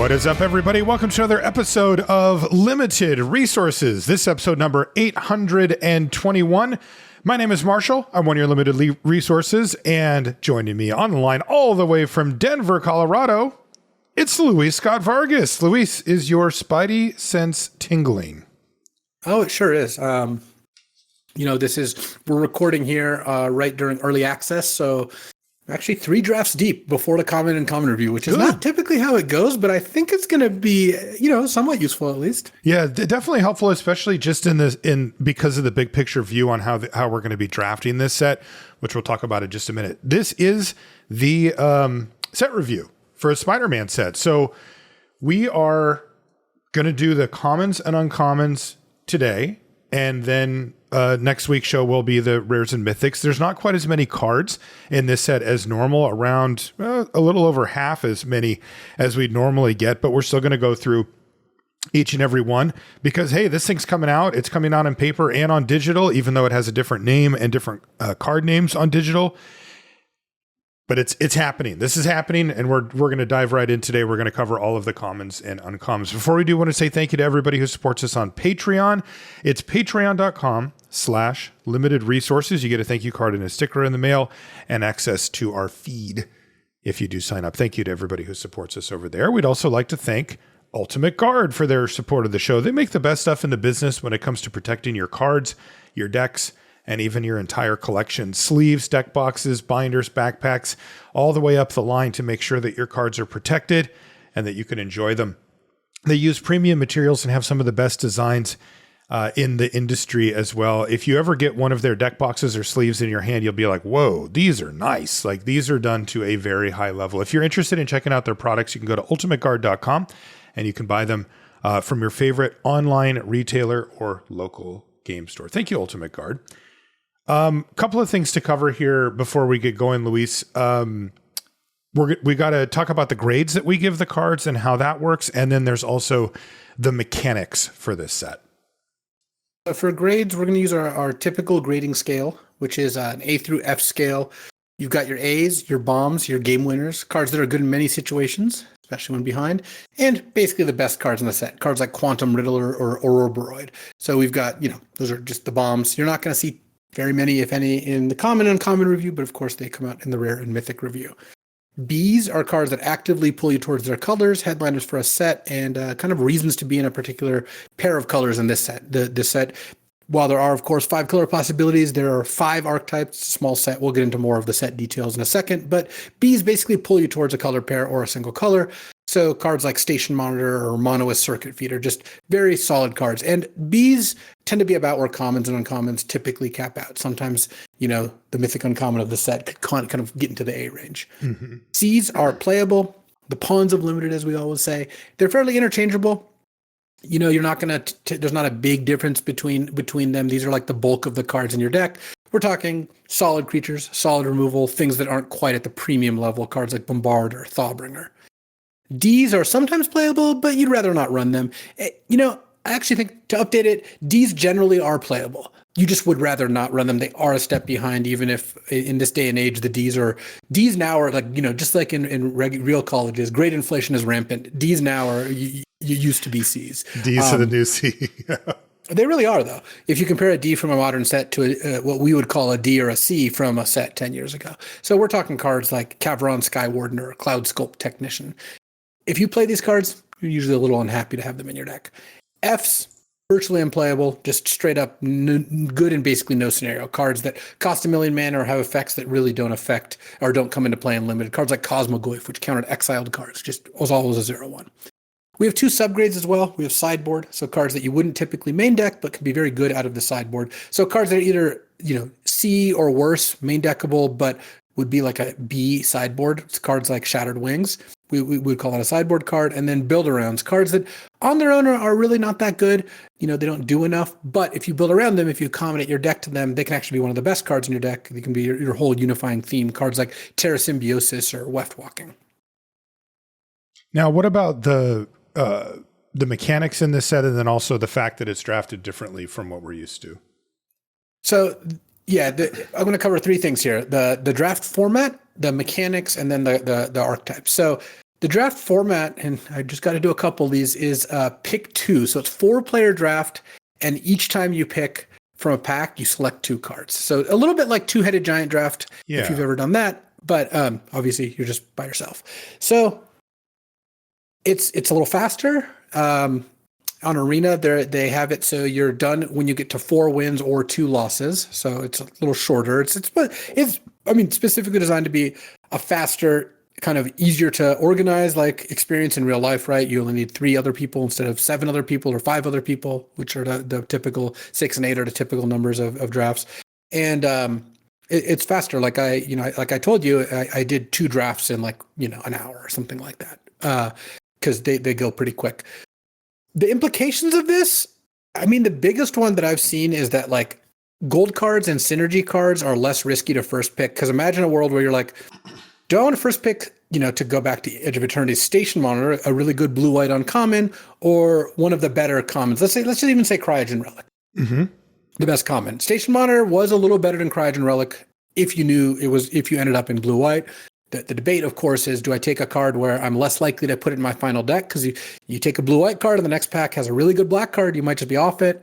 What is up, everybody? Welcome to another episode of Limited Resources. This episode number 821. My name is Marshall. I'm one of your Limited Resources, and joining me on the line all the way from Denver, Colorado, it's Luis Scott-Vargas. Luis, is your spidey sense tingling? Oh, it sure is. We're recording here right during early access, so actually 3 drafts deep before the common and common review, which is not typically how it goes, but I think it's going to be, somewhat useful at least. Yeah, definitely helpful, especially just because of the big picture view on how we're going to be drafting this set, which we'll talk about in just a minute. This is the set review for a Spider-Man set. So we are going to do the commons and uncommons today, and then next week's show will be the rares and mythics. There's not quite as many cards in this set as normal, around a little over half as many as we'd normally get, but we're still going to go through each and every one because, hey, this thing's coming out. It's coming out on paper and on digital, even though it has a different name and different card names on digital. But it's happening. This is happening, and we're going to dive right in today. We're going to cover all of the commons and uncommons. Before we do, I want to say thank you to everybody who supports us on Patreon. It's patreon.com/limited resources. You get a thank you card and a sticker in the mail and access to our feed if you do sign up. Thank you to everybody who supports us over there. We'd also like to thank Ultimate Guard for their support of the show. They make the best stuff in the business when it comes to protecting your cards, your decks, and even your entire collection. Sleeves, deck boxes, binders, backpacks, all the way up the line to make sure that your cards are protected and that you can enjoy them. They use premium materials and have some of the best designs in the industry as well. If you ever get one of their deck boxes or sleeves in your hand, you'll be like, whoa, these are nice. Like, these are done to a very high level. If you're interested in checking out their products, you can go to ultimateguard.com and you can buy them from your favorite online retailer or local game store. Thank you, Ultimate Guard. Couple of things to cover here before we get going, Luis. We got to talk about the grades that we give the cards and how that works. And then there's also the mechanics for this set. For grades, we're going to use our typical grading scale, which is an A through F scale. You've got your A's, your bombs, your game winners, cards that are good in many situations, especially when behind, and basically the best cards in the set, cards like Quantum Riddler or Ouroboros. So we've got, those are just the bombs. You're not going to see very many, if any, in the common and uncommon review, but of course they come out in the rare and mythic review. B's are cards that actively pull you towards their colors, headliners for a set, and kind of reasons to be in a particular pair of colors in this set. This set, while there are, of course, 5 color possibilities, there are 5 archetypes, small set. We'll get into more of the set details in a second, but B's basically pull you towards a color pair or a single color. So cards like Station Monitor or Monoist Circuit Feed are just very solid cards. And B's tend to be about where commons and uncommons typically cap out. Sometimes, the mythic uncommon of the set could kind of get into the A range. Mm-hmm. C's are playable. The pawns of limited, as we always say. They're fairly interchangeable. You're not going to, there's not a big difference between them. These are like the bulk of the cards in your deck. We're talking solid creatures, solid removal, things that aren't quite at the premium level, cards like Bombard or Thawbringer. D's are sometimes playable, but you'd rather not run them. I actually think to update it, D's generally are playable. You just would rather not run them. They are a step behind, even if in this day and age, the D's now are like, just like in real colleges, grade inflation is rampant. D's now are, you used to be C's. D's are the new C. They really are, though. If you compare a D from a modern set to what we would call a D or a C from a set 10 years ago. So we're talking cards like Cavron Skywarden or Cloud Sculpt Technician. If you play these cards, you're usually a little unhappy to have them in your deck. F's, virtually unplayable, just straight up good in basically no scenario. Cards that cost 1 million mana or have effects that really don't affect or don't come into play in limited. Cards like Cosmogoyf, which countered exiled cards, just was always a 0/1. We have 2 subgrades as well. We have sideboard, so cards that you wouldn't typically main deck, but can be very good out of the sideboard. So cards that are either, C or worse, main deckable, but would be like a B sideboard. It's cards like Shattered Wings. We would call that a sideboard card. And then build-arounds, cards that on their own are really not that good. They don't do enough. But if you build around them, if you accommodate your deck to them, they can actually be one of the best cards in your deck. They can be your whole unifying theme. Cards like Terra Symbiosis or Weft Walking. Now, what about the mechanics in this set, and then also the fact that it's drafted differently from what we're used to? So, yeah, I'm going to cover 3 things here: the draft format, the mechanics, and then the archetypes. So The draft format, and I just got to do a couple of these, is pick 2. So it's 4-player draft, and each time you pick from a pack, you select 2 cards. So a little bit like Two-Headed Giant draft, if you've ever done that. But obviously, you're just by yourself. So it's a little faster. On Arena, they have it so you're done when you get to 4 wins or 2 losses. So it's a little shorter. It's specifically designed to be a faster, kind of easier to organize, like experience in real life, right? You only need 3 other people instead of 7 other people or 5 other people, which are the typical 6 and 8 are the typical numbers of drafts. And it's faster. Like I told you, I did 2 drafts in an hour or something like that. Because they go pretty quick. The implications of this, the biggest one that I've seen is that gold cards and synergy cards are less risky to first pick. Because imagine a world where you're like, do I want to first pick, to go back to Edge of Eternity's Station Monitor, a really good blue-white uncommon, or one of the better commons? Let's just even say Cryogen Relic. Mm-hmm. The best common. Station Monitor was a little better than Cryogen Relic if you ended up in blue-white. The debate, of course, is do I take a card where I'm less likely to put it in my final deck? Because you take a blue-white card and the next pack has a really good black card, you might just be off it.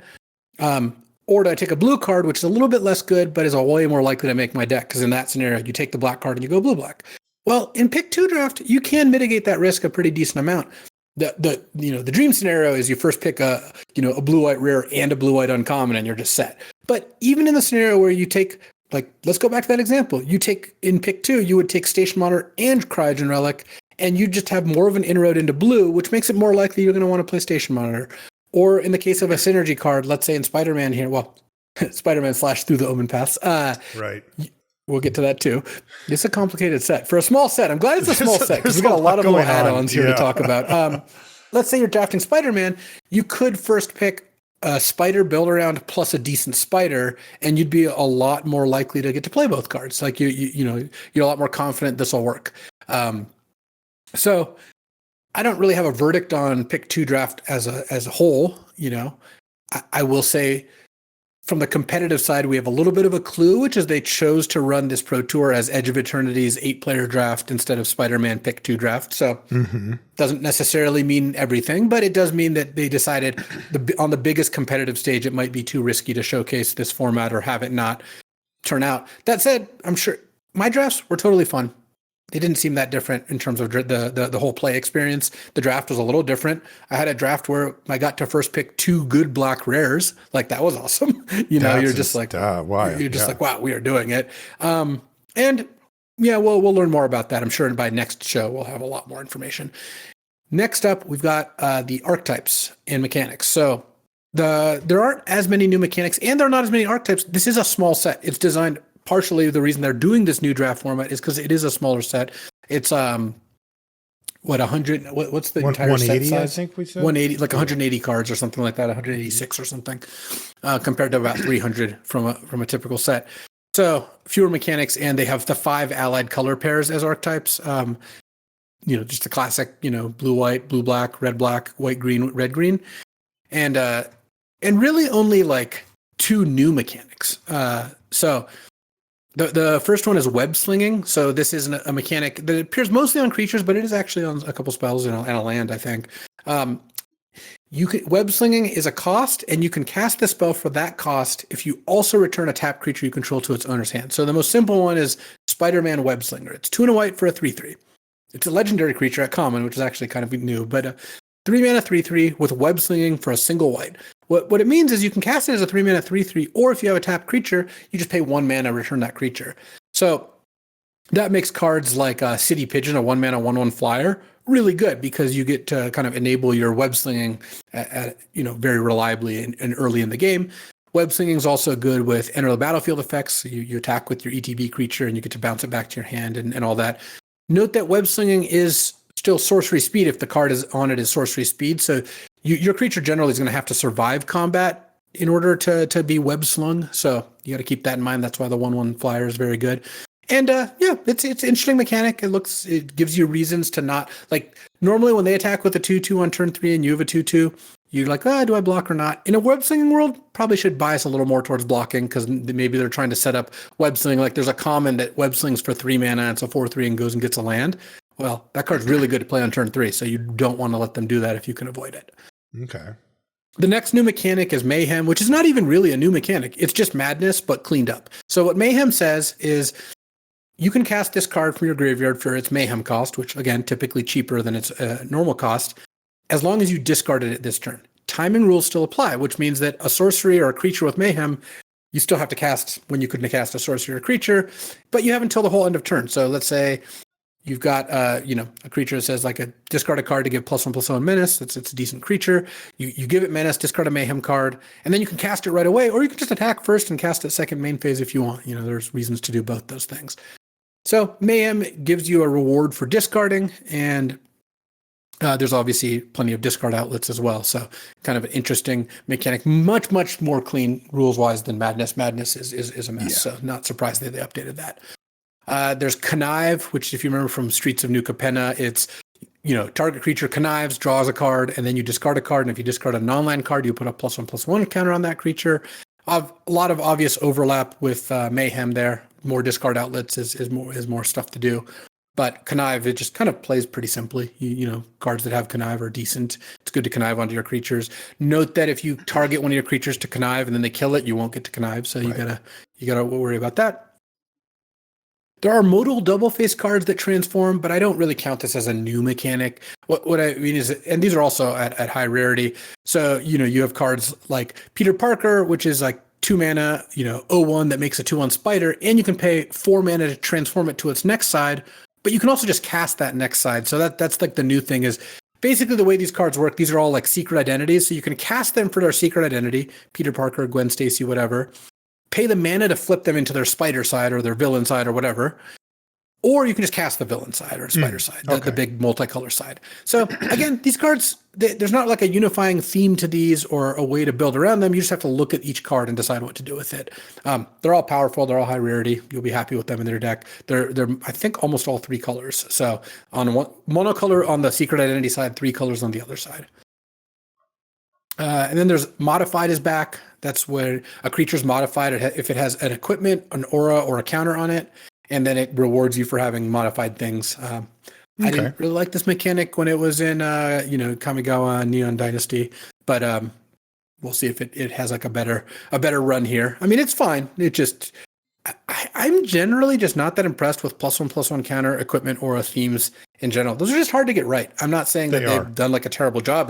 Or do I take a blue card, which is a little bit less good, but is a way more likely to make my deck? Because in that scenario, you take the black card and you go blue-black. Well, in pick 2 draft, you can mitigate that risk a pretty decent amount. The dream scenario is you first pick a blue-white rare and a blue-white uncommon and you're just set. But even in the scenario where you take, let's go back to that example. You take in pick 2, you would take Station Monitor and Cryogen Relic, and you just have more of an inroad into blue, which makes it more likely you're going to want to play Station Monitor. Or in the case of a synergy card, let's say in Spider-Man here, Spider-Man / Through the Omenpaths. Right. We'll get to that too. It's a complicated set. For a small set, I'm glad it's a small set because we've got a lot of little add-ons here to talk about. Let's say you're drafting Spider-Man, you could first pick a spider build around plus a decent spider, and you'd be a lot more likely to get to play both cards. Like you're a lot more confident this will work. So I don't really have a verdict on pick 2 draft as a whole. I will say from the competitive side, we have a little bit of a clue, which is they chose to run this Pro Tour as Edge of Eternity's 8-player draft instead of Spider-Man pick 2 draft. So doesn't necessarily mean everything, but it does mean that they decided on the biggest competitive stage, it might be too risky to showcase this format or have it not turn out. That said, I'm sure my drafts were totally fun. They didn't seem that different in terms of the whole play experience. The draft was a little different. I had a draft where I got to first pick 2 good black rares. That was awesome. You're just like, why? You're just like, wow, we are doing it. And yeah, we'll learn more about that. I'm sure by next show we'll have a lot more information. Next up, we've got the archetypes and mechanics. So there aren't as many new mechanics, and there are not as many archetypes. This is a small set. It's designed. Partially, the reason they're doing this new draft format is because it is a smaller set. It's 100? What's the entire set size? I think we said 180, like 180 cards or something like that, 186 or something, compared to about 300 from a typical set. So fewer mechanics, and they have the 5 allied color pairs as archetypes. Just the classic, blue white, blue black, red black, white green, red green, and really only 2 new mechanics. So. The first one is web slinging. So this is a mechanic that appears mostly on creatures, but it is actually on a couple spells and a land, I think. Web slinging is a cost, and you can cast the spell for that cost if you also return a tapped creature you control to its owner's hand. So the most simple one is Spider-Man Web Slinger. It's 2 and a white for a 3/3. It's a legendary creature at common, which is actually kind of new, but 3 mana 3/3 with web slinging for a single white. What it means is you can cast it as a 3 mana 3/3, or if you have a tapped creature, you just pay 1 mana, return that creature. So that makes cards like City Pigeon, a 1 mana 1/1 flyer, really good because you get to kind of enable your web slinging very reliably and early in the game. Web slinging is also good with enter the battlefield effects. You attack with your ETB creature and you get to bounce it back to your hand and all that. Note that web slinging is still sorcery speed if the card is on it is sorcery speed. So your creature generally is going to have to survive combat in order to be web slung. So you got to keep that in mind. That's why the 1/1 flyer is very good. And it's an interesting mechanic. It gives you reasons to not normally when they attack with a 2/2 on turn 3 and you have a 2/2, you're like, do I block or not? In a web slinging world, probably should bias a little more towards blocking because maybe they're trying to set up web slinging. Like there's a common that web slings for 3 mana, and it's a 4/3 and goes and gets a land. Well, that card's really good to play on turn 3, so you don't want to let them do that if you can avoid it. Okay. The next new mechanic is Mayhem, which is not even really a new mechanic. It's just Madness, but cleaned up. So what Mayhem says is you can cast this card from your graveyard for its Mayhem cost, which, again, typically cheaper than its normal cost, as long as you discarded it this turn. Timing rules still apply, which means that a sorcery or a creature with Mayhem, you still have to cast when you couldn't cast a sorcery or a creature, but you have until the whole end of turn. So let's say you've got, a creature that says like a discard a card to give +1/+1 menace. It's a decent creature. You give it menace, discard a Mayhem card, and then you can cast it right away, or you can just attack first and cast it second main phase if you want. There's reasons to do both those things. So Mayhem gives you a reward for discarding, and there's obviously plenty of discard outlets as well. So kind of an interesting mechanic, much, much more clean rules-wise than Madness. Madness is a mess, so not surprised that they updated that. There's Connive, which if you remember from Streets of New Capenna, it's, target creature connives, draws a card, and then you discard a card. And if you discard a non-land card, you put a +1/+1 counter on that creature. A lot of obvious overlap with Mayhem there. More discard outlets is more stuff to do. But Connive, it just kind of plays pretty simply. Cards that have Connive are decent. It's good to connive onto your creatures. Note that if you target one of your creatures to connive and then they kill it, you won't get to connive. So you gotta worry about that. There are modal double face cards that transform, but I don't really count this as a new mechanic. What I mean is, and these are also at high rarity. So, you have cards like Peter Parker, which is like 2 mana, 0/1 that makes a 2/1 spider, and you can pay 4 mana to transform it to its next side, but you can also just cast that next side. So that's like the new thing is basically the way these cards work. These are all like secret identities. So you can cast them for their secret identity, Peter Parker, Gwen Stacy, whatever. Pay the mana to flip them into their spider side or their villain side or whatever. Or you can just cast the villain side or spider side, the big multicolor side. So again, these cards, there's not like a unifying theme to these or a way to build around them. You just have to look at each card and decide what to do with it. They're all powerful. They're all high rarity. You'll be happy with them in their deck. They're I think almost all 3 colors. So on one monocolor on the secret identity side, 3 colors on the other side. And then there's Modified is back. That's where a creature's modified if it has an equipment, an aura, or a counter on it, and then it rewards you for having modified things. I didn't really like this mechanic when it was in, Kamigawa Neon Dynasty, but we'll see if it has like a better run here. I mean, it's fine. It just, I'm generally just not that impressed with +1/+1 counter equipment aura themes in general. Those are just hard to get right. I'm not saying that they've done like a terrible job.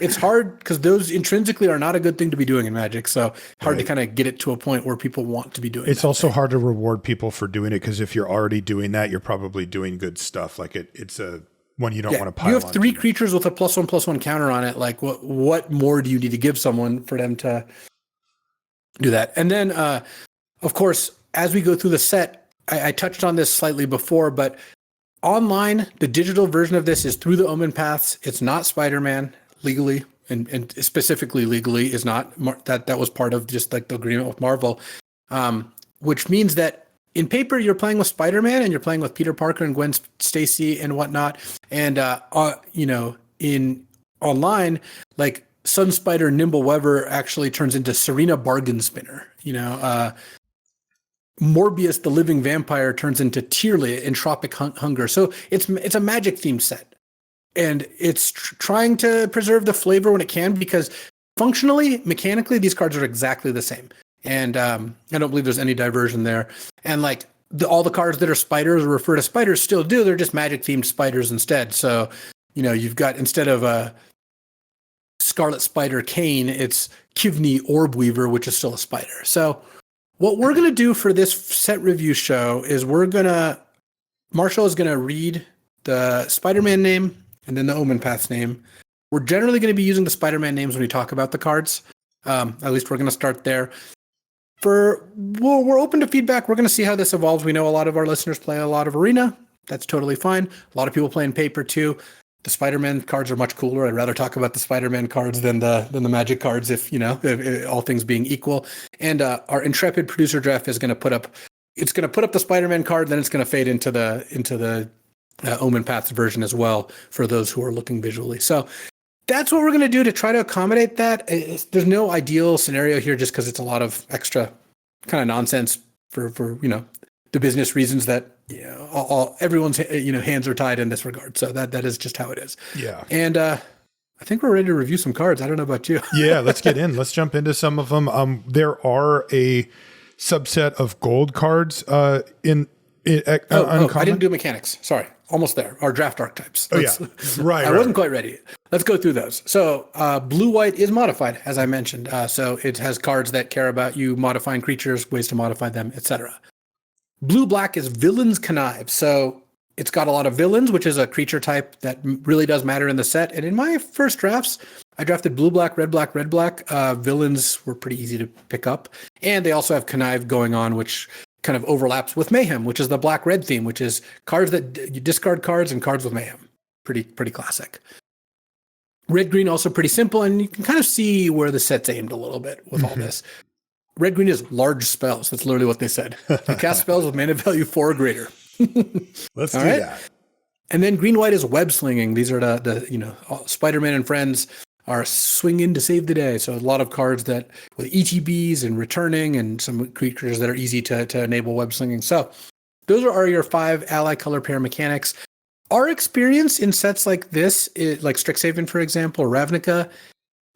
It's hard because those intrinsically are not a good thing to be doing in Magic. So hard to kind of get it to a point where people want to be doing it. It's also hard to reward people for doing it because if you're already doing that, you're probably doing good stuff. Like it's a one you don't want to pile on. You have 3 creatures with a +1/+1 counter on it. Like what more do you need to give someone for them to do that? And then, of course, as we go through the set, I touched on this slightly before, but online, the digital version of this is Through the Omenpaths. It's not Spider-Man legally, and specifically legally is not. That was part of just like the agreement with Marvel, which means that in paper you're playing with Spider-Man and you're playing with Peter Parker and Gwen Stacy and whatnot, and in online, like Sun Spider Nimble Weaver actually turns into Serena Bargain Spinner. Morbius, the living vampire, turns into Tyrlia, Entropic Hunger. So it's a Magic themed set, and it's trying to preserve the flavor when it can, because functionally, mechanically, these cards are exactly the same. And I don't believe there's any diversion there. And like all the cards that are spiders or refer to spiders still do. They're just Magic themed spiders instead. So you've got, instead of a Scarlet Spider Kane, it's Kivney Orbweaver, which is still a spider. So what we're going to do for this set review show is Marshall is going to read the Spider-Man name and then the Omenpaths name. We're generally going to be using the Spider-Man names when we talk about the cards. At least we're going to start there. We're open to feedback. We're going to see how this evolves. We know a lot of our listeners play a lot of Arena. That's totally fine. A lot of people play in paper too. The Spider-Man cards are much cooler. I'd rather talk about the Spider-Man cards than the Magic cards, if all things being equal. And our intrepid producer Jeff is going to put up the Spider-Man card, then it's going to fade into the Omenpaths version as well for those who are looking visually. So that's what we're going to do to try to accommodate that. There's no ideal scenario here, just because it's a lot of extra kind of nonsense for the business reasons that everyone's hands are tied in this regard. So that is just how it is. Yeah. And I think we're ready to review some cards. I don't know about you. Yeah, let's get in. Let's jump into some of them. There are a subset of gold cards in Uncommon. I didn't do mechanics. Sorry. Almost there. Our draft archetypes. Right. I wasn't quite ready. Let's go through those. So blue-white is modified, as I mentioned. So it has cards that care about you modifying creatures, ways to modify them, etc. Blue-black is Villain's Connive. So it's got a lot of villains, which is a creature type that really does matter in the set. And in my first drafts, I drafted blue-black, red-black, red-black. Villains were pretty easy to pick up. And they also have Connive going on, which kind of overlaps with Mayhem, which is the black-red theme, which is cards that you discard cards and cards with Mayhem. Pretty classic. Red-green also pretty simple, and you can kind of see where the set's aimed a little bit with all this. Red-green is large spells. That's literally what they said. You cast spells with mana value 4 or greater. Let's do that. And then green-white is web slinging. These are the Spider-Man and friends are swinging to save the day. So a lot of cards that with ETBs and returning and some creatures that are easy to enable web slinging. So those are your 5 ally color pair mechanics. Our experience in sets like this, like Strixhaven, for example, or Ravnica,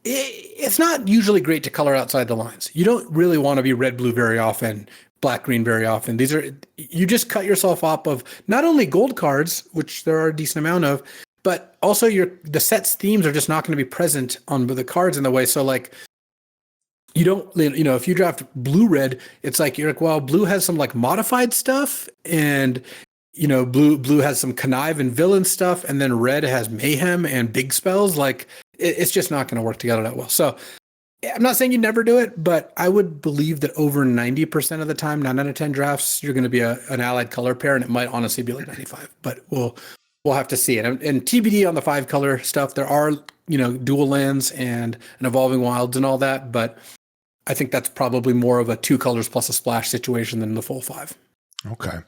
it's not usually great to color outside the lines. You don't really want to be red-blue very often, black-green very often. You just cut yourself off of not only gold cards, which there are a decent amount of, but also the set's themes are just not going to be present on the cards in the way. So like, you don't, if you draft blue-red, it's like, you're like, well, blue has some like modified stuff, and blue has some connive and villain stuff, and then red has mayhem and big spells. Like, it's just not going to work together that well. So I'm not saying you never do it, but I would believe that over 90% of the time, 9 out of 10 drafts, you're going to be an allied color pair, and it might honestly be like 95, but we'll have to see it. And TBD on the 5 color stuff. There are, dual lands and an evolving wilds and all that, but I think that's probably more of a 2 colors plus a splash situation than the full 5. Okay.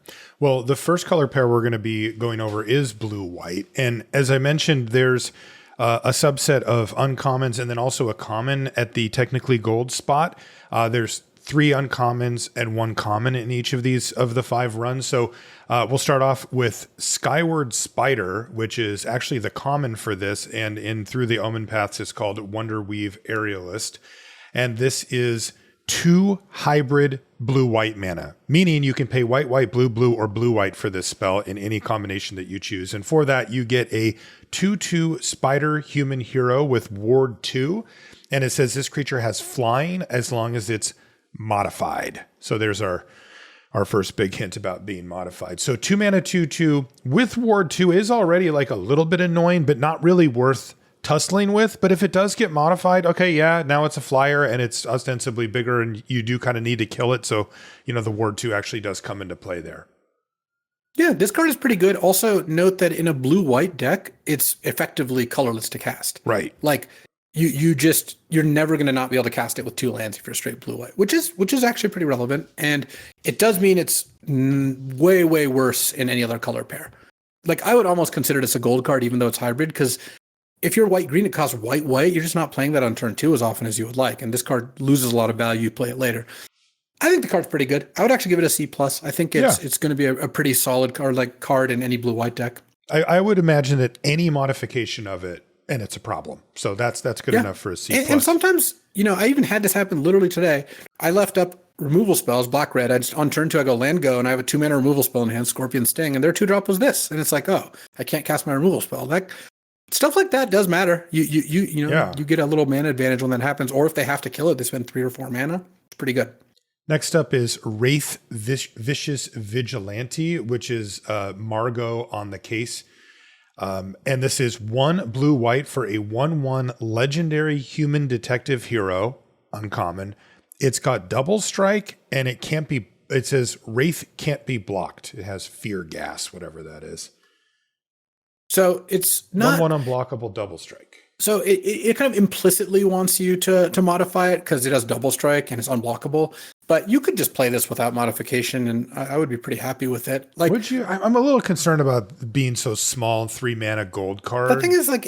Well, the first color pair we're going to be going over is blue-white. And as I mentioned, there's a subset of uncommons and then also a common at the technically gold spot. There's 3 uncommons and 1 common in each of these of the 5 runs. So we'll start off with Skyward Spider, which is actually the common for this. And in Through the Omenpaths, it's called Wonderweave Aerialist. And this is 2 hybrid blue-white mana, meaning you can pay white, white, blue, blue, or blue-white for this spell in any combination that you choose. And for that, you get a 2/2 spider human hero with ward 2. And it says this creature has flying as long as it's modified. So there's our first big hint about being modified. So 2 mana, 2/2 with ward 2 is already like a little bit annoying, but not really worth tussling with. But if it does get modified, okay, yeah, now it's a flyer and it's ostensibly bigger and you do kind of need to kill it. So, the ward 2 actually does come into play there. Yeah, this card is pretty good. Also note that in a blue-white deck, it's effectively colorless to cast. Right. Like you're never going to not be able to cast it with 2 lands if you're straight blue-white, which is actually pretty relevant. And it does mean it's way, way worse in any other color pair. Like, I would almost consider this a gold card, even though it's hybrid, because if you're white-green, it costs white-white. You're just not playing that on turn 2 as often as you would like. And this card loses a lot of value. You play it later. I think the card's pretty good. I would actually give it a C+. I think it's going to be a pretty solid card in any blue-white deck. I would imagine that any modification of it, and it's a problem. So that's good enough for a C+. And sometimes, I even had this happen literally today. I left up removal spells, black-red. On turn 2, I go land go, and I have a 2 mana removal spell in hand, Scorpion Sting, and their 2-drop was this. And it's like, oh, I can't cast my removal spell. Stuff like that does matter. You get a little mana advantage when that happens. Or if they have to kill it, they spend 3 or 4 mana. It's pretty good. Next up is Wraith Vicious Vigilante, which is Margot on the case. And this is 1 blue-white for a 1/1 legendary human detective hero, uncommon. It's got double strike, and it says Wraith can't be blocked. It has fear gas, whatever that is. So it's not 1/1 unblockable double strike. So it kind of implicitly wants you to modify it because it has double strike and it's unblockable. But you could just play this without modification, and I would be pretty happy with it. Like, would you? I'm a little concerned about being so small and 3 mana gold card. The thing is, like,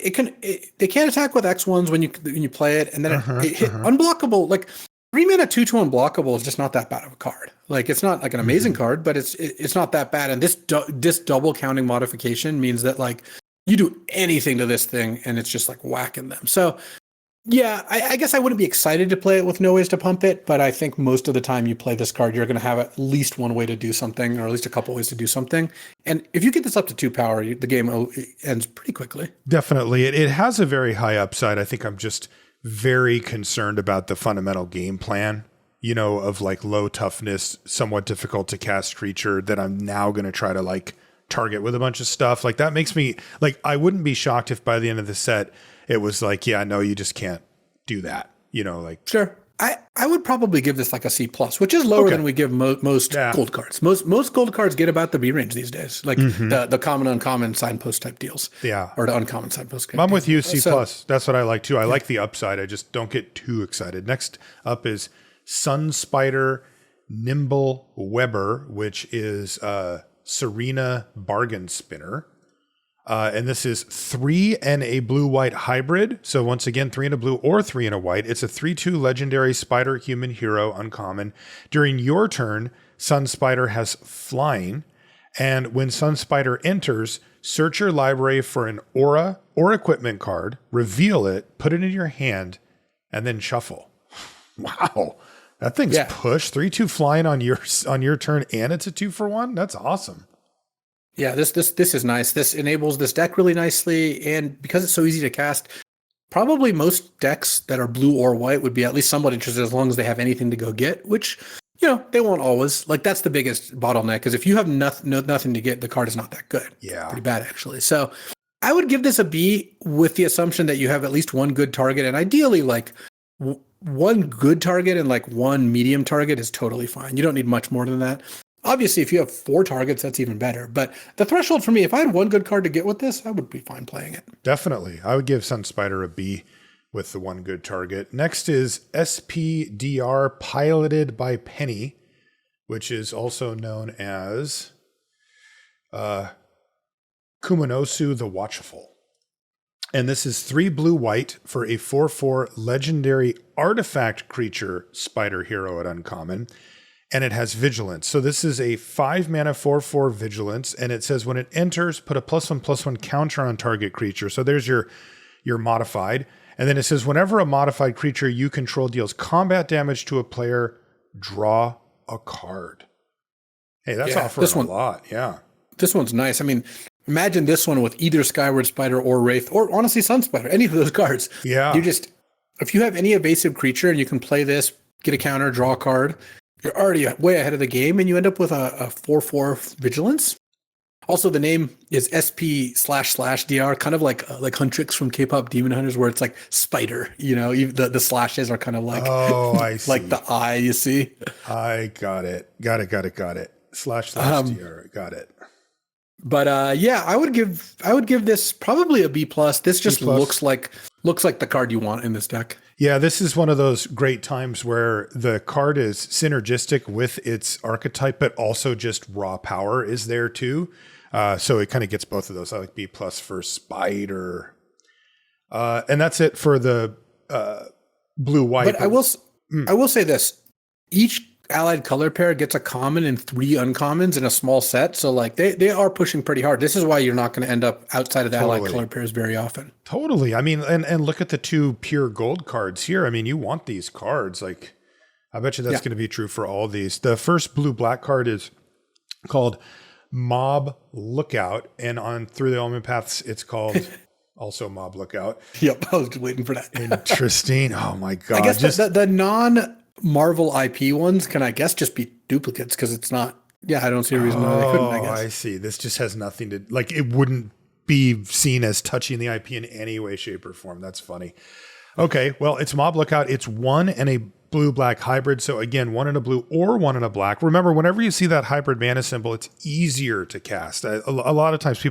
they can't attack with X1s when you play it, and then it hit unblockable. Like, 3-mana 2/2 unblockable is just not that bad of a card. Like it's not like an amazing card, but it's not that bad. And this double counting modification means that like you do anything to this thing and it's just like whacking them. So yeah, I guess I wouldn't be excited to play it with no ways to pump it, but I think most of the time you play this card, you're going to have at least one way to do something, or at least a couple ways to do something. And if you get this up to 2 power, the game ends pretty quickly. Definitely. It has a very high upside. I think I'm just very concerned about the fundamental game plan, of like low toughness, somewhat difficult to cast creature that I'm now going to try to like target with a bunch of stuff. Like that makes me like, I wouldn't be shocked if by the end of the set, it was like, yeah, no, you just can't do that. Like sure. I would probably give this like a C+, which is lower than we give most gold cards. Most gold cards get about the B range these days, like the common, uncommon signpost type deals. Yeah. Or the uncommon signpost. I'm with you, C+. That's what I like too. I like the upside. I just don't get too excited. Next up is Sun Spider Nimble Weber, which is Serena Bargain Spinner. And this is 3 and a blue-white hybrid. So once again, 3 and a blue or 3 and a white. It's a 3/2 legendary spider human hero uncommon. During your turn, Sun Spider has flying. And when Sun Spider enters, search your library for an aura or equipment card, reveal it, put it in your hand, and then shuffle. Wow. That thing's push. 3/2 flying on your turn, and it's a 2-for-1. That's awesome. Yeah, this is nice. This enables this deck really nicely, and because it's so easy to cast, probably most decks that are blue or white would be at least somewhat interested as long as they have anything to go get, which, they won't always. Like that's the biggest bottleneck, because if you have nothing to get, the card is not that good. Yeah. Pretty bad, actually. So I would give this a B with the assumption that you have at least one good target, and ideally like one good target and like one medium target is totally fine. You don't need much more than that. Obviously, if you have 4 targets, that's even better. But the threshold for me, if I had one good card to get with this, I would be fine playing it. Definitely. I would give Sun Spider a B with the one good target. Next is SPDR Piloted by Penny, which is also known as Kumanosu the Watchful. And this is 3 blue-white for a 4/4 legendary artifact creature spider hero at uncommon. And it has vigilance. So this is a 5-mana 4/4 vigilance. And it says when it enters, put a +1/+1 counter on target creature. So there's your modified. And then it says whenever a modified creature you control deals combat damage to a player, draw a card. Hey, that's offering a lot. Yeah. This one's nice. I mean, imagine this one with either Skyward Spider or Wraith, or honestly Sun Spider, any of those cards. Yeah. If you have any evasive creature and you can play this, get a counter, draw a card, you're already way ahead of the game, and you end up with a 4/4 vigilance. Also, the name is SP//DR, kind of like Huntrix from K-pop Demon Hunters, where it's like spider. The slashes are kind of like I see. like the eye you see. I got it. Got it. //DR. Got it. But I would give this probably a B+. This just looks like the card you want in this deck. Yeah, this is one of those great times where the card is synergistic with its archetype, but also just raw power is there too. So it kind of gets both of those. I like B+ for Spider. And that's it for the blue-white. But I will say this. Each allied color pair gets a common and 3 uncommons in a small set. So like they are pushing pretty hard. This is why you're not going to end up outside of the allied color pairs very often. Totally. I mean, and look at the 2 pure gold cards here. I mean, you want these cards. Like, I bet you that's going to be true for all these. The first blue-black card is called Mob Lookout. And on Through the Omenpaths, it's called also Mob Lookout. Yep. I was waiting for that. Interesting. Oh my God. I guess the non-Marvel IP ones can, I guess, just be duplicates because it's not. Yeah, I don't see a reason why they couldn't, I guess. I see. This just has nothing to, like, it wouldn't be seen as touching the IP in any way, shape, or form. That's funny. Okay, well, it's Mob Lookout. It's 1 and a blue-black hybrid. So again, 1 in a blue or 1 in a black. Remember, whenever you see that hybrid mana symbol, it's easier to cast. A lot of times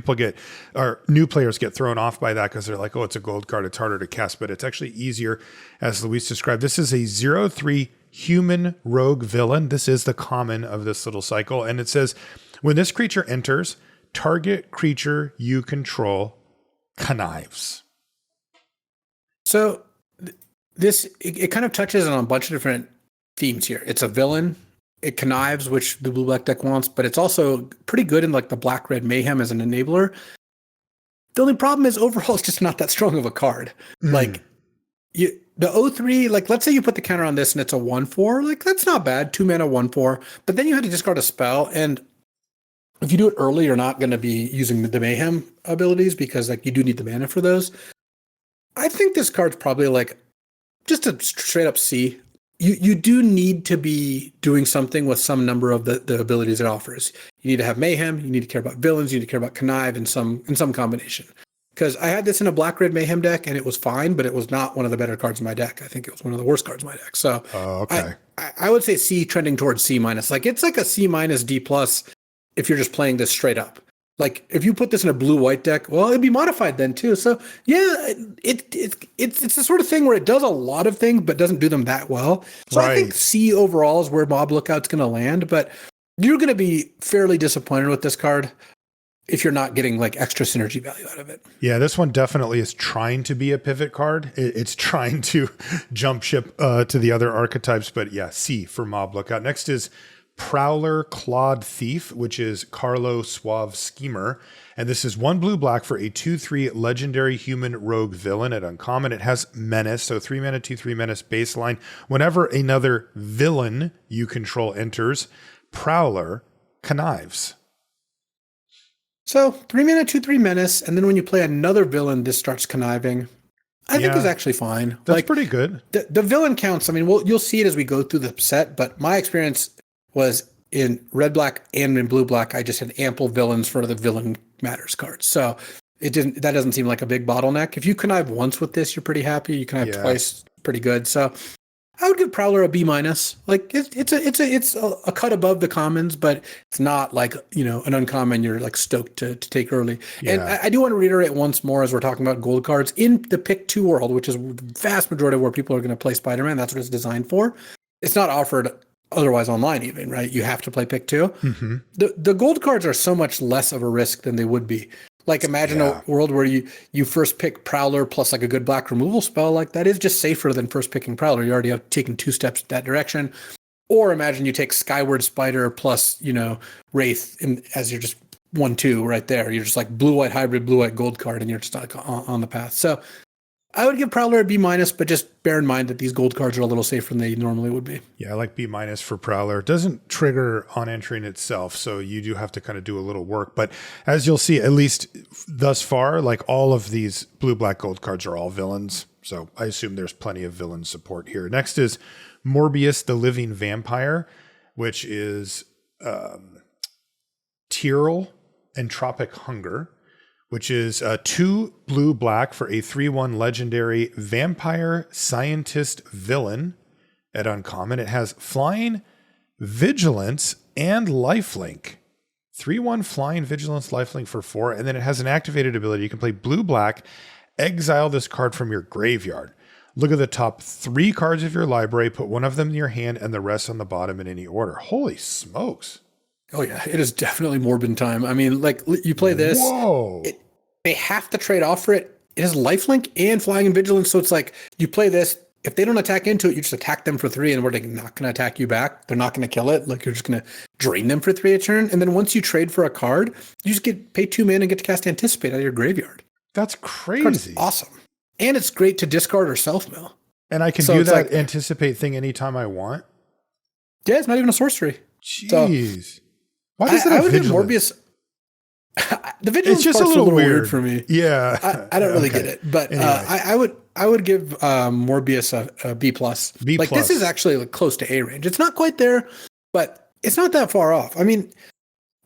new players get thrown off by that because they're like, oh, it's a gold card, it's harder to cast, but it's actually easier, as Luis described. This is a 0/3 human rogue villain. This is the common of this little cycle. And it says, when this creature enters, target creature you control connives. So it kind of touches on a bunch of different themes here. It's a villain. It connives, which the blue-black deck wants, but it's also pretty good in like the black-red mayhem as an enabler. The only problem is overall it's just not that strong of a card. Like the O3, like let's say you put the counter on this and it's a 1/4, like that's not bad. 2 mana 1/4, but then you had to discard a spell, and if you do it early, you're not going to be using the mayhem abilities because like you do need the mana for those. I think this card's probably like just a straight up C. You do need to be doing something with some number of the abilities it offers. You need to have mayhem. You need to care about villains. You need to care about connive in some combination. Because I had this in a black-red mayhem deck and it was fine, but it was not one of the better cards in my deck. I think it was one of the worst cards in my deck. So I would say C trending towards C minus. Like it's like a C minus D plus if you're just playing this straight up. Like if you put this in a blue-white deck, well, it'd be modified then too. So yeah, it's the sort of thing where it does a lot of things but doesn't do them that well. So I think C overall is where Mob Lookout's going to land, but you're going to be fairly disappointed with this card if you're not getting like extra synergy value out of it. Yeah, this one definitely is trying to be a pivot card. It's trying to jump ship to the other archetypes, but yeah, C for Mob Lookout. Next is Prowler Clawed Thief, which is Carlo Suave Schemer. And this is 1 blue-black for a 2/3 legendary human rogue villain at uncommon. It has menace, so 3 mana, 2/3 menace baseline. Whenever another villain you control enters, Prowler connives. So 3 mana, 2/3 menace, and then when you play another villain, this starts conniving. I think is actually fine. That's like, pretty good. The villain counts. I mean, you'll see it as we go through the set, but my experience was in red, black, and in blue, black. I just had ample villains for the villain matters cards. So that doesn't seem like a big bottleneck. If you connive once with this, you're pretty happy. You connive twice, pretty good. So I would give Prowler a B minus. Like it's a cut above the commons, but it's not like, an uncommon you're like stoked to take early. Yeah. And I do want to reiterate once more as we're talking about gold cards in the pick 2 world, which is the vast majority of where people are going to play Spider-Man. That's what it's designed for. It's not offered otherwise online even, right? You have to play pick 2. Mm-hmm. The gold cards are so much less of a risk than they would be. Like imagine a world where you first pick Prowler plus like a good black removal spell. Like that is just safer than first picking Prowler. You already have taken 2 steps that direction. Or imagine you take Skyward Spider plus, Wraith as you're just 1/2 right there. You're just like blue-white hybrid, blue-white gold card, and you're just like on the path. So I would give Prowler a B minus, but just bear in mind that these gold cards are a little safer than they normally would be. Yeah, I like B minus for Prowler. It doesn't trigger on entering itself, so you do have to kind of do a little work. But as you'll see, at least thus far, like all of these blue, black, gold cards are all villains. So I assume there's plenty of villain support here. Next is Morbius the Living Vampire, which is Tyrell Entropic Hunger, which is 2 blue black for a 3/1 legendary vampire scientist villain at uncommon. It has flying, vigilance, and lifelink. 3/1 flying, vigilance, lifelink for 4, and then it has an activated ability. You can play blue black, exile this card from your graveyard. Look at the top 3 cards of your library, put one of them in your hand and the rest on the bottom in any order. Holy smokes. Oh yeah, it is definitely Morbin time. I mean, like you play this, they have to trade off for it. It has lifelink and flying and vigilance, so it's like you play this. If they don't attack into it, you just attack them for 3, and they're not going to attack you back. They're not going to kill it. Like you're just going to drain them for 3 a turn, and then once you trade for a card, you just pay 2 mana and get to cast Anticipate out of your graveyard. That's crazy. Awesome, and it's great to discard or self mill. And I can do that Anticipate thing anytime I want. Yeah, it's not even a sorcery. Jeez. So, why does I would give Morbius. The vigilance part's a little weird for me. Yeah, I don't really get it, but anyway. I would give Morbius a B plus. B like plus. This is actually like close to A range. It's not quite there, but it's not that far off. I mean,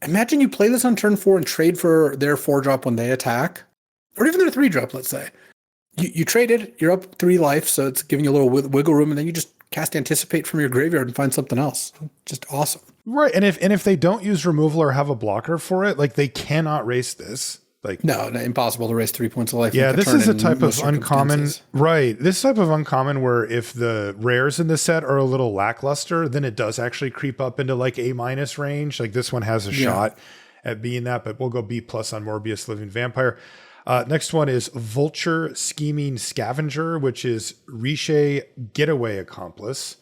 imagine you play this on turn 4 and trade for their 4-drop when they attack, or even their 3-drop. Let's say you traded, you're up 3 life, so it's giving you a little wiggle room, and then you just cast Anticipate from your graveyard and find something else. Just awesome. Right, and if they don't use removal or have a blocker for it, like they cannot race this. Like no, impossible to raise 3 points of life. Yeah, this is a type of uncommon, right? This type of uncommon where if the rares in the set are a little lackluster, then it does actually creep up into like A minus range. Like this one has a shot at being that, but we'll go B plus on Morbius Living Vampire. Next one is Vulture Scheming Scavenger, which is Riche Getaway Accomplice.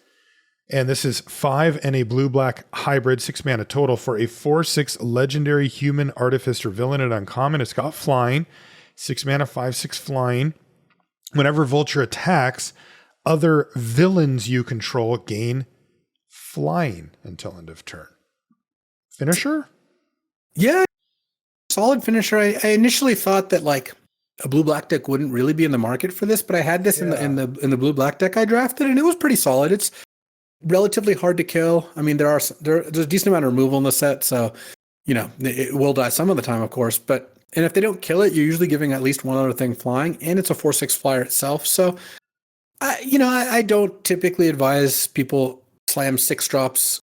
And this is 5 and a blue-black hybrid, 6 mana total for a 4/6 legendary human artificer villain at uncommon. It's got flying, 6 mana, 5/6 flying. Whenever Vulture attacks, other villains you control gain flying until end of turn. Finisher? Yeah, solid finisher. I initially thought that like a blue black deck wouldn't really be in the market for this, but I had this in the blue black deck I drafted, and it was pretty solid. It's relatively hard to kill. I mean, there's a decent amount of removal in the set, so it will die some of the time, of course. And if they don't kill it, you're usually giving at least one other thing flying, and it's a 4/6 flyer itself. So, I don't typically advise people slam 6 drops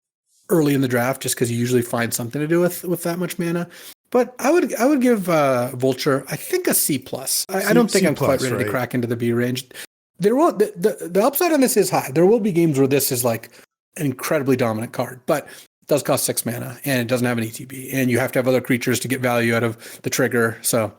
early in the draft just because you usually find something to do with that much mana. But I would give Vulture, I think, a C+. I don't think I'm quite ready to crack into the B range. There will the upside on this is high. There will be games where this is like an incredibly dominant card, but it does cost 6 mana and it doesn't have an ETB, and you have to have other creatures to get value out of the trigger. So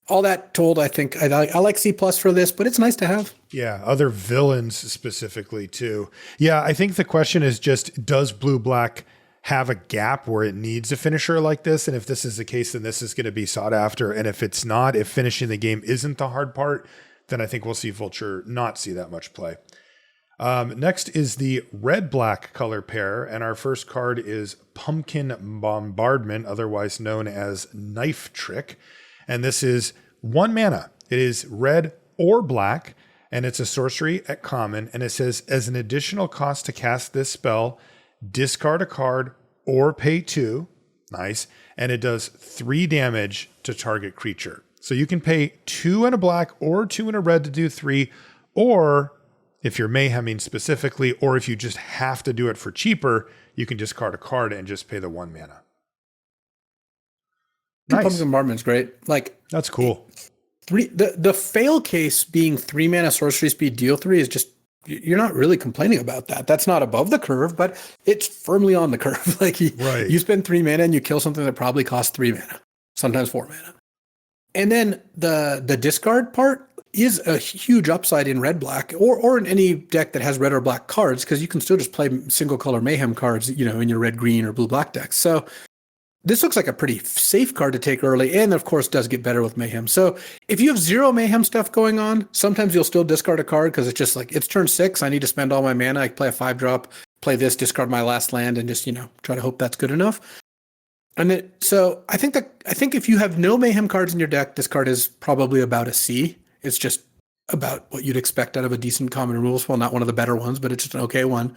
all that told, I think I like C+ for this, but it's nice to have. Yeah, other villains specifically too. Yeah, I think the question is just, does blue-black have a gap where it needs a finisher like this? And if this is the case, then this is going to be sought after. And if it's not, if finishing the game isn't the hard part, then I think we'll see Vulture not see that much play. Next is the red-black color pair, and our first card is Pumpkin Bombardment, otherwise known as Knife Trick. And this is 1 mana. It is red or black, and it's a sorcery at common. And it says, as an additional cost to cast this spell, discard a card or pay 2. Nice. And it does 3 damage to target creature. So you can pay 2 in a black or 2 in a red to do 3, or if you're mayheming specifically, or if you just have to do it for cheaper, you can discard a card and just pay the 1 mana. Nice. Pumpkin Bombardment's great. Like, that's cool. The fail case being 3 mana sorcery speed deal 3 is just, you're not really complaining about that. That's not above the curve, but it's firmly on the curve. Like you spend 3 mana and you kill something that probably costs 3 mana, sometimes 4 mana. And then the discard part is a huge upside in red black or in any deck that has red or black cards, because you can still just play single color mayhem cards, in your red green or blue black decks. So this looks like a pretty safe card to take early, and of course does get better with mayhem. So if you have 0 mayhem stuff going on, sometimes you'll still discard a card because it's just like, it's turn 6, I need to spend all my mana, I play a 5-drop, play this, discard my last land, and just try to hope that's good enough. And so I think if you have no mayhem cards in your deck, this card is probably about a C. It's just about what you'd expect out of a decent common removal spell, not one of the better ones, but it's just an okay one.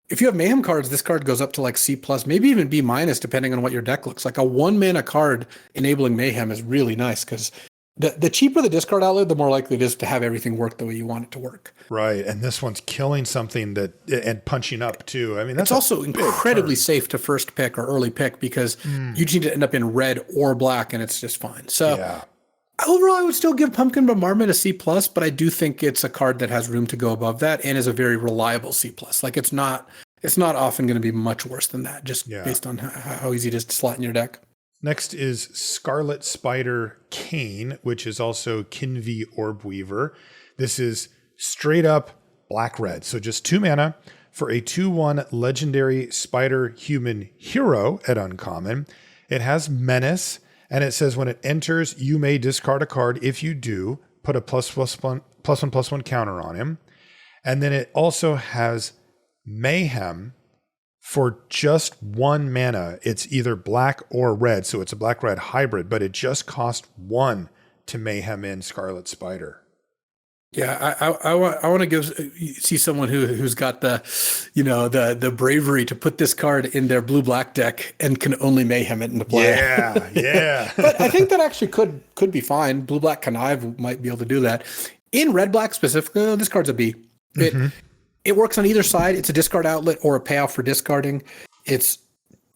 If you have mayhem cards, this card goes up to like C+, maybe even B-, depending on what your deck looks like. A 1 mana card enabling mayhem is really nice, because the cheaper the discard outlet, the more likely it is to have everything work the way you want it to work. Right, and this one's killing something and punching up too. I mean, that's also incredibly safe to first pick or early pick, because you just need to end up in red or black, and it's just fine. So overall, I would still give Pumpkin Bombardment a C+, but I do think it's a card that has room to go above that and is a very reliable C+. Like it's not often going to be much worse than that, just based on how easy it is to slot in your deck. Next is Scarlet Spider Kane, which is also Kinvi Orbweaver. This is straight up black-red. So just 2 mana for a 2/1 legendary spider human hero at uncommon. It has menace, and it says when it enters, you may discard a card. If you do, put a +1/+1 counter on him. And then it also has mayhem. For just 1 mana, it's either black or red, so it's a black-red hybrid, but it just costs 1 to mayhem in Scarlet Spider. Yeah, I want to see someone who's got the bravery to put this card in their blue-black deck and can only mayhem it into play. Yeah. But I think that actually could be fine. Blue-black connive might be able to do that. In red-black specifically, this card's a B. It works on either side. It's a discard outlet or a payoff for discarding. It's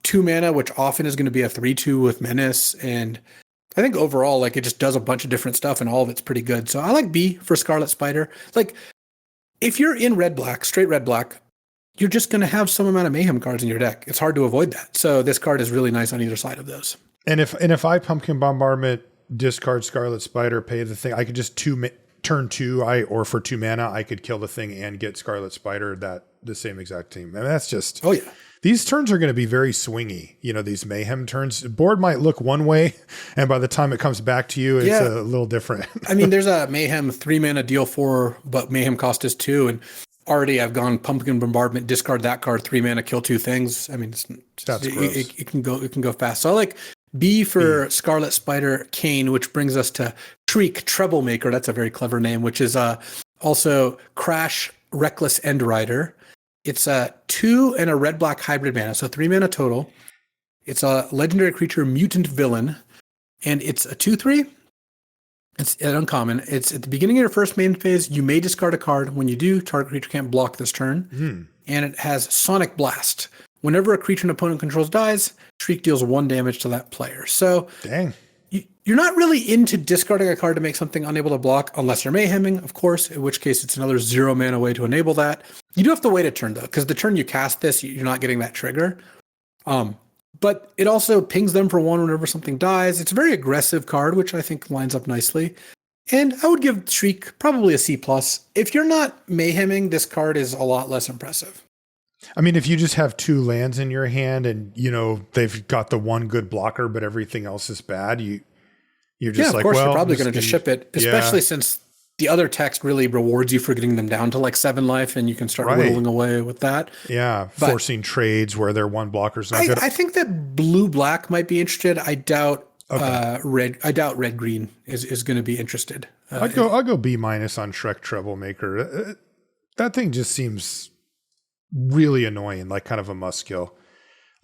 2 mana, which often is going to be a 3/2 with menace. And I think overall, like, it just does a bunch of different stuff, and all of it's pretty good. So I like B for Scarlet Spider. Like, if you're in red-black, straight red-black, you're just going to have some amount of mayhem cards in your deck. It's hard to avoid that. So this card is really nice on either side of those. And if I Pumpkin Bombardment, discard Scarlet Spider, pay the thing, I could just two turn 2, or for 2 mana, I could kill the thing and get Scarlet Spider the same exact team. I mean, that's just, oh yeah. These turns are going to be very swingy. These mayhem turns. Board might look one way, and by the time it comes back to you, it's a little different. I mean, there's a mayhem 3 mana deal 4, but mayhem cost is 2, and already I've gone Pumpkin Bombardment, discard that card, 3 mana, kill 2 things. I mean, it can go fast. So I like B for Scarlet Spider Cane, which brings us to Shriek Troublemaker. That's a very clever name, which is also Crash Reckless End Rider. It's a 2 and a red-black hybrid mana, so 3 mana total. It's a legendary creature, mutant villain, and it's a 2/3. It's an uncommon. It's at the beginning of your first main phase. You may discard a card. When you do, target creature can't block this turn. And it has Sonic Blast. Whenever a creature an opponent controls dies, Shriek deals 1 damage to that player. So dang. You're not really into discarding a card to make something unable to block unless you're mayheming, of course, in which case it's another 0 mana way to enable that. You do have to wait a turn, though, because the turn you cast this, you're not getting that trigger. But it also pings them for 1 whenever something dies. It's a very aggressive card, which I think lines up nicely. And I would give Shriek probably a C+. If you're not mayheming, this card is a lot less impressive. I mean, if you just have 2 lands in your hand and, they've got the 1 good blocker, but everything else is bad, you're just of course, you're probably going to just ship it, especially since the other text really rewards you for getting them down to like 7 life, and you can start whittling away with that. Yeah, forcing trades where their 1 blocker's not good. I think that blue-black might be interested. I doubt red. I doubt red-green is going to be interested. I'll go B- on Shrek Troublemaker. That thing just seems really annoying, like kind of a must kill.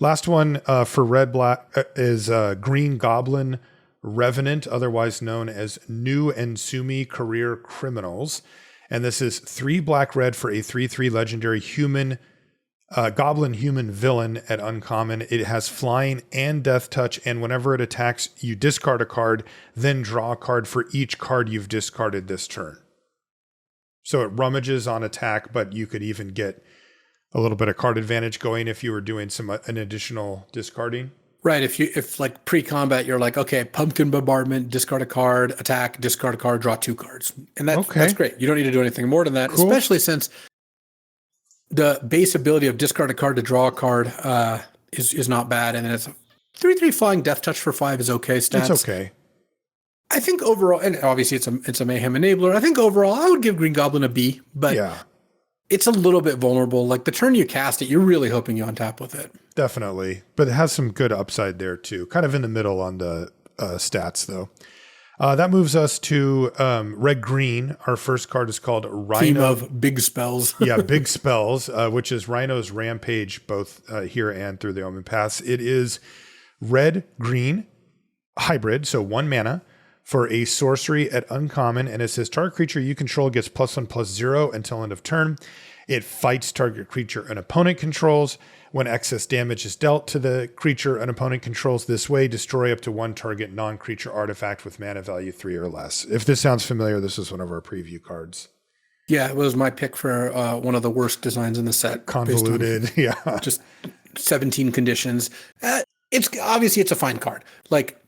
Last one for red-black is Green Goblin Revenant, otherwise known as New Ensumi Career Criminals. And this is 3 black-red for a 3/3 legendary human, goblin human villain at uncommon. It has flying and death touch, and whenever it attacks, you discard a card, then draw a card for each card you've discarded this turn. So it rummages on attack, but you could even get a little bit of card advantage going if you were doing an additional discarding. Right. If like pre-combat, you're like, okay, Pumpkin Bombardment, discard a card, attack, discard a card, draw 2 cards. And that's great. You don't need to do anything more than that, especially since the base ability of discard a card to draw a card is not bad. And then it's a 3/3 flying death touch for 5 is okay stats. It's okay. I think overall, and obviously it's a mayhem enabler. I think overall I would give Green Goblin a B, but it's a little bit vulnerable. Like the turn you cast it, you're really hoping you untap with it. Definitely. But it has some good upside there too. Kind of in the middle on the stats though. That moves us to red-green. Our first card is called Rhino. Team of big spells. Big spells, which is Rhino's Rampage, both here and through the Omenpaths. It is red-green hybrid, so 1 mana for a sorcery at uncommon, and it says target creature you control gets +1/+0 until end of turn. It fights target creature an opponent controls. When excess damage is dealt to the creature an opponent controls this way, destroy up to 1 target non-creature artifact with mana value 3 or less. If this sounds familiar, this is one of our preview cards. Yeah, it was my pick for one of the worst designs in the set. Convoluted, just 17 conditions. It's a fine card. Like,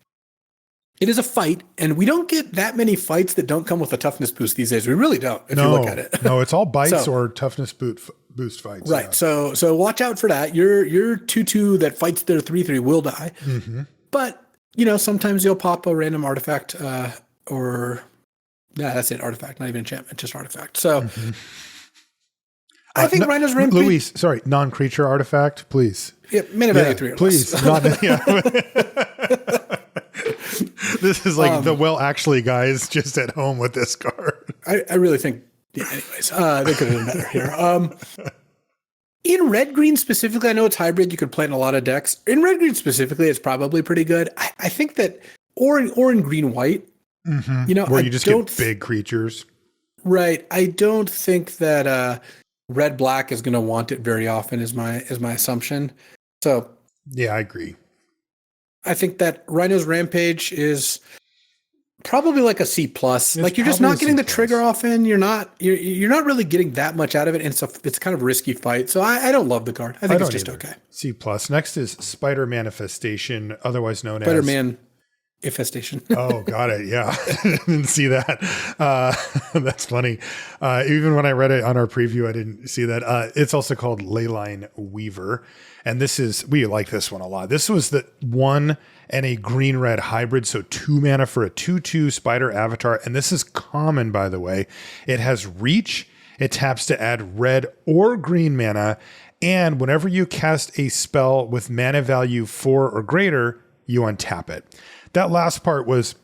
it is a fight, and we don't get that many fights that don't come with a toughness boost these days. We really don't, if you look at it. No, it's all bites or toughness boost fights. Right. Yeah. So watch out for that. Your 2/2 that fights their 3/3 will die. Mm-hmm. But, sometimes you'll pop a random artifact that's it, artifact, not even enchantment, just artifact. So I think Rhino's Rampage. Luis, sorry, non-creature artifact, please. Yeah, mana value 3 or please. This is like actually, guys, just at home with this card. I really think, anyways, they could have done better here. In red-green specifically, I know it's hybrid. You could play in a lot of decks. In red-green specifically, it's probably pretty good. I think that, or in green-white, where you just get big creatures. Right. I don't think that red-black is going to want it very often is my assumption. So yeah, I agree. I think that Rhino's Rampage is probably like a C+. Like you're just not getting the trigger often. You're not really getting that much out of it, and it's kind of a risky fight. So I don't love the card. I think it's just okay. C+. Next is Spider Manifestation, otherwise known as Spider-Man infestation. Oh, got it. Yeah. Didn't see that. That's funny. Even when I read it on our preview, I didn't see that. It's also called Leyline Weaver. And we like this one a lot. This was the one and a green red hybrid. So 2 mana for a 2/2 spider avatar. And this is common, by the way. It has reach. It taps to add red or green mana. And whenever you cast a spell with mana value 4 or greater, you untap it. That last part was,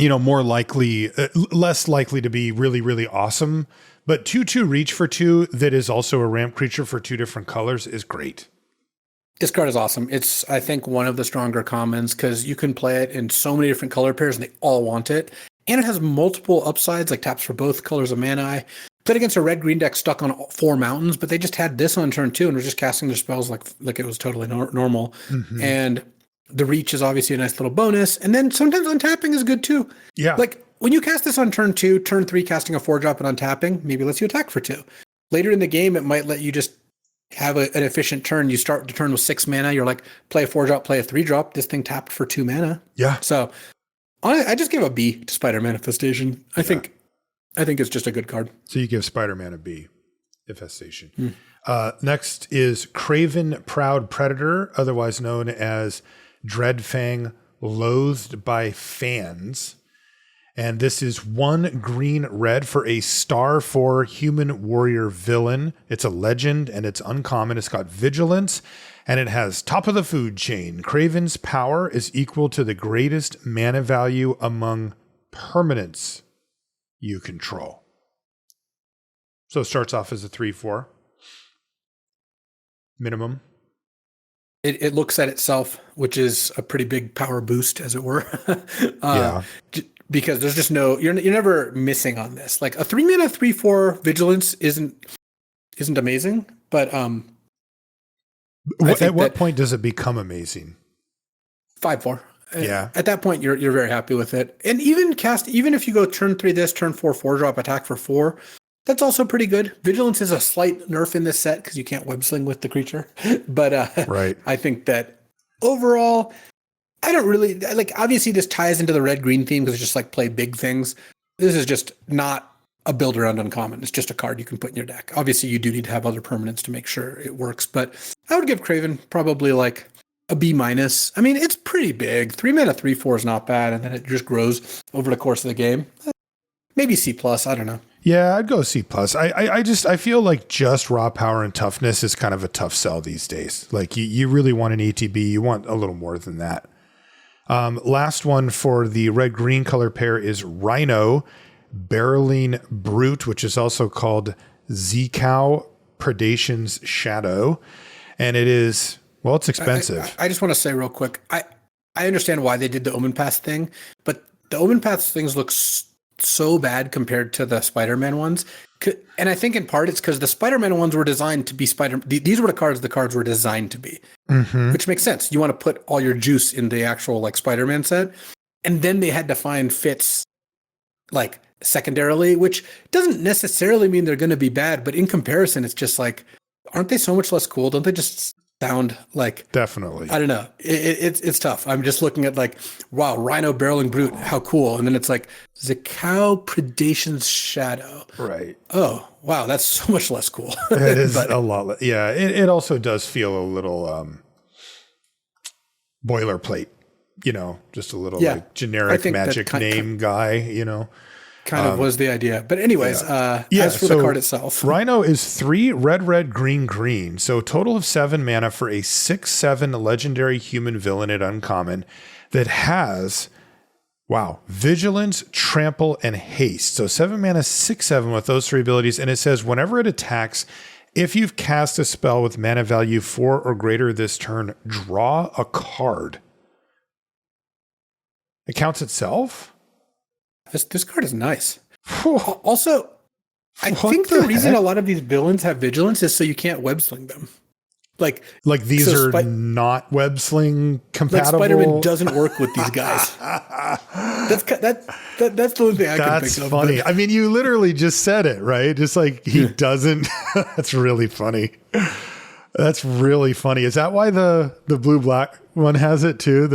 more likely, less likely to be really, really awesome. But 2/2 reach for 2 that is also a ramp creature for 2 different colors is great. This card is awesome. It's, I think, one of the stronger commons because you can play it in so many different color pairs and they all want it. And it has multiple upsides, like taps for both colors of mana. I played against a red-green deck stuck on 4 mountains, but they just had this on turn 2 and were just casting their spells like it was totally normal. Mm-hmm. And the reach is obviously a nice little bonus. And then sometimes untapping is good too. Yeah. Like when you cast this on turn 2, turn 3 casting a 4-drop and untapping, maybe lets you attack for 2. Later in the game, it might let you just have an efficient turn. You start the turn with 6 mana. You're like, play a 4-drop, play a 3-drop. This thing tapped for 2 mana. Yeah. So I just give a B to Spider Manifestation. I think it's just a good card. So you give Spider-Man a B, Infestation. Next is Craven Proud Predator, otherwise known as Dreadfang, Loathed by Fans. And this is 1 green red for a star 4 human warrior villain. It's a legend and it's uncommon. It's got vigilance and it has top of the food chain. Craven's power is equal to the greatest mana value among permanents you control. So it starts off as a 3/4 minimum. It looks at itself, which is a pretty big power boost, as it were. Yeah. Because there's just you're never missing on this. Like a 3 mana 3/4 vigilance isn't amazing, but at what point does it become amazing? 5/4. Yeah. At that point, you're very happy with it. And even if you go turn 3 this, turn 4 4-drop, attack for 4, that's also pretty good. Vigilance is a slight nerf in this set because you can't web sling with the creature. But right. I think that overall, I don't really like. Obviously, this ties into the red-green theme because it's just like play big things. This is just not a build around uncommon. It's just a card you can put in your deck. Obviously, you do need to have other permanents to make sure it works. But I would give Craven probably like a B-. I mean, it's pretty big. 3 mana 3/4 is not bad, and then it just grows over the course of the game. Maybe C+. I don't know. Yeah, I'd go C+. I feel like just raw power and toughness is kind of a tough sell these days. Like you really want an ETB. You want a little more than that. Last one for the red-green color pair is Rhino Barreling Brute, which is also called Zcow Predation's Shadow. And it is, well, it's expensive. I just want to say real quick, I understand why they did the Omenpaths thing, but the Omenpaths things look so bad compared to the Spider-Man ones. And I think in part it's because the Spider-Man ones were designed to be these were the cards were designed to be, which makes sense. You want to put all your juice in the actual like Spider-Man set. And then they had to find fits like secondarily, which doesn't necessarily mean they're going to be bad, but in comparison, it's just like, aren't they so much less cool? Don't they just sound like, definitely, I don't know. It's tough. I'm just looking at like, wow, Rhino Barreling Brute, how cool. And then it's like Zcow Predation's Shadow. Right. Oh, wow, that's so much less cool. It is a lot. Yeah. It also does feel a little boilerplate, just a little like generic magic name guy, Kind of was the idea. But anyways, as for the card itself. Rhino is 3 red, green. So total of 7 mana for a 6/7 legendary human villain at uncommon that has, vigilance, trample, and haste. So 7 mana, 6/7 with those 3 abilities. And it says whenever it attacks, if you've cast a spell with mana value 4 or greater this turn, draw a card. It counts itself? This card is nice. Also, I think the reason a lot of these villains have vigilance is so you can't web sling them. Like these are not web sling compatible. Like Spider-Man doesn't work with these guys. That's the only thing I can think of. That's funny. I mean, you literally just said it, right? Just like he doesn't. That's really funny. That's really funny. Is that why the blue-black one has it too?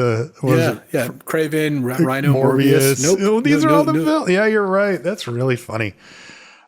Yeah. Craven, Rhino, Morbius. Nope. Oh, these are all the villains. Yeah, you're right. That's really funny.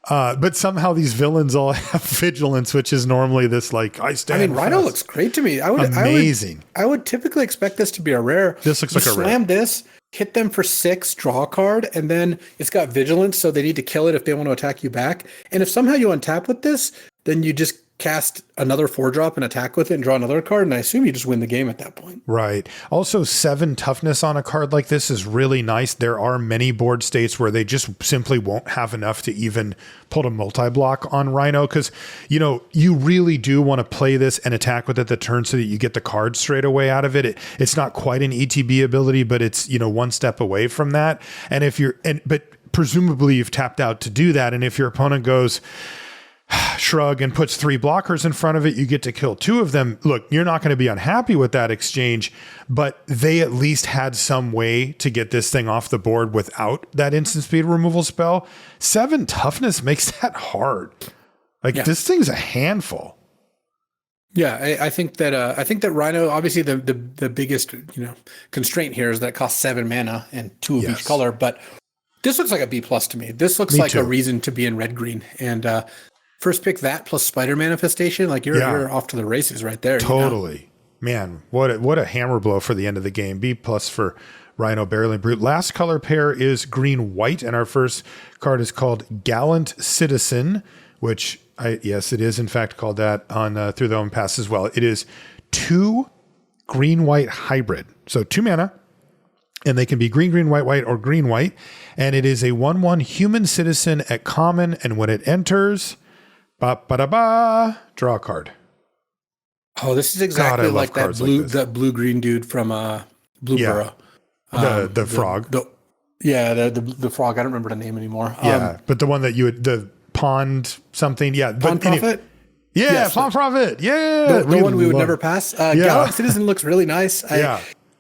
But somehow these villains all have vigilance, which is normally this like I stand. I mean, Rhino looks great to me. Amazing. I would typically expect this to be a rare. This looks like a rare. Slam this, hit them for 6, draw a card, and then it's got vigilance, so they need to kill it if they want to attack you back. And if somehow you untap with this, then you just cast another 4-drop and attack with it and draw another card, and I assume you just win the game at that point. Right. Also, 7 toughness on a card like this is really nice. There are many board states where they just simply won't have enough to even put a multi-block on Rhino, because, you know, you really do want to play this and attack with it the turn so that you get the card straight away out of it. It's not quite an ETB ability, but it's, you know, one step away from that. And but presumably you've tapped out to do that. And if your opponent goes shrug and puts 3 blockers in front of it, you get to kill 2 of them. Look, you're not going to be unhappy with that exchange, but they at least had some way to get this thing off the board without that instant speed removal spell. 7 toughness makes that hard. This thing's a handful. Yeah, I think that Rhino, obviously the biggest, you know, constraint here is that it costs 7 mana and 2 of each color, but this looks like a B+ to me. This looks like a reason to be in red green, and first pick that plus Spider Manifestation, like you're off to the races right there. Totally. You know? Man, what a hammer blow for the end of the game. B+ for Rhino, Barreling Brute. Last color pair is green-white, and our first card is called Gallant Citizen, which, yes, it is in fact called that on Through the Omenpaths as well. It is 2 green-white hybrid. So 2 mana, and they can be green, green, white, white, or green, white. And it is a 1/1 human citizen at common, and when it enters, draw a card. Oh, this is exactly like that blue green dude from Blue Burrow. The frog. The frog. I don't remember the name anymore. But the one that the pond something. Yeah. Pond Prophet? Yes, Pond Prophet. Yeah. The one we would never pass. Gallant Citizen looks really nice.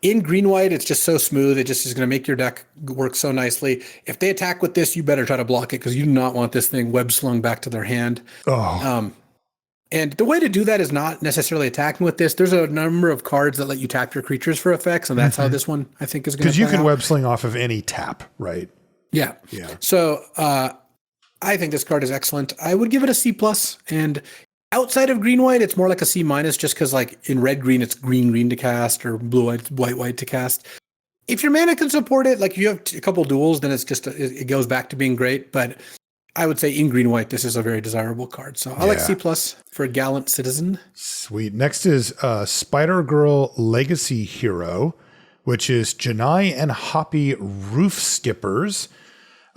In green-white, it's just so smooth. It just is going to make your deck work so nicely. If they attack with this, you better try to block it because you do not want this thing web-slung back to their hand. And the way to do that is not necessarily attacking with this. There's a number of cards that let you tap your creatures for effects, and that's how this one, I think, is going to because you can web-sling off of any tap, right? Yeah. So I think this card is excellent. I would give it a C+, and outside of green-white, it's more like a C- just because, like, in red-green, it's green-green to cast or blue-white, white-white to cast. If your mana can support it, like if you have a couple duels, then it's just it goes back to being great. But I would say in green-white, this is a very desirable card. So I like C+ for Gallant Citizen. Sweet. Next is Spider-Girl Legacy Hero, which is Janai and Hoppy Roof Skippers.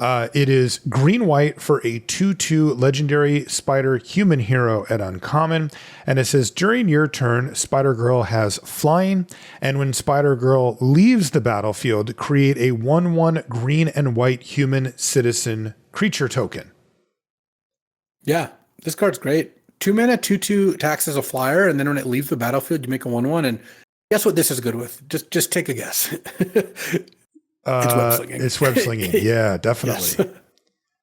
It is green-white for a 2/2 legendary spider human hero at uncommon. And it says, during your turn, Spider-Girl has flying. And when Spider-Girl leaves the battlefield, create a 1/1 green and white human citizen creature token. Yeah, this card's great. 2 mana, 2/2 attacks as a flyer. And then when it leaves the battlefield, you make a 1/1. And guess what this is good with? Just take a guess. It's web slinging. It's web slinging. Yeah, definitely.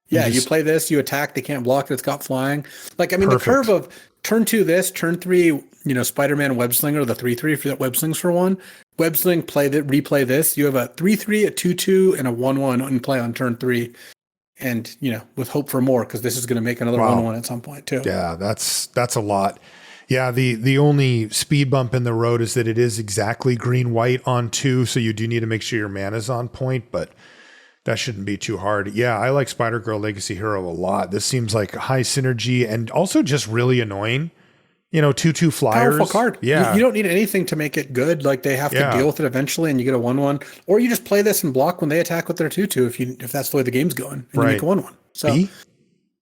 Yes. You play this, you attack, they can't block it, it's got flying. Like, I mean, the curve of turn 2 this, turn 3, Spider-Man web slinger, the 3/3 if you got web slings for 1. Web sling, replay this. You have a 3/3, a 2/2, and a 1/1 in play on turn 3. And, with hope for more, because this is going to make another 1/1 at some point too. Yeah, that's a lot. Yeah, the only speed bump in the road is that it is exactly green-white on 2, so you do need to make sure your mana's on point, but that shouldn't be too hard. Yeah, I like Spider-Girl Legacy Hero a lot. This seems like high synergy and also just really annoying. 2/2 flyers. Powerful card. Yeah. You don't need anything to make it good. Like, they have to deal with it eventually, and you get a 1/1. Or you just play this and block when they attack with their 2/2 if that's the way the game's going, and you make a 1/1. So B?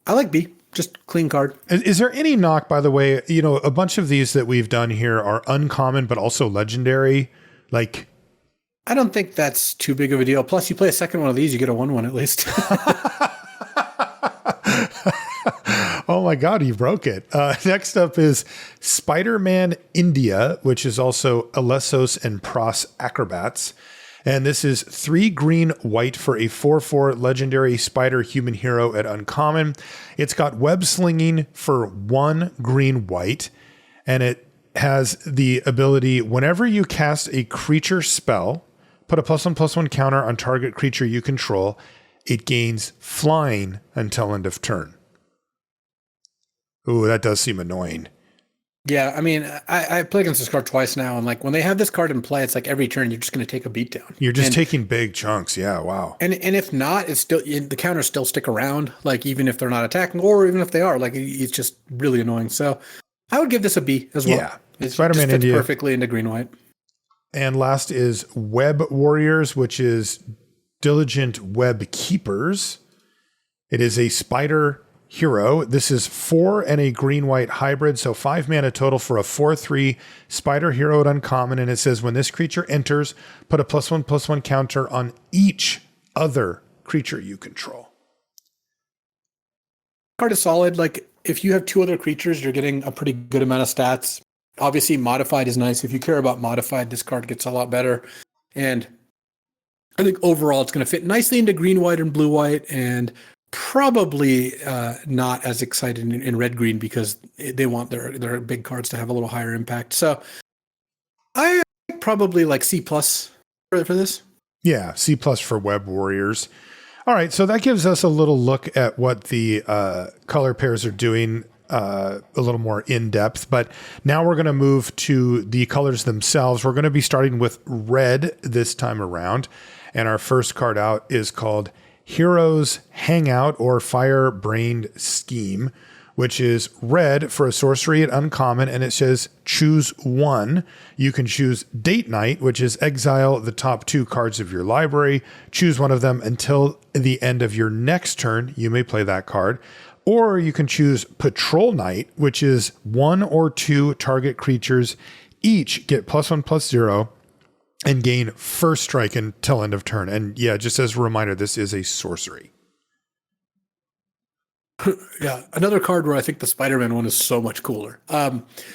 I like B. Just clean card. Is there any knock, by the way? A bunch of these that we've done here are uncommon, but also legendary. Like, I don't think that's too big of a deal. Plus, you play a second one of these, you get a 1/1 at least. Oh my God, you broke it. Next up is Spider-Man India, which is also Alessos and Pros Acrobats. And this is 3 green white for a 4/4 legendary spider human hero at uncommon. It's got web slinging for 1 green white. and it has the ability, whenever you cast a creature spell, put a +1/+1 counter on target creature you control. It gains flying until end of turn. Ooh, that does seem annoying. Yeah, I mean, I played against this card twice now, and like when they have this card in play, it's like every turn you're just going to take a beatdown. You're just taking big chunks. Yeah, wow. And if not, it's still the counters still stick around. Like even if they're not attacking, or even if they are, like it's just really annoying. So I would give this a B as well. Yeah, it Spider-Man fits India perfectly into green white. And last is Web Warriors, which is Diligent Web Keepers. It is a spider hero. This is 4 and a green-white hybrid, so 5 mana total for a 4/3 spider hero at uncommon. And it says when this creature enters, put a +1/+1 counter on each other creature you control. Card is solid. Like if you have 2 other creatures, you're getting a pretty good amount of stats. Obviously, modified is nice. If you care about modified, this card gets a lot better. And I think overall, it's going to fit nicely into green, white, and blue, white, and probably not as excited in red, green because they want their big cards to have a little higher impact. So I probably like C+ for this. Yeah, C+ for Web Warriors. All right, so that gives us a little look at what the color pairs are doing a little more in depth. But now we're going to move to the colors themselves. We're going to be starting with red this time around. And our first card out is called Heroes Hangout or Fire-Brained Scheme, which is red for a sorcery at uncommon, and it says choose one. You can choose Date Night, which is exile the top 2 cards of your library. Choose one of them until the end of your next turn. You may play that card. Or you can choose Patrol Night, which is 1 or 2 target creatures each get +1/+0 and gain first strike until end of turn. And yeah, just as a reminder, this is a sorcery. Yeah, another card where I think the Spider-Man one is so much cooler.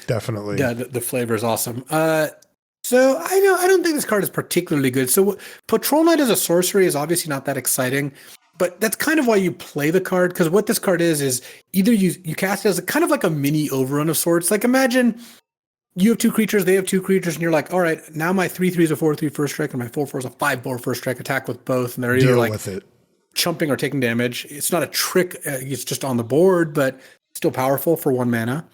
Definitely. Yeah, the flavor is awesome. So I don't think this card is particularly good. So Patrol Knight as a sorcery is obviously not that exciting, but that's kind of why you play the card, because what this card is either you cast it as kind of like a mini overrun of sorts. Like imagine you have 2 creatures, they have 2 creatures, and you're like, all right, now my 3/3 is a 4/3 first strike, and my 4/4 is a 5/4 first strike attack with both, and they're either like with it. chumping or taking damage. It's not a trick; it's just on the board, but still powerful for 1 mana.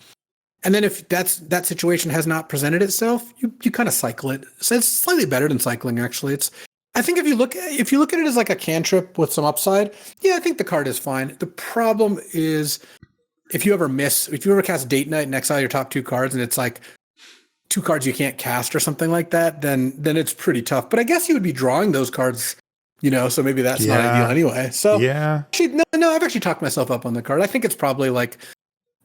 And then if that situation has not presented itself, you kind of cycle it. So it's slightly better than cycling, actually. I think if you look at it as like a cantrip with some upside, yeah, I think the card is fine. The problem is if you ever cast Date Night and exile your top 2 cards, and it's like 2 cards you can't cast or something like that, then it's pretty tough. But I guess you would be drawing those cards, so maybe that's not ideal anyway. So yeah, actually, no, I've actually talked myself up on the card. I think it's probably like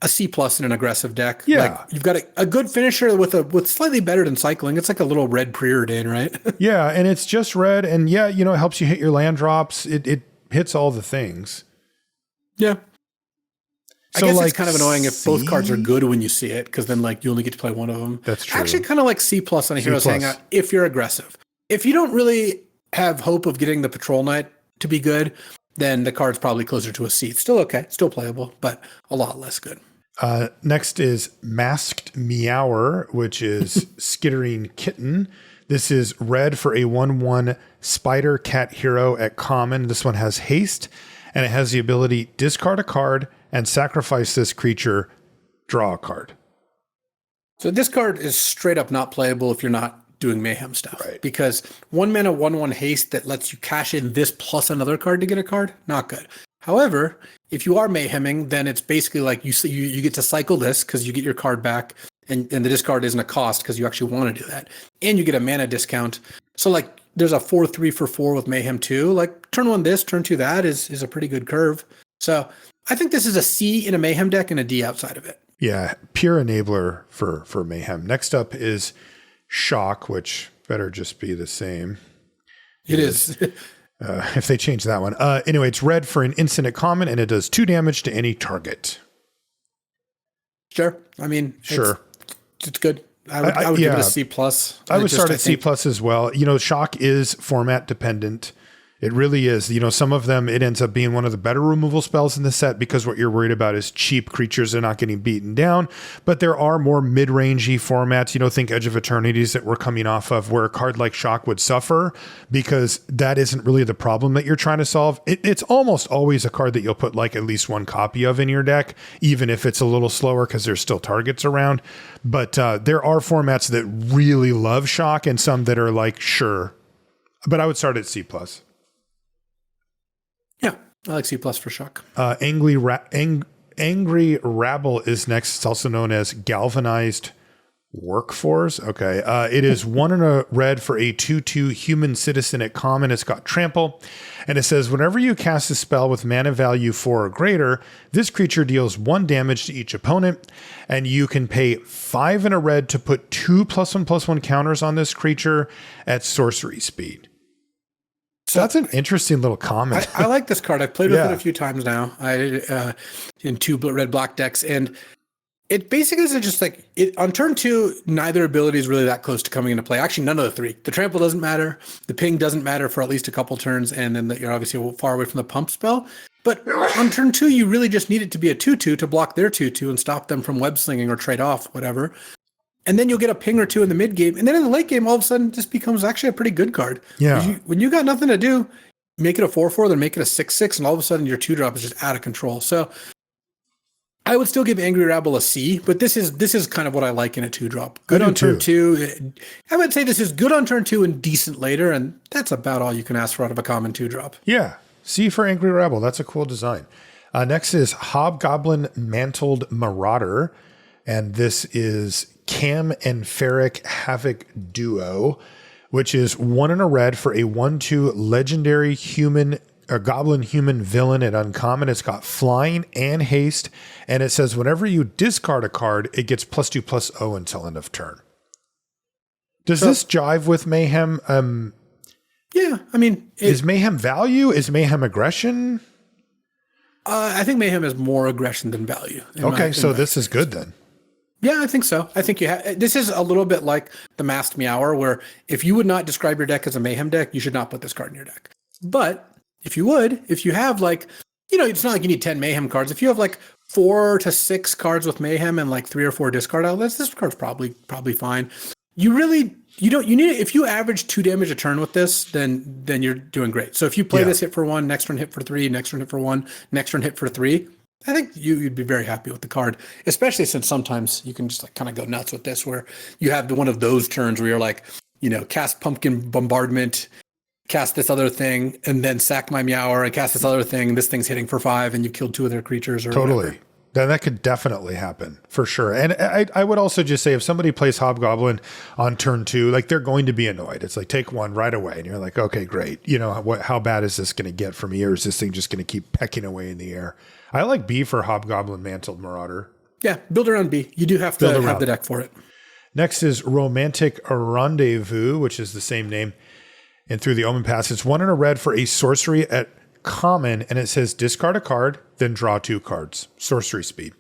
a C+ in an aggressive deck. Yeah. Like you've got a good finisher with slightly better than cycling. It's like a little red preordain, right? Yeah, and it's just red, and yeah, it helps you hit your land drops. It hits all the things. Yeah. So I guess like it's kind of annoying if both cards are good when you see it, because then like you only get to play one of them. That's true. Actually, kind of like C+ on a Heroes Hangout if you're aggressive. If you don't really have hope of getting the Patrol Knight to be good, then the card's probably closer to a C. It's still okay, still playable, but a lot less good. Next is Masked Meower, which is Skittering Kitten. This is red for a 1/1 Spider Cat hero at common. This one has haste, and it has the ability discard a card and sacrifice this creature, draw a card. So this card is straight up not playable if you're not doing mayhem stuff. Right. Because 1 mana, 1/1 haste that lets you cash in this plus another card to get a card, not good. However, if you are mayheming, then it's basically like you get to cycle this because you get your card back, and the discard isn't a cost because you actually want to do that. And you get a mana discount. So like there's a 4/3 for 4 with Mayhem 2. Like turn 1 this, turn 2 that is a pretty good curve. So I think this is a C in a Mayhem deck and a D outside of it. Yeah, pure enabler for Mayhem. Next up is Shock, which better just be the same. It is. If they change that one. Anyway, it's red for an instant at common, and it does 2 damage to any target. Sure. I mean, sure. It's good. I would give it a C+. I would start at C+ as well. Shock is format dependent. It really is. You know, some of them, it ends up being one of the better removal spells in the set because what you're worried about is cheap creatures are not getting beaten down. But there are more mid-rangey formats, you know, think Edge of Eternities that we're coming off of, where a card like Shock would suffer because that isn't really the problem that you're trying to solve. It's almost always a card that you'll put like at least one copy of in your deck, even if it's a little slower because there's still targets around. But there are formats that really love Shock and some that are like, sure. But I would start at C+. Yeah, I like C+ for Shock. Angry Rabble is next. It's also known as Galvanized Workforce. Okay. It is 1 and a red for a 2/2 human citizen at common. It's got trample. And it says, whenever you cast a spell with mana value 4 or greater, this creature deals 1 damage to each opponent. And you can pay 5 and a red to put 2 +1/+1 counters on this creature at sorcery speed. So that's an interesting little comment. I like this card. I've played with it a few times now. In 2 red-black decks, and it basically is just like on turn 2. Neither ability is really that close to coming into play. Actually, none of the 3. The trample doesn't matter. The ping doesn't matter for at least a couple turns, and then you're obviously far away from the pump spell. But on turn 2, you really just need it to be a 2/2 to block their 2/2 and stop them from web slinging or trade off, whatever. And then you'll get a ping or 2 in the mid game. And then in the late game, all of a sudden, it just becomes actually a pretty good card. Yeah. When you got nothing to do, make it a 4/4, then make it a 6/6, and all of a sudden your 2-drop is just out of control. So I would still give Angry Rabble a C, but this is kind of what I like in a 2-drop. Good on turn 2. I would say this is good on turn 2 and decent later, and that's about all you can ask for out of a common 2-drop. Yeah. C for Angry Rabble. That's a cool design. Next is Hobgoblin Mantled Marauder. And this is Cam and Ferric Havoc Duo, which is 1 and a red for a 1/2 legendary goblin human villain at uncommon. It's got flying and haste. And it says whenever you discard a card, it gets +2/+0 until end of turn. Does this jive with Mayhem? Yeah, I mean... is Mayhem value? Is Mayhem aggression? I think Mayhem is more aggression than value. Okay, so this is good then. Yeah, I think so. I think this is a little bit like the Masked Meower, where if you would not describe your deck as a Mayhem deck, you should not put this card in your deck. But if you have like, you know, it's not like you need 10 Mayhem cards. If you have like 4 to 6 cards with Mayhem and like 3 or 4 discard outlets, this card's probably fine. You need it. If you average 2 damage a turn with this, then you're doing great. So if you play this hit for 1, next turn hit for 3, next turn hit for 1, next turn hit for 3, I think you'd be very happy with the card, especially since sometimes you can just like kind of go nuts with this, where you have one of those turns where you're like, you know, cast Pumpkin Bombardment, cast this other thing, and then sack my Meower and cast this other thing. This thing's hitting for 5, and you killed 2 of their creatures. Or totally. Whatever. Then that could definitely happen for sure. And I would also just say if somebody plays Hobgoblin on turn 2, like they're going to be annoyed. It's like take 1 right away, and you're like, okay, great. You know, how bad is this going to get from here? Is this thing just going to keep pecking away in the air? I like B for Hobgoblin Mantled Marauder. Yeah, build around B. You do have to have the deck for it. Next is Romantic Rendezvous, which is the same name. And Through the Omenpaths, it's 1 and a red for a sorcery at common, and it says discard a card, then draw 2 cards. Sorcery speed.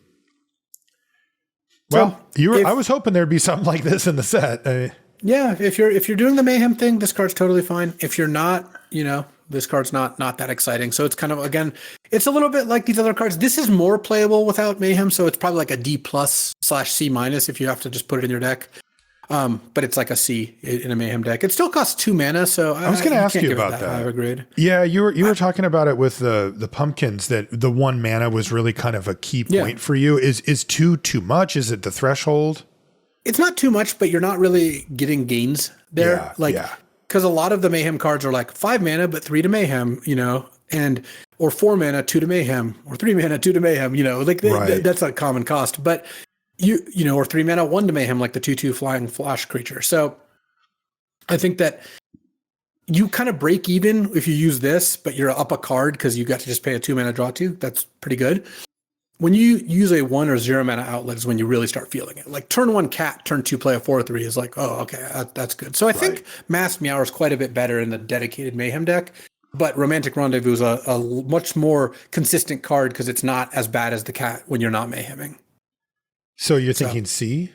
Well, I was hoping there'd be something like this in the set. Yeah, if you're doing the Mayhem thing, this card's totally fine. If you're not, you know, this card's not that exciting. So it's kind of, again, it's a little bit like these other cards. This is more playable without Mayhem, so it's probably like a D+/C- if you have to just put it in your deck. But it's like a C in a Mayhem deck. It still costs 2 mana, so I was going to ask you about that. I have a grade. Yeah, you were talking about it with the pumpkins, that the 1 mana was really kind of a key point for you. Is 2 too much? Is it the threshold? It's not too much, but you're not really getting gains there. Because a lot of the Mayhem cards are like 5 mana, but 3 to Mayhem, you know, or 4 mana, 2 to Mayhem, or 3 mana, 2 to Mayhem, you know, like that's a common cost. But you know, or 3 mana, 1 to Mayhem, like the 2/2 flying flash creature. So I think that you kind of break even if you use this, but you're up a card because you got to just pay a 2 mana draw 2. That's pretty good. When you use a 1 or 0 mana outlet is when you really start feeling it. Like turn 1 cat, turn 2 play a 4/3 is like, oh, okay, that's good. So I think Masked Meower is quite a bit better in the dedicated Mayhem deck, but Romantic Rendezvous is a much more consistent card because it's not as bad as the cat when you're not Mayheming. So you're thinking C?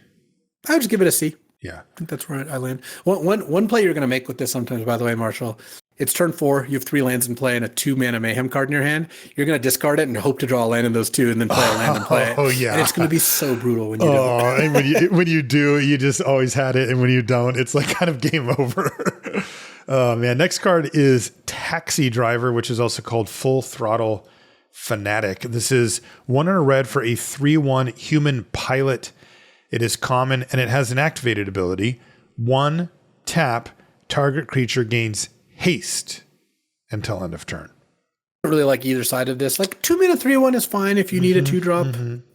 I would just give it a C. Yeah. I think that's where I land. One play you're going to make with this sometimes, by the way, Marshall, It's turn 4. You have 3 lands in play and a 2-mana mayhem card in your hand. You're going to discard it and hope to draw a land in those 2 and then play a land and play it. Oh, yeah. And it's going to be so brutal when you do it. And when you do, you just always had it. And when you don't, it's like kind of game over. Oh, man. Next card is Taxi Driver, which is also called Full Throttle Fanatic. This is 1 and a red for a 3/1 human pilot. It is common and it has an activated ability. 1 tap, target creature gains haste until end of turn. I don't really like either side of this. Like 2-mana 3/1 is fine if you need a 2-drop.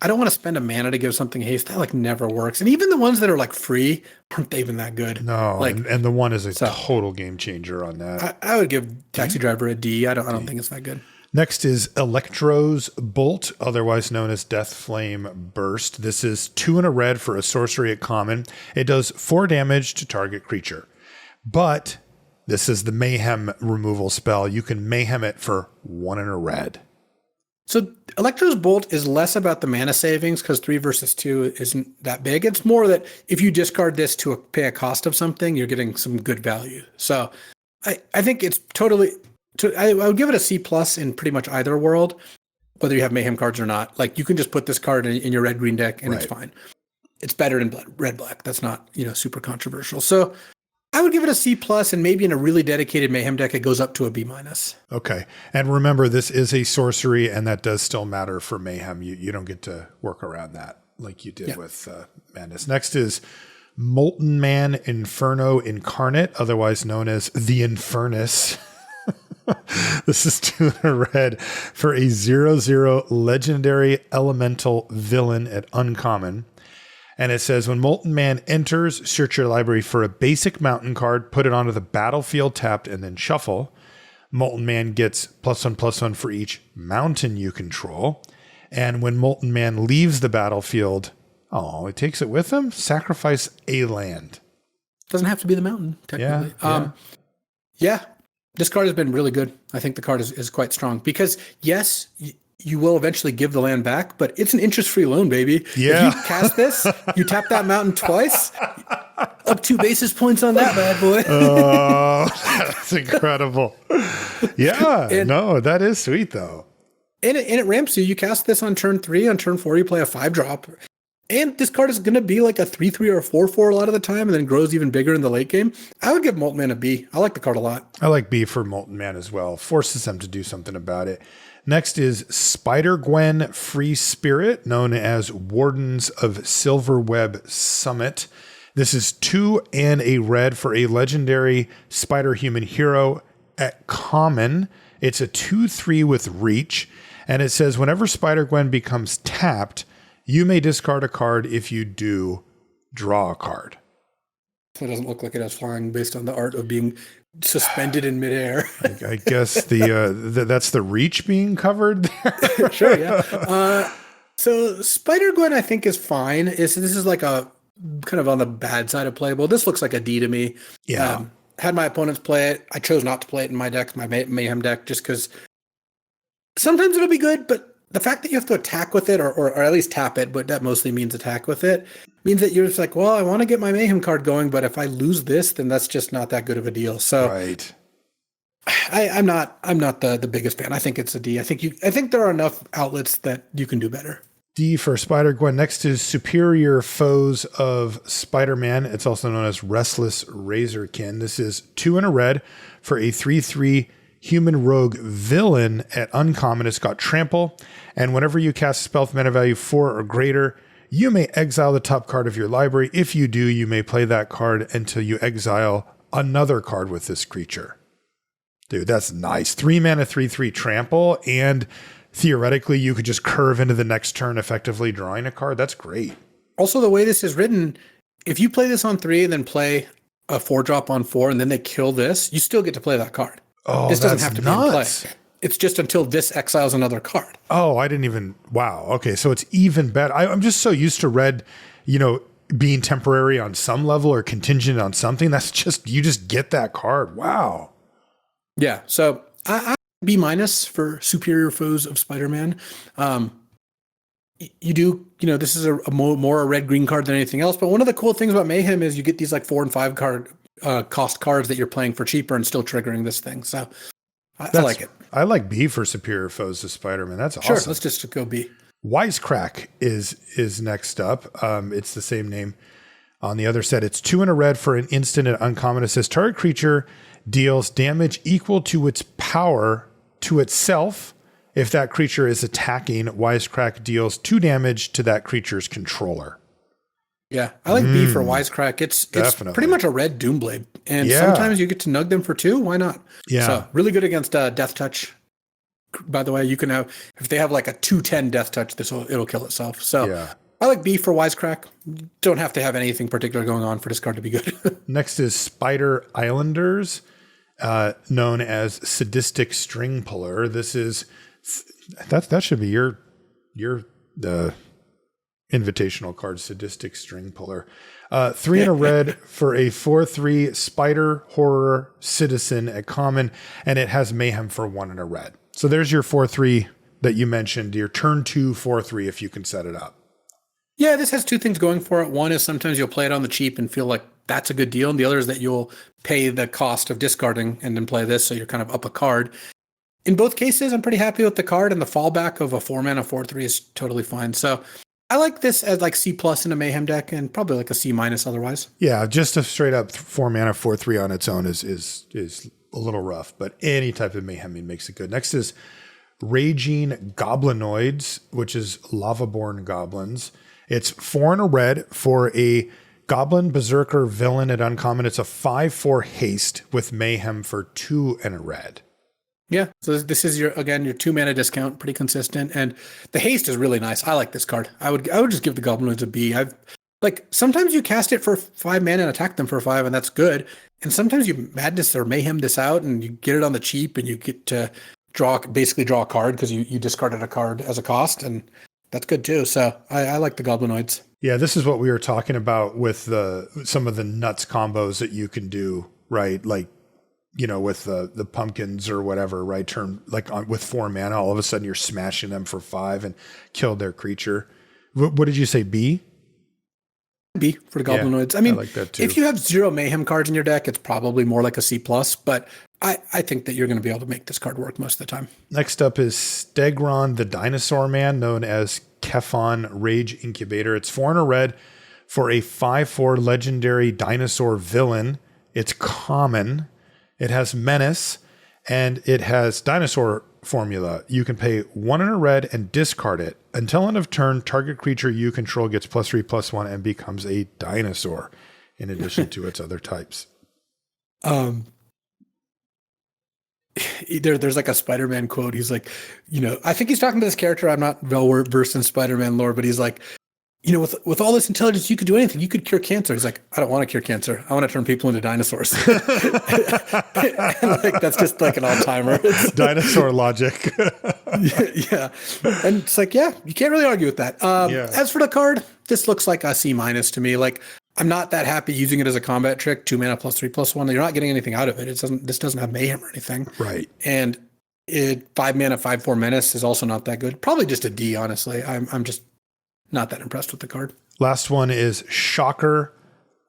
I don't want to spend a mana to give something haste. That like never works. And even the ones that are like free aren't even that good. No, like, and the 1 is a total game changer on that. I would give Taxi Driver a D. I don't think it's that good. Next is Electro's Bolt, otherwise known as Death Flame Burst. This is 2 and a red for a sorcery at common. It does 4 damage to target creature. But this is the Mayhem removal spell. You can Mayhem it for 1 and a red. So Electro's Bolt is less about the mana savings because 3 versus 2 isn't that big. It's more that if you discard this to pay a cost of something, you're getting some good value. So I think it's totally... I would give it a C+ in pretty much either world, whether you have Mayhem cards or not. Like you can just put this card in your red-green deck and it's fine. It's better than red-black. That's not, super controversial. So I would give it a C+, and maybe in a really dedicated Mayhem deck, it goes up to a B-. Okay. And remember, this is a sorcery, and that does still matter for Mayhem. You don't get to work around that like you did with Madness. Next is Molten Man Inferno Incarnate, otherwise known as the Infernus. This is 2 and a red for a 0/0 legendary elemental villain at uncommon. And it says, when Molten Man enters, search your library for a basic mountain card, put it onto the battlefield tapped, and then shuffle. Molten Man gets +1/+1 for each mountain you control. And when Molten Man leaves the battlefield, it takes it with him? Sacrifice a land. Doesn't have to be the mountain, technically. Yeah. This card has been really good. I think the card is quite strong because, yes, you will eventually give the land back, but it's an interest-free loan, baby. Yeah. If you cast this, you tap that mountain twice, up 2 basis points on that bad boy. Oh, that's incredible. Yeah. That is sweet, though. And it ramps you. You cast this on turn 3. On turn 4, you play a 5-drop. And this card is going to be like a 3/3 or a 4/4 a lot of the time and then grows even bigger in the late game. I would give Molten Man a B. I like the card a lot. I like B for Molten Man as well. Forces them to do something about it. Next is Spider-Gwen Free Spirit, known as Wardens of Silverweb Summit. This is 2 and a red for a legendary spider-human hero at common. It's a 2/3 with reach. And it says whenever Spider-Gwen becomes tapped, you may discard a card. If you do, draw a card. It doesn't look like it has flying based on the art of being suspended in midair. I guess that's the reach being covered there. Sure, yeah. So Spider-Gwen, I think, is fine. This is like a kind of on the bad side of playable. This looks like a D to me. Yeah. Had my opponents play it. I chose not to play it in my deck, my Mayhem deck, just because sometimes it'll be good, but the fact that you have to attack with it or at least tap it, but that mostly means attack with it, means that you're just like, well, I want to get my Mayhem card going, but if I lose this, then that's just not that good of a deal. So right. I'm not the biggest fan. I think it's a D. I think there are enough outlets that you can do better. D for Spider-Gwen. Next is Superior Foes of Spider-Man. It's also known as Restless Razorkin. This is 2 and a red for a 3/3 human rogue villain at uncommon. It's got trample, and whenever you cast a spell with mana value 4 or greater, you may exile the top card of your library. If you do, you may play that card until you exile another card with this creature. Dude, that's nice. 3 mana, 3/3 trample, and theoretically you could just curve into the next turn effectively drawing a card. That's great. Also, the way this is written, if you play this on 3 and then play a 4-drop on 4 and then they kill this, you still get to play that card. Oh, this doesn't have to nuts. be in play. It's just until this exiles another card. Oh, I didn't even. Wow. Okay, so it's even better. I'm just so used to red, being temporary on some level or contingent on something. That's just, you just get that card. Wow. Yeah. So I B- for Superior Foes of Spider-Man. You do, this is a more a red-green card than anything else. But one of the cool things about Mayhem is you get these like 4 and 5 card cost cards that you're playing for cheaper and still triggering this thing. So I like it. I like B for superior foes to Spider-Man. That's awesome. Sure, let's just go B. Wisecrack is next up. It's the same name on the other set. It's 2 and a red for an instant and uncommon. It says target creature deals damage equal to its power to itself. If that creature is attacking, Wisecrack deals 2 damage to that creature's controller. Yeah, I like B for Wisecrack. It's pretty much a red Doomblade. And sometimes you get to nug them for 2. Why not? Yeah. So really good against Death Touch. By the way, you can have, if they have like a 2/10 Death Touch, it'll kill itself. So I like B for Wisecrack. Don't have to have anything particular going on for this card to be good. Next is Spider Islanders, known as Sadistic String Puller. This is that should be your invitational card, Sadistic String Puller. 3 and a red for a 4/3 Spider Horror Citizen at common, and it has Mayhem for 1 and a red. So there's your 4/3 that you mentioned, your turn 2 4/3 if you can set it up. Yeah, this has 2 things going for it. One is sometimes you'll play it on the cheap and feel like that's a good deal. And the other is that you'll pay the cost of discarding and then play this, so you're kind of up a card. In both cases, I'm pretty happy with the card, and the fallback of a 4-mana 4/3 is totally fine. So I like this as like C+ in a Mayhem deck, and probably like a C- otherwise. Yeah, just a straight up 4-mana 4/3 on its own is a little rough, but any type of Mayheming makes it good. Next is Raging Goblinoids, which is Lavaborn Goblins. It's 4 and a red for a Goblin Berserker villain at uncommon. It's a 5/4 haste with Mayhem for 2 and a red. Yeah, so this is your 2-mana discount, pretty consistent, and the haste is really nice. I like this card. I would just give the Goblinoids a B. Sometimes you cast it for 5 mana and attack them for 5, and that's good. And sometimes you madness or mayhem this out, and you get it on the cheap, and you get to basically draw a card because you discarded a card as a cost, and that's good too. So I like the Goblinoids. Yeah, this is what we were talking about with some of the nuts combos that you can do, right? Like, with the pumpkins or whatever, right? With 4 mana, all of a sudden you're smashing them for 5 and killed their creature. What did you say, B? B for the Goblinoids. I like that too. If you have 0 Mayhem cards in your deck, it's probably more like a C+, but I think that you're going to be able to make this card work most of the time. Next up is Stegron the Dinosaur Man, known as Kephon Rage Incubator. It's 4 and a red for a 5/4 legendary dinosaur villain. It's common. It has Menace, and it has Dinosaur formula. You can pay 1 and a red and discard it. Until end of turn, target creature you control gets +3/+1 and becomes a dinosaur, in addition to its other types. There's like a Spider-Man quote. He's like, I think he's talking to this character. I'm not well versed in Spider-Man lore, but he's like, with all this intelligence, you could do anything. You could cure cancer. He's like, I don't want to cure cancer. I want to turn people into dinosaurs. And that's just like an all-timer. Dinosaur logic. Yeah. And it's like, you can't really argue with that. As for the card, this looks like a C- to me. Like, I'm not that happy using it as a combat trick. 2 mana +3/+1. You're not getting anything out of it. This doesn't have mayhem or anything. Right. And 5 mana 5/4 menace is also not that good. Probably just a D, honestly. I'm just not that impressed with the card. Last one is Shocker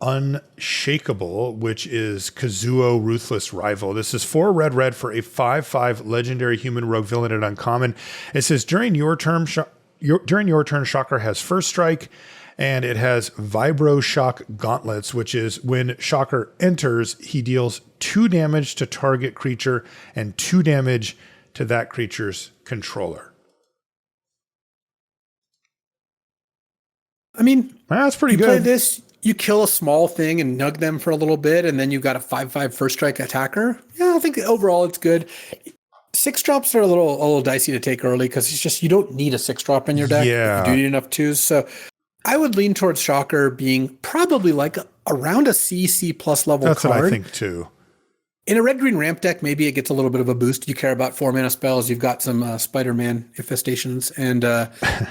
Unshakable, which is Kazuo Ruthless Rival. This is 4 red for a 5/5 legendary human rogue villain at uncommon. It says during your turn, Shocker has first strike, and it has Vibro Shock Gauntlets, which is when Shocker enters, he deals 2 damage to target creature and 2 damage to that creature's controller. I mean, that's pretty good. You play this, you kill a small thing and nug them for a little bit, and then you've got a 5/5 first strike attacker. Yeah, I think overall it's good. 6 drops are a little dicey to take early because it's just you don't need a 6 drop in your deck. Yeah. You do need enough 2s. So I would lean towards Shocker being probably like around a C+ level That's card. What I think too. In a red-green ramp deck, maybe it gets a little bit of a boost. You care about 4 mana spells. You've got some Spider-Man infestations, and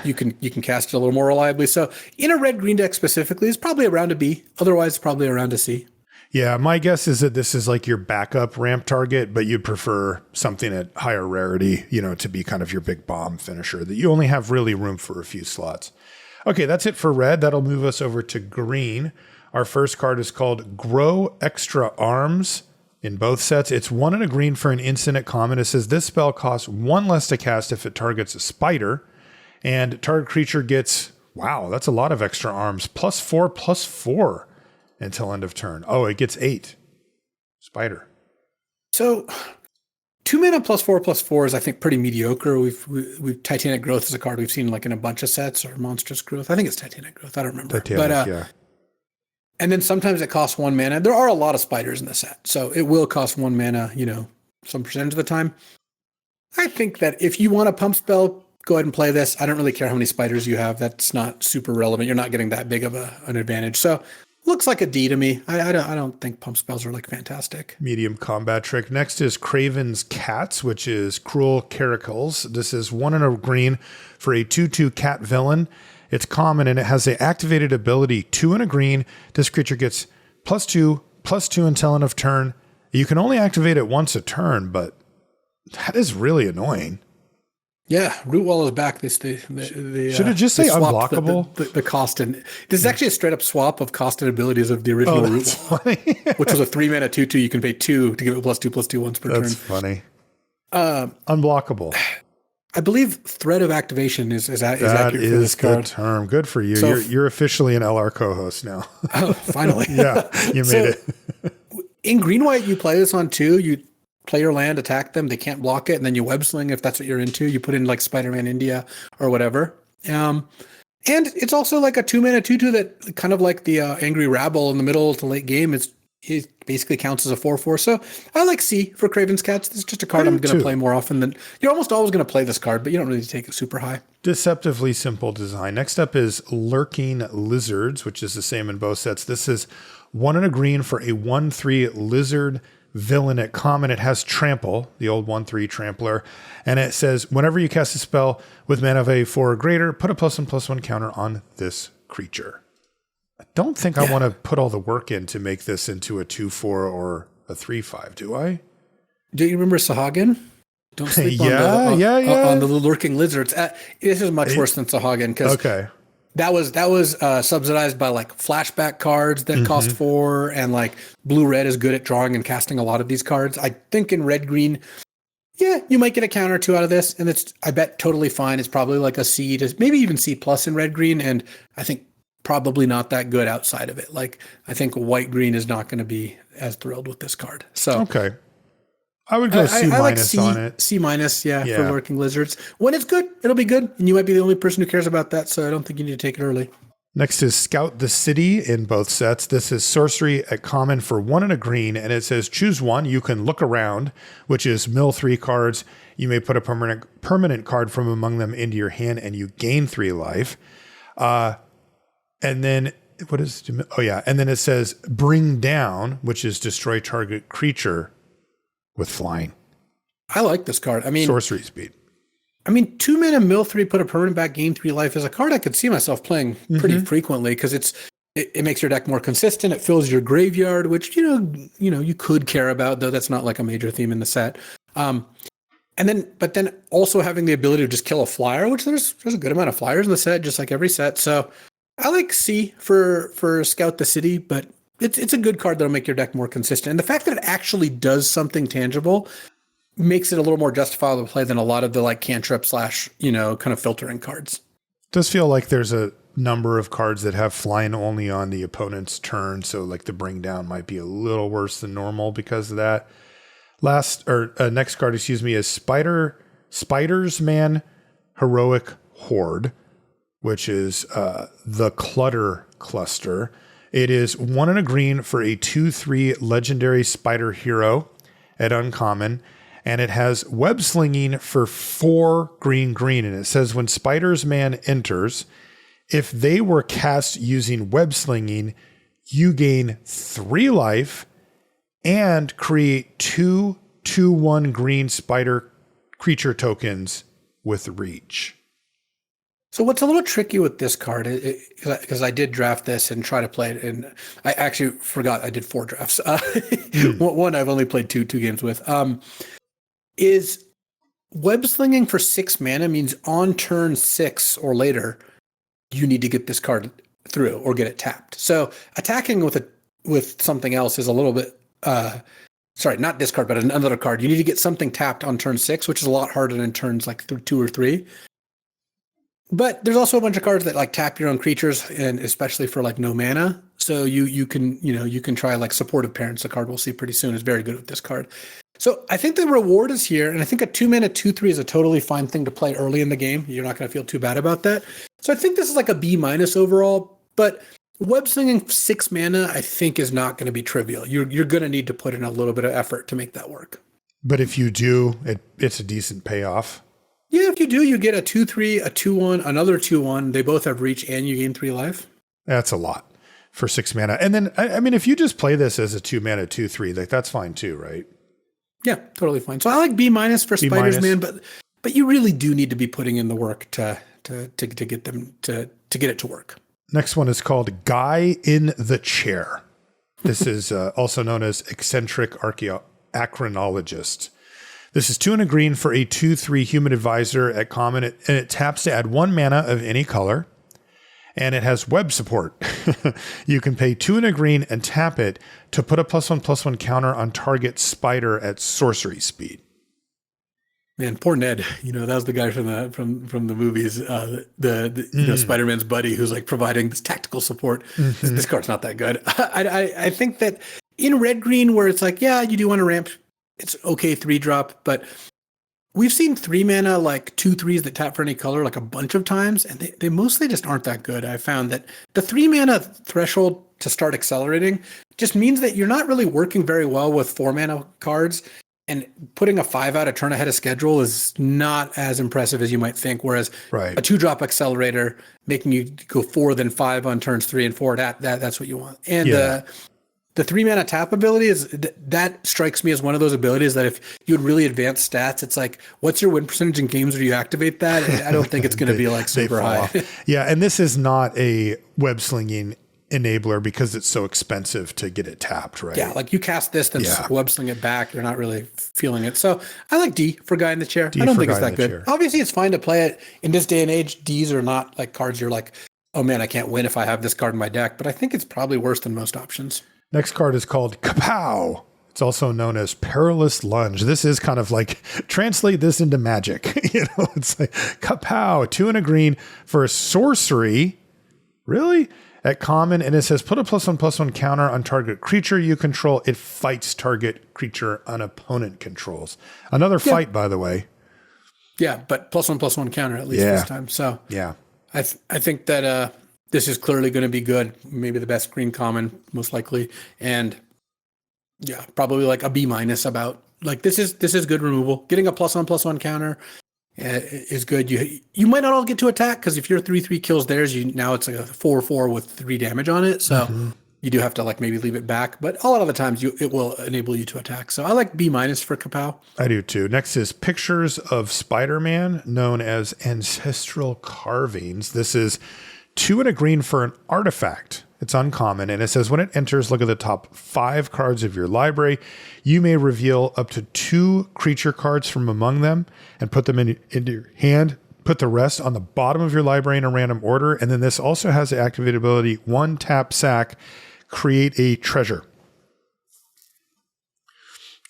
you can cast it a little more reliably. So in a red-green deck specifically, it's probably around a B. Otherwise, probably around a C. Yeah, my guess is that this is like your backup ramp target, but you'd prefer something at higher rarity, to be kind of your big bomb finisher, that you only have really room for a few slots. Okay, that's it for red. That'll move us over to green. Our first card is called Grow Extra Arms in both sets. It's 1 and a green for an instant at common. It says this spell costs 1 less to cast if it targets a spider, and target creature gets, wow, that's a lot of extra arms, +4/+4 until end of turn. Oh, it gets 8. Spider. So 2 mana +4/+4 is, I think, pretty mediocre. We've Titanic Growth is a card we've seen like in a bunch of sets, or Monstrous Growth. I think it's Titanic Growth. I don't remember. Titanic, yeah. And then sometimes it costs 1 mana. There are a lot of spiders in the set, so it will cost 1 mana, some percentage of the time. I think that if you want a pump spell, go ahead and play this. I don't really care how many spiders you have. That's not super relevant. You're not getting that big of an advantage. So looks like a D to me. I don't think pump spells are like fantastic. Medium combat trick. Next is Craven's Cats, which is Cruel Caracals. This is 1 and a green for a 2/2 cat villain. It's common, and it has the activated ability 2 and a green. This creature gets +2/+2 until end of turn. You can only activate it once a turn, but that is really annoying. Yeah, Root Wall is back. Should it just say unblockable? The cost, and this is actually a straight up swap of cost and abilities of the original Root Wall, which was a 3 mana 2/2. You can pay 2 to give it +2/+2 once per turn. That's funny. Unblockable. I believe Thread of Activation is accurate that for this card. the term. Good for you. So, you're officially an LR co-host now. Oh, finally. Yeah, you made it. In green white, you play this on 2. You play your land, attack them. They can't block it, and then you web sling if that's what you're into. You put in like Spider-Man India or whatever. And it's also like a 2 mana 2/2 that kind of like the Angry Rabble in the middle to late game. It basically counts as a 4/4. So I like C for Craven's Cats. This is just a card I'm going to play more often than you're almost always going to play this card, but you don't really take it super high. Deceptively simple design. Next up is Lurking Lizards, which is the same in both sets. This is 1 and a green for a 1/3 lizard villain at common. It has Trample, the old 1/3 Trampler, and it says whenever you cast a spell with mana of a 4 or greater, put a +1/+1 counter on this creature. I don't think I want to put all the work in to make this into a 2/4 or a 3/5, do I? Do you remember Sahagin? Don't sleep on the Lurking Lizards. This is much worse than Sahagin because that was subsidized by like flashback cards that cost 4, and like blue-red is good at drawing and casting a lot of these cards. I think in red-green, you might get a counter or 2 out of this, and it's, I bet, totally fine. It's probably like a C to maybe even C+ in red-green, and I think probably not that good outside of it. Like, I think white-green is not going to be as thrilled with this card. So I would go C- like on it. C-, for Lurking Lizards. When it's good, it'll be good, and you might be the only person who cares about that, so I don't think you need to take it early. Next is Scout the City in both sets. This is sorcery at common for 1 and a green, and it says choose 1. You can look around, which is mill 3 cards. You may put a permanent card from among them into your hand, and you gain 3 life. And then and then it says bring down, which is destroy target creature with flying. I like this card. I mean, sorcery speed. 2 mana mill 3, put a permanent back, gain 3 life is a card I could see myself playing pretty frequently because it makes your deck more consistent. It fills your graveyard, which you could care about, though that's not like a major theme in the set. But then also having the ability to just kill a flyer, which there's a good amount of flyers in the set, just like every set. So I like C for Scout the City, but it's a good card that'll make your deck more consistent. And the fact that it actually does something tangible makes it a little more justifiable to play than a lot of the like cantrip / kind of filtering cards. It does feel like there's a number of cards that have flying only on the opponent's turn, so like the bring down might be a little worse than normal because of that. Next card, is Spider's Man Heroic Horde, which is the Clutter Cluster. It is 1 and a green for a 2/3 legendary spider hero at uncommon, and it has web slinging for 4 green, and it says when Spider's Man enters, if they were cast using web slinging, you gain 3 life and create 2 2/1 green spider creature tokens with reach. So what's a little tricky with this card, because I did draft this and try to play it, and I actually forgot I did 4 drafts. One I've only played two games with. Is web slinging for 6 mana means on turn 6 or later, you need to get this card through or get it tapped. So attacking with something else is a little bit sorry, not discard, but another card. You need to get something tapped on turn 6, which is a lot harder than turns like 2 or 3. But there's also a bunch of cards that like tap your own creatures, and especially for like no mana. So you can try like Supportive Parents. The card we'll see pretty soon is very good with this card. So I think the reward is here, and I think a 2-mana 2/3 is a totally fine thing to play early in the game. You're not going to feel too bad about that. So I think this is like a B- overall, but web slinging 6 mana I think is not going to be trivial. You're going to need to put in a little bit of effort to make that work. But if you do, it's a decent payoff. Yeah, if you do, you get a 2/3, a 2/1, another 2/1. They both have reach, and you gain 3 life. That's a lot for 6 mana. And then, I mean, if you just play this as a 2-mana 2/3, like that's fine too, right? Yeah, totally fine. So I like B- for B-. Spiders, man, but you really do need to be putting in the work to get them to get it to work. Next one is called Guy in the Chair. This is also known as Eccentric Acronologist. This is 2 and a green for a 2/3 human advisor at common, and it taps to add 1 mana of any color, and it has web support. You can pay 2 and a green and tap it to put a +1/+1 counter on target spider at sorcery speed. Man, poor Ned. You know, that was the guy from the movies, the Spider-Man's buddy who's like providing this tactical support. Mm-hmm. This card's not that good. I think that in red-green, where it's like, yeah, you do want to ramp, it's okay 3-drop, but we've seen 3 mana like 2/3s that tap for any color like a bunch of times, and they mostly just aren't that good. I found that the 3 mana threshold to start accelerating just means that you're not really working very well with 4 mana cards, and putting a 5 out a turn ahead of schedule is not as impressive as you might think. Whereas a 2-drop accelerator making you go 4 then 5 on turns 3 and 4, that's what you want. And the 3 mana tap ability is that strikes me as one of those abilities that if you would really advance stats, it's like, what's your win percentage in games where you activate that? And I don't think it's going to be like super high. Yeah, and this is not a web slinging enabler because it's so expensive to get it tapped, right? Yeah, like you cast this, then web sling it back. You're not really feeling it. So I like D for Guy in the Chair. I don't think it's that good. Chair. Obviously, it's fine to play it in this day and age. Ds are not like cards you're like, oh man, I can't win if I have this card in my deck. But I think it's probably worse than most options. Next card is called Kapow. It's also known as Perilous Lunge. This is kind of like, translate this into Magic. You know, it's like Kapow, 2 and a green for a sorcery. Really? At common, and it says put a +1/+1 counter on target creature you control. It fights target creature an opponent controls. Another fight, by the way. Yeah, but +1/+1 counter at least this time. So yeah, I think that this is clearly going to be good. Maybe the best green common, most likely, and yeah, probably like a B- about. Like this is good removal. Getting a +1/+1 counter is good. You might not all get to attack because if your 3/3 kills theirs, now it's like a 4/4 with 3 damage on it. So you do have to like maybe leave it back, but a lot of the times it will enable you to attack. So I like B- for Kapow. I do too. Next is Pictures of Spider-Man, known as Ancestral Carvings. This is 2 and a green for an artifact. It's uncommon, and it says when it enters, look at the top 5 cards of your library. You may reveal up to 2 creature cards from among them and put them into your hand. Put the rest on the bottom of your library in a random order. And then this also has the activate ability, 1 tap sack, create a treasure.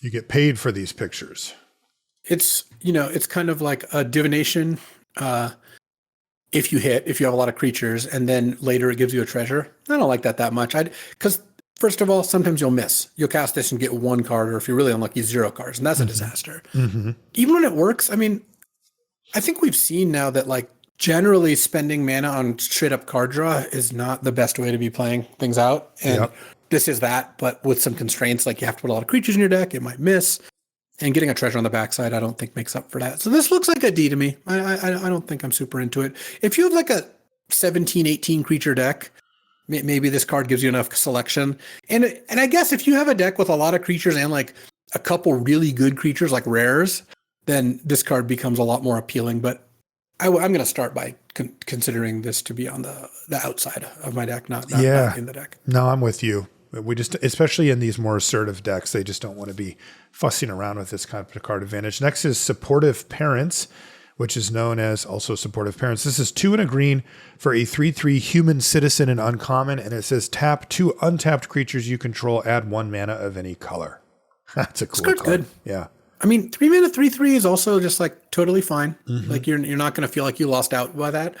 You get paid for these pictures. It's kind of like a divination. If you have a lot of creatures, and then later it gives you a treasure. I don't like that much. Because first of all, sometimes you'll miss. You'll cast this and get 1 card, or if you're really unlucky, 0 cards, and that's a disaster. Mm-hmm. Even when it works, I mean, I think we've seen now that like generally spending mana on straight up card draw is not the best way to be playing things out. And this is that, but with some constraints, like you have to put a lot of creatures in your deck, it might miss. And getting a treasure on the backside, I don't think makes up for that. So this looks like a D to me. I don't think I'm super into it. If you have like a 17, 18 creature deck, maybe this card gives you enough selection. And I guess if you have a deck with a lot of creatures and like a couple really good creatures like rares, then this card becomes a lot more appealing. But I'm going to start by considering this to be on the outside of my deck, not in the deck. No, I'm with you. We just, especially in these more assertive decks, they just don't want to be fussing around with this kind of card advantage. Next is Supportive Parents. which is known as also supportive parents. This is 2 and a green for a 3/3 human citizen and uncommon. And it says tap 2 untapped creatures you control, add 1 mana of any color. That's a cool card. Good. Yeah. I mean, 3 mana 3/3 is also just like totally fine. Like you're not going to feel like you lost out by that.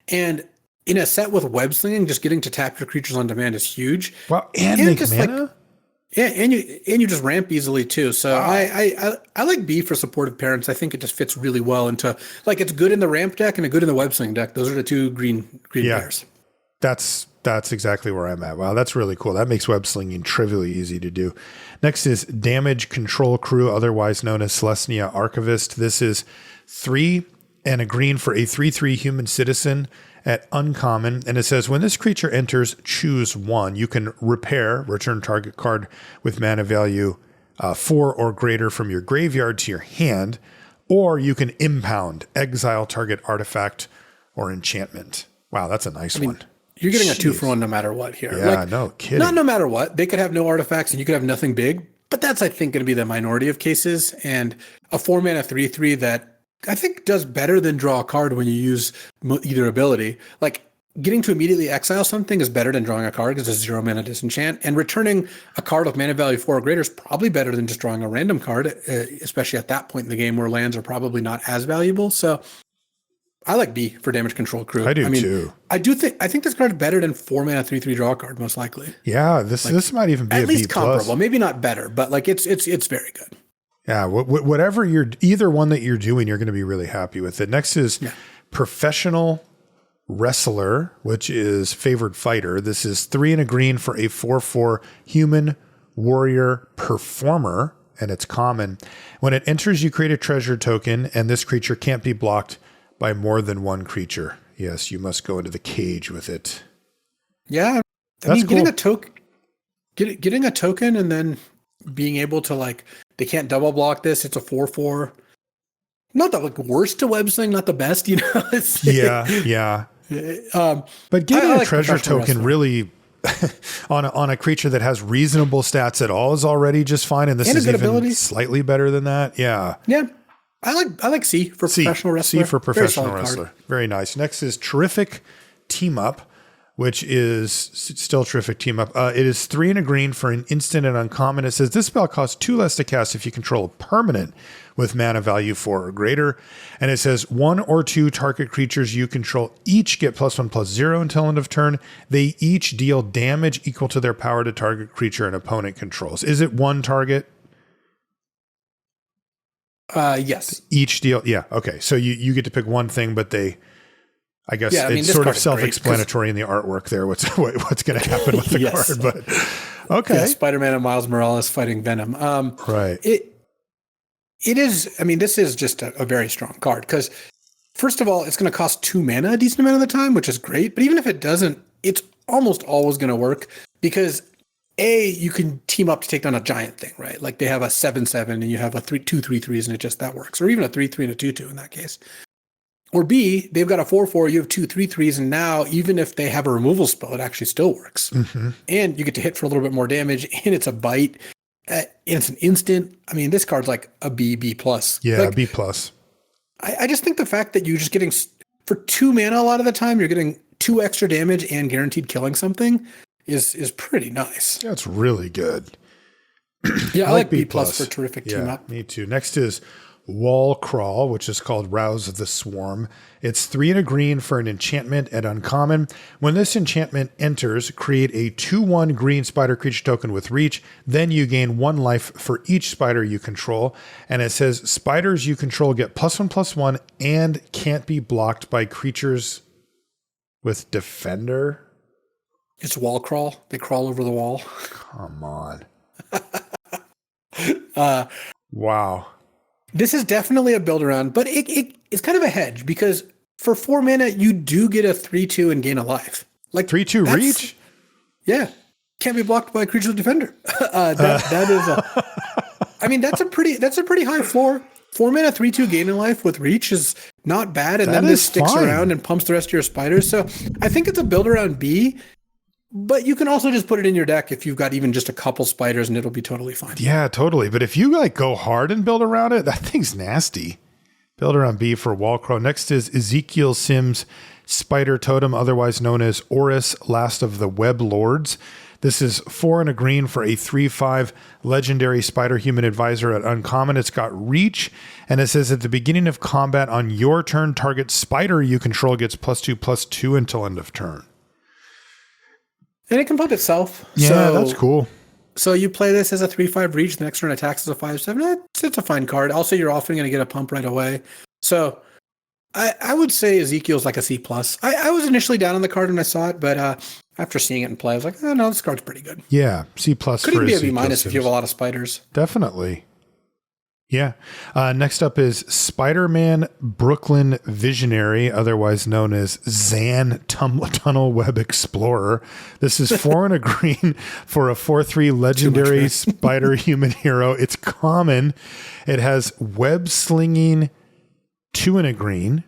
And in a set with web slinging, just getting to tap your creatures on demand is huge. Wow. And make just mana? Like, yeah, and you just ramp easily too. So wow. I like B for supportive parents. I think it just fits really well into, like, it's good in the ramp deck and a good in the web sling deck. Those are the 2 green pairs. That's exactly where I'm at. Wow, that's really cool. That makes web slinging trivially easy to do. Next is Damage Control Crew, otherwise known as Celestia Archivist. This is 3 and a green for a 3/3 human citizen at uncommon. And it says, when this creature enters, choose 1. You can return target card with mana value 4 or greater from your graveyard to your hand, or you can impound, exile target artifact or enchantment. Wow, that's a nice one. You're getting a 2-for-1 no matter what here. Yeah, like, no kidding. Not no matter what. They could have no artifacts and you could have nothing big, but that's, I think, going to be the minority of cases. And a 4 mana 3/3 that I think does better than draw a card when you use either ability. Like, getting to immediately exile something is better than drawing a card because it's 0 mana disenchant. And returning a card with mana value 4 or greater is probably better than just drawing a random card, especially at that point in the game where lands are probably not as valuable. So I like B for Damage Control Crew. I do too. I think this card is better than 4 mana 3/3 draw card, most likely. Yeah, this might even be at a least B+. comparable. Maybe not better, but like it's very good. Yeah, whatever either one that you're doing, you're going to be really happy with it. Next is Professional Wrestler, which is Favored Fighter. This is 3 and a green for a 4/4 human warrior performer, and it's common. When it enters, you create a treasure token, and this creature can't be blocked by more than 1 creature. Yes, you must go into the cage with it. Yeah, I mean, getting a token and then being able to, like, they can't double block this. It's a 4/4. Not the worst to web sling, not the best, you know. Yeah. But getting a treasure token really on a creature that has reasonable stats at all is already just fine, and this is even slightly better than that. Yeah. I like C for Professional Wrestler. C for Professional Wrestler. Very nice. Next is Terrific Team Up, which is still Terrific Team Up. It is 3 and a green for an instant and uncommon. It says this spell costs 2 less to cast if you control a permanent with mana value 4 or greater. And it says 1 or 2 target creatures you control each get +1/+0 until end of turn. They each deal damage equal to their power to target creature an opponent controls. Is it 1 target? Yes. Each deal. Yeah. Okay. So you get to pick 1 thing, but I guess it's sort of self-explanatory in the artwork there. What's going to happen with the card, but okay. Yeah, Spider-Man and Miles Morales fighting Venom. Right. It is. I mean, this is just a very strong card because, first of all, it's going to cost 2 mana a decent amount of the time, which is great. But even if it doesn't, it's almost always going to work because you can team up to take down a giant thing, right? Like they have a 7/7 and you have a 2 3/3s and that works, or even a 3/3 and a 2/2 in that case. Or B, they've got a 4/4, you have 2 3/3s, and now even if they have a removal spell, it actually still works. Mm-hmm. And you get to hit for a little bit more damage, and it's a bite. And it's an instant. I mean, this card's like a B+. Yeah, like, B+. I just think the fact that you're just getting, for 2 mana a lot of the time, you're getting 2 extra damage and guaranteed killing something is pretty nice. That's really good. Yeah, I like B+ for Terrific Team Up. Me too. Next is Wall Crawl, which is called Rouse the Swarm. It's 3 and a green for an enchantment at uncommon. When this enchantment enters, create a 2/1 green spider creature token with reach. Then you gain 1 life for each spider you control. And it says spiders you control get +1/+1 and can't be blocked by creatures with Defender. It's Wall Crawl. They crawl over the wall. Come on. Wow. This is definitely a build around, but it's kind of a hedge because for 4 mana, you do get a 3/2 and gain a life. Like 3/2 reach? Yeah. Can't be blocked by a creature with Defender. That is I mean, that's a pretty high floor. 4 mana 3/2 gain in life with reach is not bad. And then this sticks around and pumps the rest of your spiders. So I think it's a build around B. But you can also just put it in your deck if you've got even just a couple spiders and it'll be totally fine. Yeah, totally. But if you like go hard and build around it, that thing's nasty. Builder on B for Wallcrow. Next is Ezekiel Sims' Spider Totem, otherwise known as Oris, Last of the Web Lords. This is 4 and a green for a 3/5 legendary spider human advisor at uncommon. It's got reach, and it says at the beginning of combat on your turn, target spider you control gets +2/+2 until end of turn. And it can pump itself. Yeah, that's cool. So you play this as a 3/5 reach, the next turn attacks as a 5/7. It's a fine card. Also, you're often going to get a pump right away. So I would say Ezekiel's like a C+. I was initially down on the card when I saw it, but after seeing it in play, I was like, oh no, this card's pretty good. Yeah, C+ Could for even be a Ezekiel B- Sims. if you have a lot of spiders. Definitely. Yeah. Next up is Spider-Man Brooklyn Visionary, otherwise known as Zan Tunnel Web Explorer. This is 4 and a green for a 4/3 legendary spider human hero. It's common. It has web slinging, 2 and a green.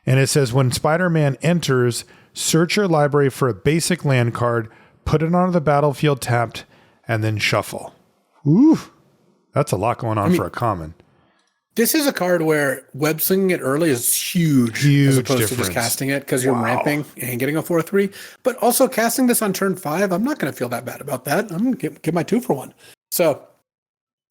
And it says when Spider-Man enters, search your library for a basic land card, put it onto the battlefield tapped, and then shuffle. Ooh. That's a lot going on for a common. This is a card where web slinging it early is huge as opposed to just casting it because you're ramping and getting a 4/3. But also casting this on turn 5, I'm not going to feel that bad about that. I'm going to get my 2 for 1. So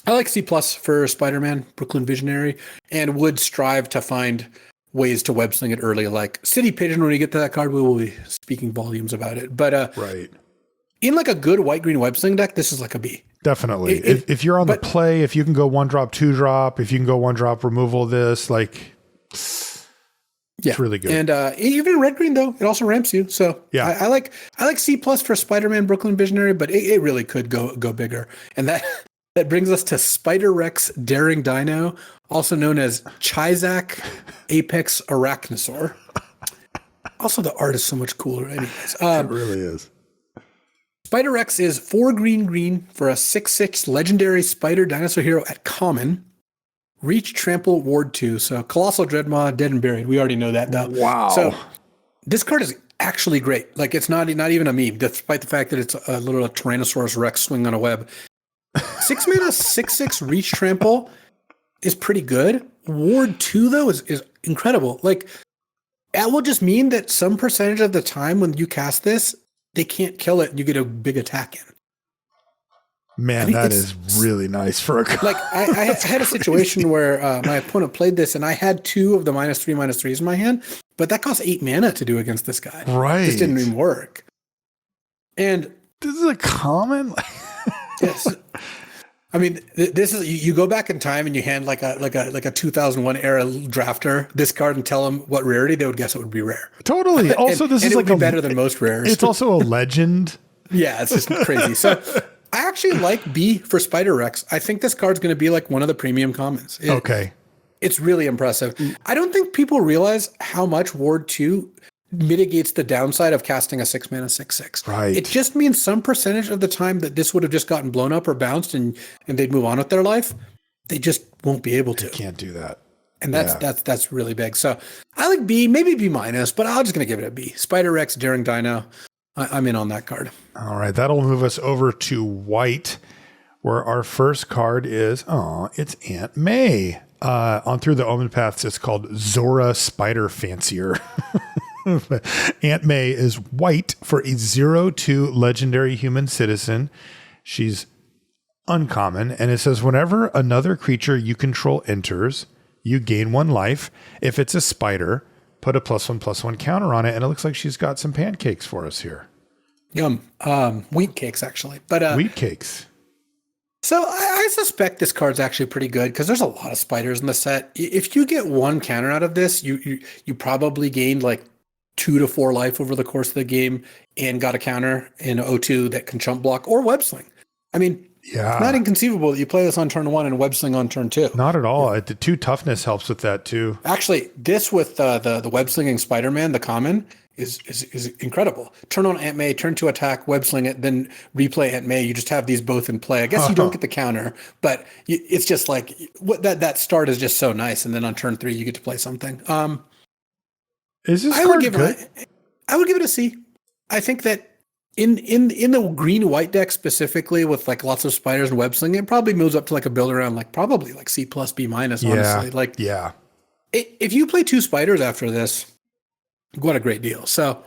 I like C+ for Spider-Man, Brooklyn Visionary, and would strive to find ways to web sling it early. Like City Pigeon, when we get to that card, we will be speaking volumes about it. But right. In like a good white-green web sling deck, this is like a B. Definitely. If you're on the play, if you can go 1-drop, 2-drop, if you can go 1-drop removal of this, like, it's really good. And even red green though, it also ramps you. So yeah, I like C+ for Spider-Man Brooklyn Visionary, but it really could go bigger. And that brings us to Spider Rex Daring Dino, also known as Chizak Apex Arachnosaur. Also, the art is so much cooler. Anyways, it really is. Spider Rex is 4 green for a 6/6 legendary spider dinosaur hero at common. Reach, trample, ward 2. So Colossal Dreadmaw, dead and buried. We already know that though. Wow. So this card is actually great. Like it's not even a meme, despite the fact that it's a little Tyrannosaurus Rex swinging on a web. 6 mana, 6/6 reach, trample is pretty good. Ward 2 though is incredible. Like that will just mean that some percentage of the time when you cast this, they can't kill it and you get a big attack in. Man, that is really nice for a card. Like I had a situation where my opponent played this and I had 2 of the -3/3s in my hand, but that cost 8 mana to do against this guy. Right. This didn't even work. And this is a common. Yes. I mean, this is you go back in time and you hand like a 2001 era drafter this card and tell them what rarity, they would guess it would be rare. Totally. Also, this is like better than most rares. It's also a legend. Yeah, it's just crazy. So I actually like B for Spider Rex. I think this card's going to be like one of the premium commons. Okay. It's really impressive. I don't think people realize how much Ward 2 mitigates the downside of casting a 6 mana 6/6. Right. It just means some percentage of the time that this would have just gotten blown up or bounced and they'd move on with their life, they just won't be able to. They can't do that. And that's really big. So I like B, maybe B-, but I'm just going to give it a B. Spider Rex, Daring Dino. I'm in on that card. All right. That'll move us over to white, where our first card is, it's Aunt May. On Through the Omenpaths, it's called Zora Spider Fancier. Aunt May is white for a 0/2 legendary human citizen. She's uncommon, and it says whenever another creature you control enters, you gain 1 life. If it's a spider, put a +1/+1 counter on it, and it looks like she's got some pancakes for us here. Yum. Wheat cakes, actually. But wheat cakes. So I suspect this card's actually pretty good because there's a lot of spiders in the set. If you get 1 counter out of this, you probably gained like 2 to 4 life over the course of the game and got a counter in O2 that can chump block or web sling. I mean, it's not inconceivable that you play this on turn 1 and web sling on turn 2. Not at all. The 2 toughness helps with that too. Actually, this with the web slinging Spider-Man, the common, is incredible. Turn on Aunt May, turn to attack, web sling it, then replay Aunt May. You just have these both in play. I guess you don't get the counter, but it's just like that start is just so nice. And then on turn 3, you get to play something. Is this card good? I would give it a C. I think that in the green white deck specifically with like lots of spiders and web slinging, it probably moves up to like a build around like probably like C+, B-, honestly. If you play 2 spiders after this, what a great deal. So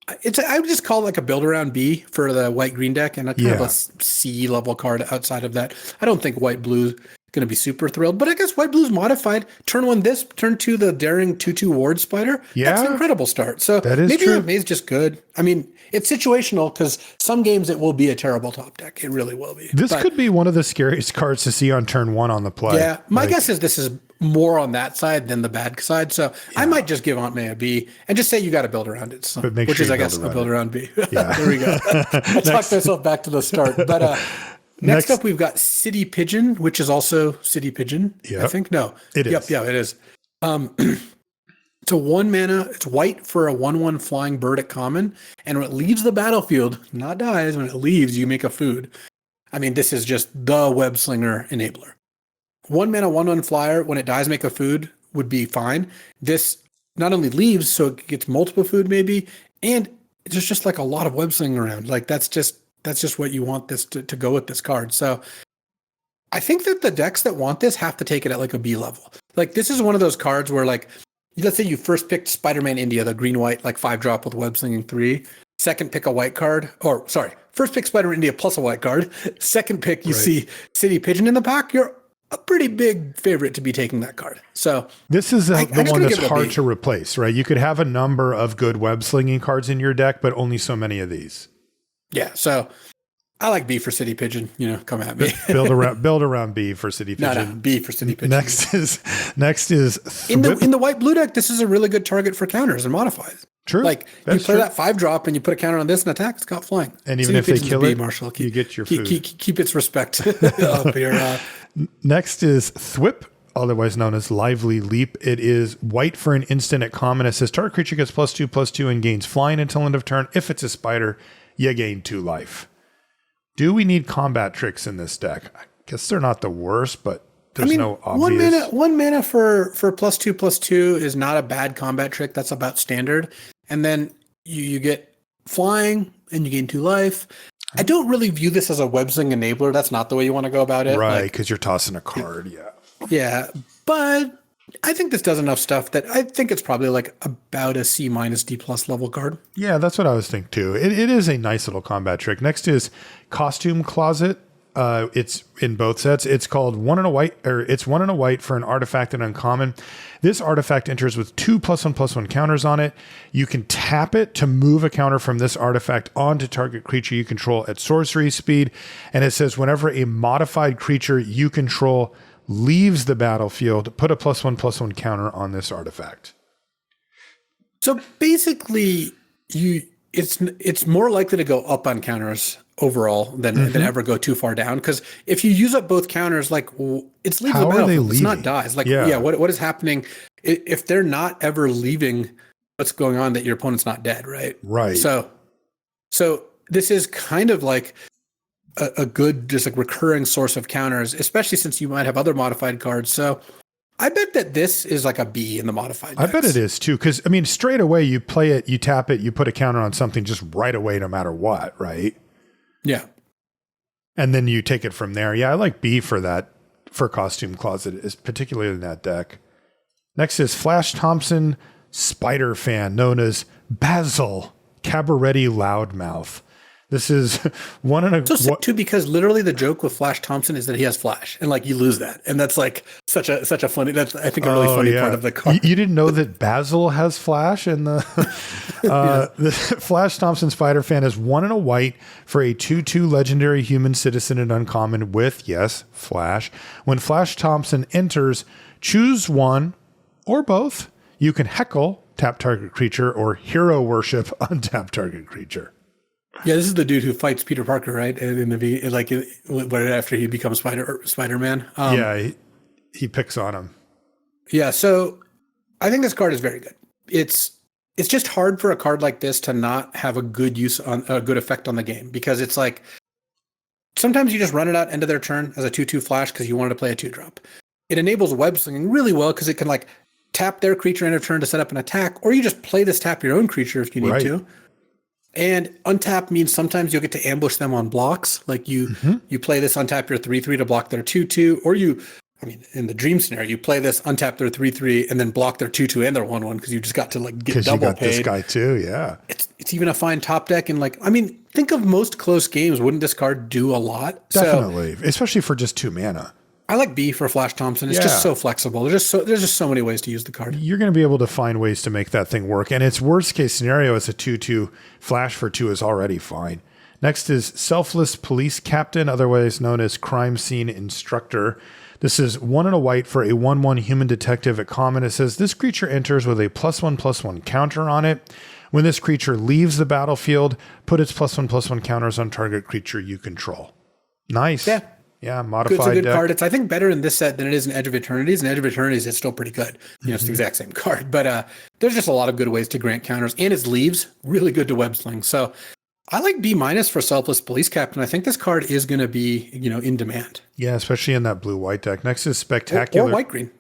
I would just call it like a build around B for the white green deck, and a kind of a C level card outside of that. I don't think white blue going to be super thrilled, but I guess white blue's modified. Turn 1 this, turn 2 the daring 2/2 ward spider. Yeah, that's an incredible start. So that is maybe true. that is just good. I mean, it's situational because some games it will be a terrible top deck. It really will be. This could be one of the scariest cards to see on turn 1 on the play. Yeah, my guess is this is more on that side than the bad side. So I might just give Aunt May a B and just say you got to build around it. So, which is, I guess, a build around B. Yeah. There we go. I talked myself back to the start. But next up, we've got City Pigeon, which is also City Pigeon, I think. No. It is. Yeah, it is. It's a 1 mana. It's white for a 1/1 flying bird at common. And when it leaves the battlefield, not dies, when it leaves, you make a food. I mean, this is just the web slinger enabler. 1 mana, 1/1 flyer. When it dies, make a food would be fine. This not only leaves, so it gets multiple food maybe, and there's just like a lot of web slinging around. Like that's just what you want this to go with this card. So I think that the decks that want this have to take it at like a B level. Like this is one of those cards where like, let's say you first picked Spider-Man India, the green-white, like 5-drop with web slinging 3. Second pick a white card, or sorry, first pick Spider-Man India plus a white card. Second pick, you see City Pigeon in the pack. You're a pretty big favorite to be taking that card. So this is the one that's hard to replace, right? You could have a number of good web slinging cards in your deck, but only so many of these. Yeah. So I like B for City Pigeon. Come at me. build around B for City Pigeon. No, B for City Pigeon. Next is in the white blue deck. This is a really good target for counters and modifies. True. Like you play that 5-drop and you put a counter on this and attack, it's got flying. And even if they kill it, Marshall, you get your food. Keep its respect up here. Next is Thwip, otherwise known as Lively Leap. It is white for an instant at common. It says target creature gets +2/+2 and gains flying until end of turn. If it's a spider, you gain 2 life. Do we need combat tricks in this deck? I guess they're not the worst, but there's no obvious. 1 mana for +2/+2 is not a bad combat trick. That's about standard. And then you get flying and you gain 2 life. I don't really view this as a web sling enabler. That's not the way you want to go about it. Right, because you're tossing a card. Yeah. Yeah, but I think this does enough stuff that I think it's probably like about a C- D+ level card. Yeah, that's what I was thinking too. It is a nice little combat trick. Next is Costume Closet. It's in both sets. It's called 1 and a white, or it's 1 and a white for an artifact and uncommon. This artifact enters with 2 +1/+1 counters on it. You can tap it to move a counter from this artifact onto target creature you control at sorcery speed. And it says whenever a modified creature you control leaves the battlefield, put a +1/+1 counter on this artifact. So basically, it's more likely to go up on counters overall than ever go too far down. Because if you use up both counters, like it's leaving the battlefield. It's not dies. Like what is happening if they're not ever leaving? What's going on that your opponent's not dead, right? Right. So this is kind of like a good, just like recurring source of counters, especially since you might have other modified cards. So I bet that this is like a B in the modified decks. I bet it is too. Because I mean, straight away you play it, you tap it, you put a counter on something just right away, no matter what, right? Yeah. And then you take it from there. Yeah, I like B for that, for Costume Closet, is particularly in that deck. Next is Flash Thompson, Spider Fan, known as Basil Cabaretti Loudmouth. This is 1 and a... So sick too, because literally the joke with Flash Thompson is that he has Flash, and like you lose that, and that's like such a funny. That's I think a really funny part of the card. You didn't know that Basil has Flash in the the Flash Thompson Spider Fan is 1 and a white for a 2/2 legendary human citizen and uncommon with Flash. When Flash Thompson enters, choose one or both. You can heckle, tap target creature, or hero worship, untap target creature. Yeah, this is the dude who fights Peter Parker, right? In the right after he becomes Spider-Man. He picks on him. Yeah, so I think this card is very good. It's just hard for a card like this to not have a good effect on the game, because it's like sometimes you just run it out end of their turn as a 2/2 flash because you wanted to play a 2-drop. It enables web slinging really well because it can like tap their creature end of turn to set up an attack, or you just play this, tap your own creature if you need to. And untap means sometimes you'll get to ambush them on blocks. Like you play this, untap your 3/3 to block their 2/2, or you I mean, in the dream scenario, you play this, untap their 3/3, and then block their 2/2 and their 1/1 because you just got to like get double you got paid. This guy too, yeah. It's even a fine top deck, and like, I mean, think of most close games. Wouldn't this card do a lot? Definitely, especially for just 2 mana. I like B for Flash Thompson. It's just so flexible. There's just so many ways to use the card. You're going to be able to find ways to make that thing work, and its worst case scenario is a 2/2 flash for 2 is already fine. Next is Selfless Police Captain, otherwise known as Crime Scene Instructor. This is 1 and a white for a 1/1 human detective at common. It says this creature enters with a +1/+1 counter on it. When this creature leaves the battlefield, put its +1/+1 counters on target creature you control. Nice. Yeah, modified It's a good deck. card. It's, I think, better in this set than it is in Edge of Eternities. In Edge of Eternities, it's still pretty good. You know, it's the exact same card. But there's just a lot of good ways to grant counters. And its leaves, really good to web sling. So I like B- for Selfless Police Captain. I think this card is going to be, you know, in demand. Yeah, especially in that blue-white deck. Next is Spectacular. Or white-green.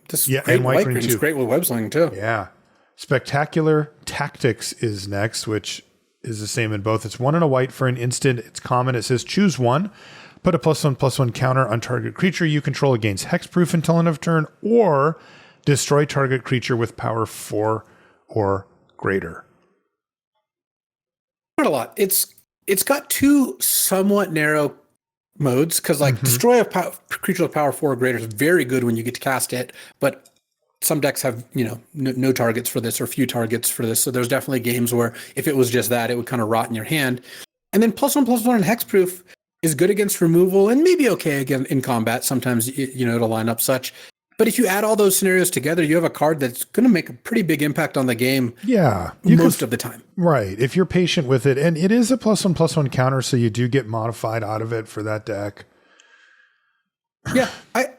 And white-green too. too. It's great with web slinging too. Yeah. Spectacular Tactics is next, which is the same in both. It's 1 and a white for an instant. It's common. It says choose 1. Put a +1/+1 counter on target creature you control against hexproof until end of turn, or destroy target creature with power 4 or greater. Not a lot. It's got 2 somewhat narrow modes because like destroy a creature with power 4 or greater is very good when you get to cast it, but some decks have, you know, no targets for this or few targets for this. So there's definitely games where if it was just that, it would kind of rot in your hand. And then +1/+1 and hexproof is good against removal and maybe okay again in combat. Sometimes, you know, it'll line up such. But if you add all those scenarios together, you have a card that's going to make a pretty big impact on the game. Yeah. Most of the time. Right. If you're patient with it. And it is a +1/+1 counter, so you do get modified out of it for that deck. Yeah.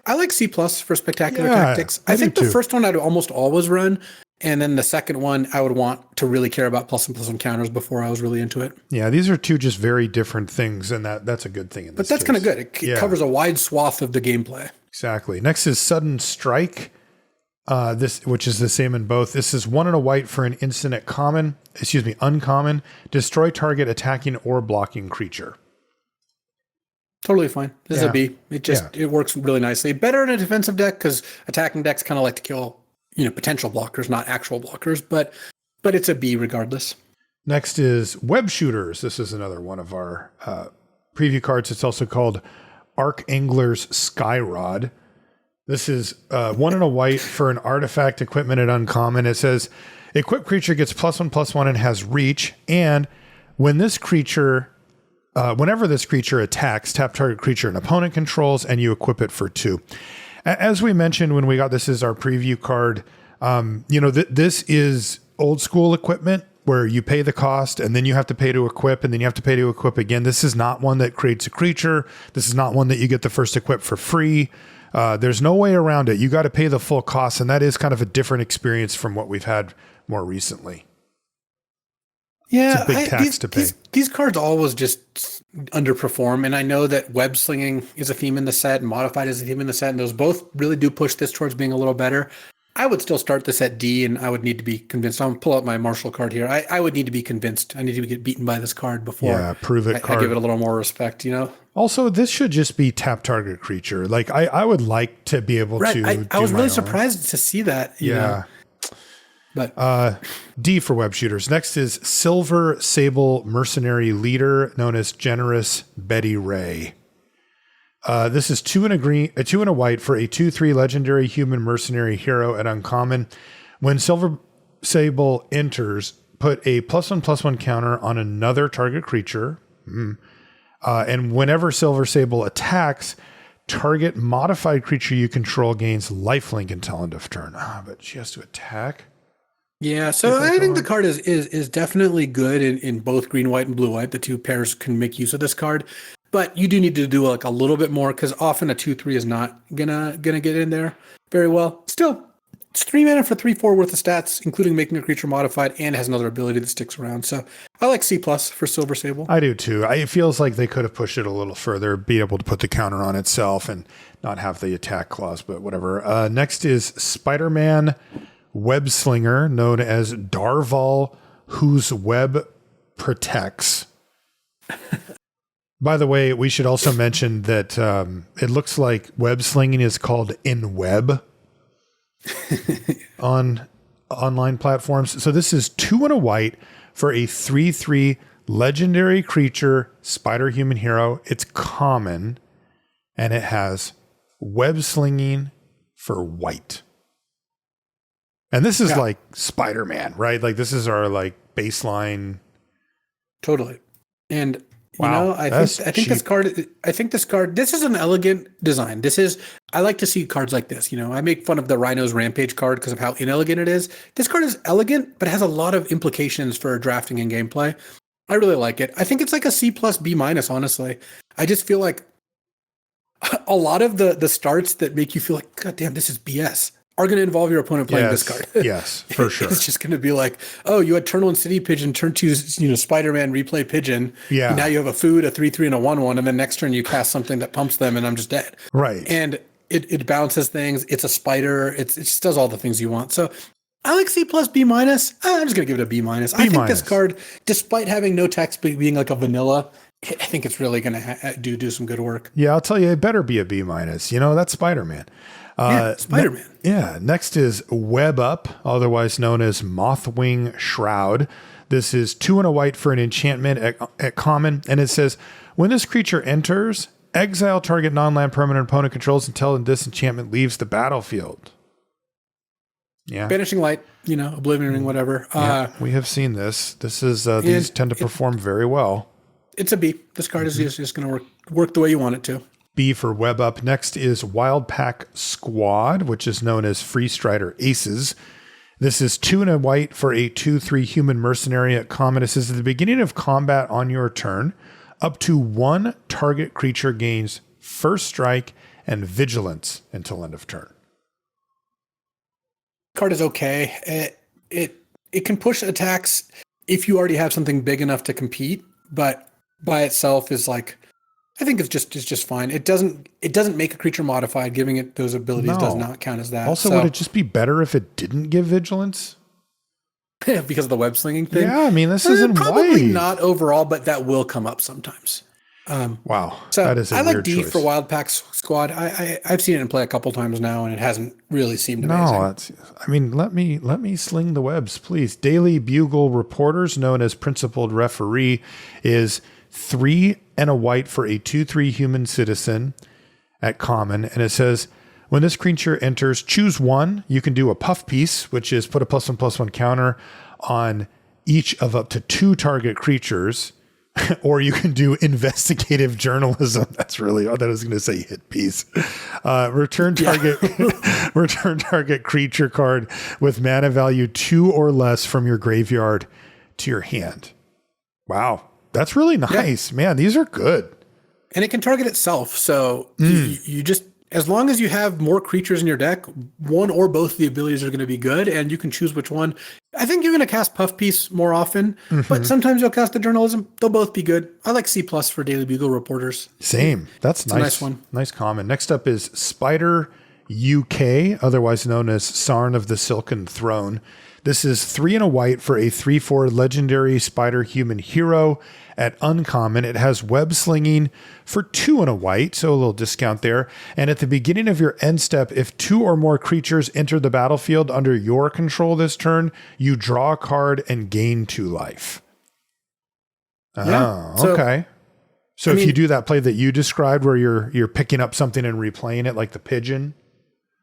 I like C+ for Spectacular Tactics. I think the first one I'd almost always run. And then the second one, I would want to really care about +1/+1 counters before I was really into it. Yeah, these are 2 just very different things, and that's a good thing in this But that's kind of good. It covers a wide swath of the gameplay. Exactly. Next is Sudden Strike, which is the same in both. This is 1 and a white for an instant at uncommon. Destroy target attacking or blocking creature. Totally fine. This is a B. It works really nicely. Better in a defensive deck because attacking decks kind of like to kill, you know, potential blockers, not actual blockers, but it's a B regardless. Next is Web Shooters. This is another one of our preview cards. It's also called Archangler's Skyrod. This is 1 and a white for an artifact equipment at uncommon. It says equipped creature gets +1/+1 and has reach. And when this creature, whenever this creature attacks, tap target creature an opponent controls and you equip it for 2. As we mentioned when we got this as our preview card, you know, this is old school equipment where you pay the cost and then you have to pay to equip and then you have to pay to equip again. This is not one that creates a creature. This is not one that you get the first equip for free. There's no way around it. You got to pay the full cost, and that is kind of a different experience from what we've had more recently. Yeah, it's a big tax to pay. These cards always just underperform, and I know that web slinging is a theme in the set, and modified is a theme in the set, and those both really do push this towards being a little better. I would still start this at D, and I would need to be convinced. I'm going to pull out my Marshall card here. I would need to be convinced. I need to get beaten by this card before prove it I give it a little more respect, you know? Also, this should just be tap target creature. Like, I would like to be able to I was really surprised to see that. You know? But D for Web Shooters. Next is Silver Sable Mercenary Leader, known as Generous Betty Ray. This is 2 and a white for a 2/3 legendary human mercenary hero at uncommon. When Silver Sable enters, put a +1/+1 counter on another target creature. And whenever Silver Sable attacks, target modified creature you control gains lifelink until end of turn. But she has to attack. Yeah, so I think the card is definitely good in both green, white, and blue, white. The 2 pairs can make use of this card. But you do need to do like a little bit more because often a 2/3 is not gonna get in there very well. Still, it's 3 mana for 3/4 worth of stats, including making a creature modified, and has another ability that sticks around. So I like C+ for Silver Sable. I do too. It feels like they could have pushed it a little further, be able to put the counter on itself and not have the attack clause, but whatever. Next is Spider-Man Web Slinger, known as Darval, whose web protects. By the way, we should also mention that it looks like web slinging is called in web on online platforms. So this is 2 and a white for a 3/3 legendary creature, spider human hero. It's common, and it has web slinging for white. And this is like Spider-Man, right? Like this is our like baseline. Totally. And wow, I think this card, this is an elegant design. I like to see cards like this. I make fun of the Rhino's Rampage card because of how inelegant it is. This card is elegant, but it has a lot of implications for drafting and gameplay. I really like it. I think it's like a C plus B minus, honestly. I just feel like a lot of the starts that make you feel like, God damn, this is BS, are going to involve your opponent playing this card. Yes, for sure. It's just going to be like, oh, you had turn 1 City Pigeon, turn 2, Spider-Man replay Pigeon. Yeah. Now you have a food, a 3/3, and a 1/1, and then next turn you cast something that pumps them, and I'm just dead. Right. And it bounces things. It's a spider. It just does all the things you want. So I like C plus B minus. I'm just going to give it a B minus. I think this card, despite having no text being like a vanilla, I think it's really going to do some good work. Yeah, I'll tell you, it better be a B minus. That's Spider-Man. Spider-Man. Next is Web Up, otherwise known as Mothwing Shroud. This is 2 and a white for an enchantment at common, and it says, when this creature enters, exile target non-land permanent opponent controls until this enchantment leaves the battlefield. Yeah. Banishing Light, Oblivion Ring, whatever. We have seen this. This is these tend to perform very well. It's a B. This card is just going to work the way you want it to. B for Web Up. Next is Wild Pack Squad, which is known as Free Strider Aces. This is 2 and a white for a 2/3 human mercenary at common. It says at the beginning of combat on your turn, up to 1 target creature gains first strike and vigilance until end of turn. Card is okay. It can push attacks if you already have something big enough to compete, but by itself is like, I think it's just fine. It doesn't make a creature modified. Giving it those abilities does not count as that. Also, would it just be better if it didn't give vigilance? Because of the web slinging thing? Yeah, I mean, this isn't probably white. Not overall, but that will come up sometimes. Wow, so that is a I like weird D choice. for Wild Pack Squad. I've seen it in play a couple times now, and it hasn't really seemed amazing. Let me sling the webs, please. Daily Bugle Reporters, known as Principled Referee, is 3 and a white for a 2/3 human citizen at common, and it says, when this creature enters, choose 1. You can do a puff piece, which is put a +1/+1 counter on each of up to 2 target creatures. Or you can do investigative journalism. That's really, I thought I was going to say hit piece. Return target creature card with mana value 2 or less from your graveyard to your hand. Wow. That's really nice, man. These are good. And it can target itself. So you just, as long as you have more creatures in your deck, one or both of the abilities are going to be good, and you can choose which one. I think you're going to cast Puff Piece more often, but sometimes you'll cast the journalism. They'll both be good. I like C plus for Daily Bugle Reporters. Same. That's nice. A nice one. Nice comment. Next up is Spider UK, otherwise known as Sarn of the Silken Throne. This is 3 and a white for a 3/4 legendary spider human hero at uncommon. It has web slinging for 2 and a white, so a little discount there. And at the beginning of your end step, if 2 or more creatures enter the battlefield under your control this turn, you draw a card and gain 2 life. Okay. So if you do that play that you described where you're picking up something and replaying it like the pigeon.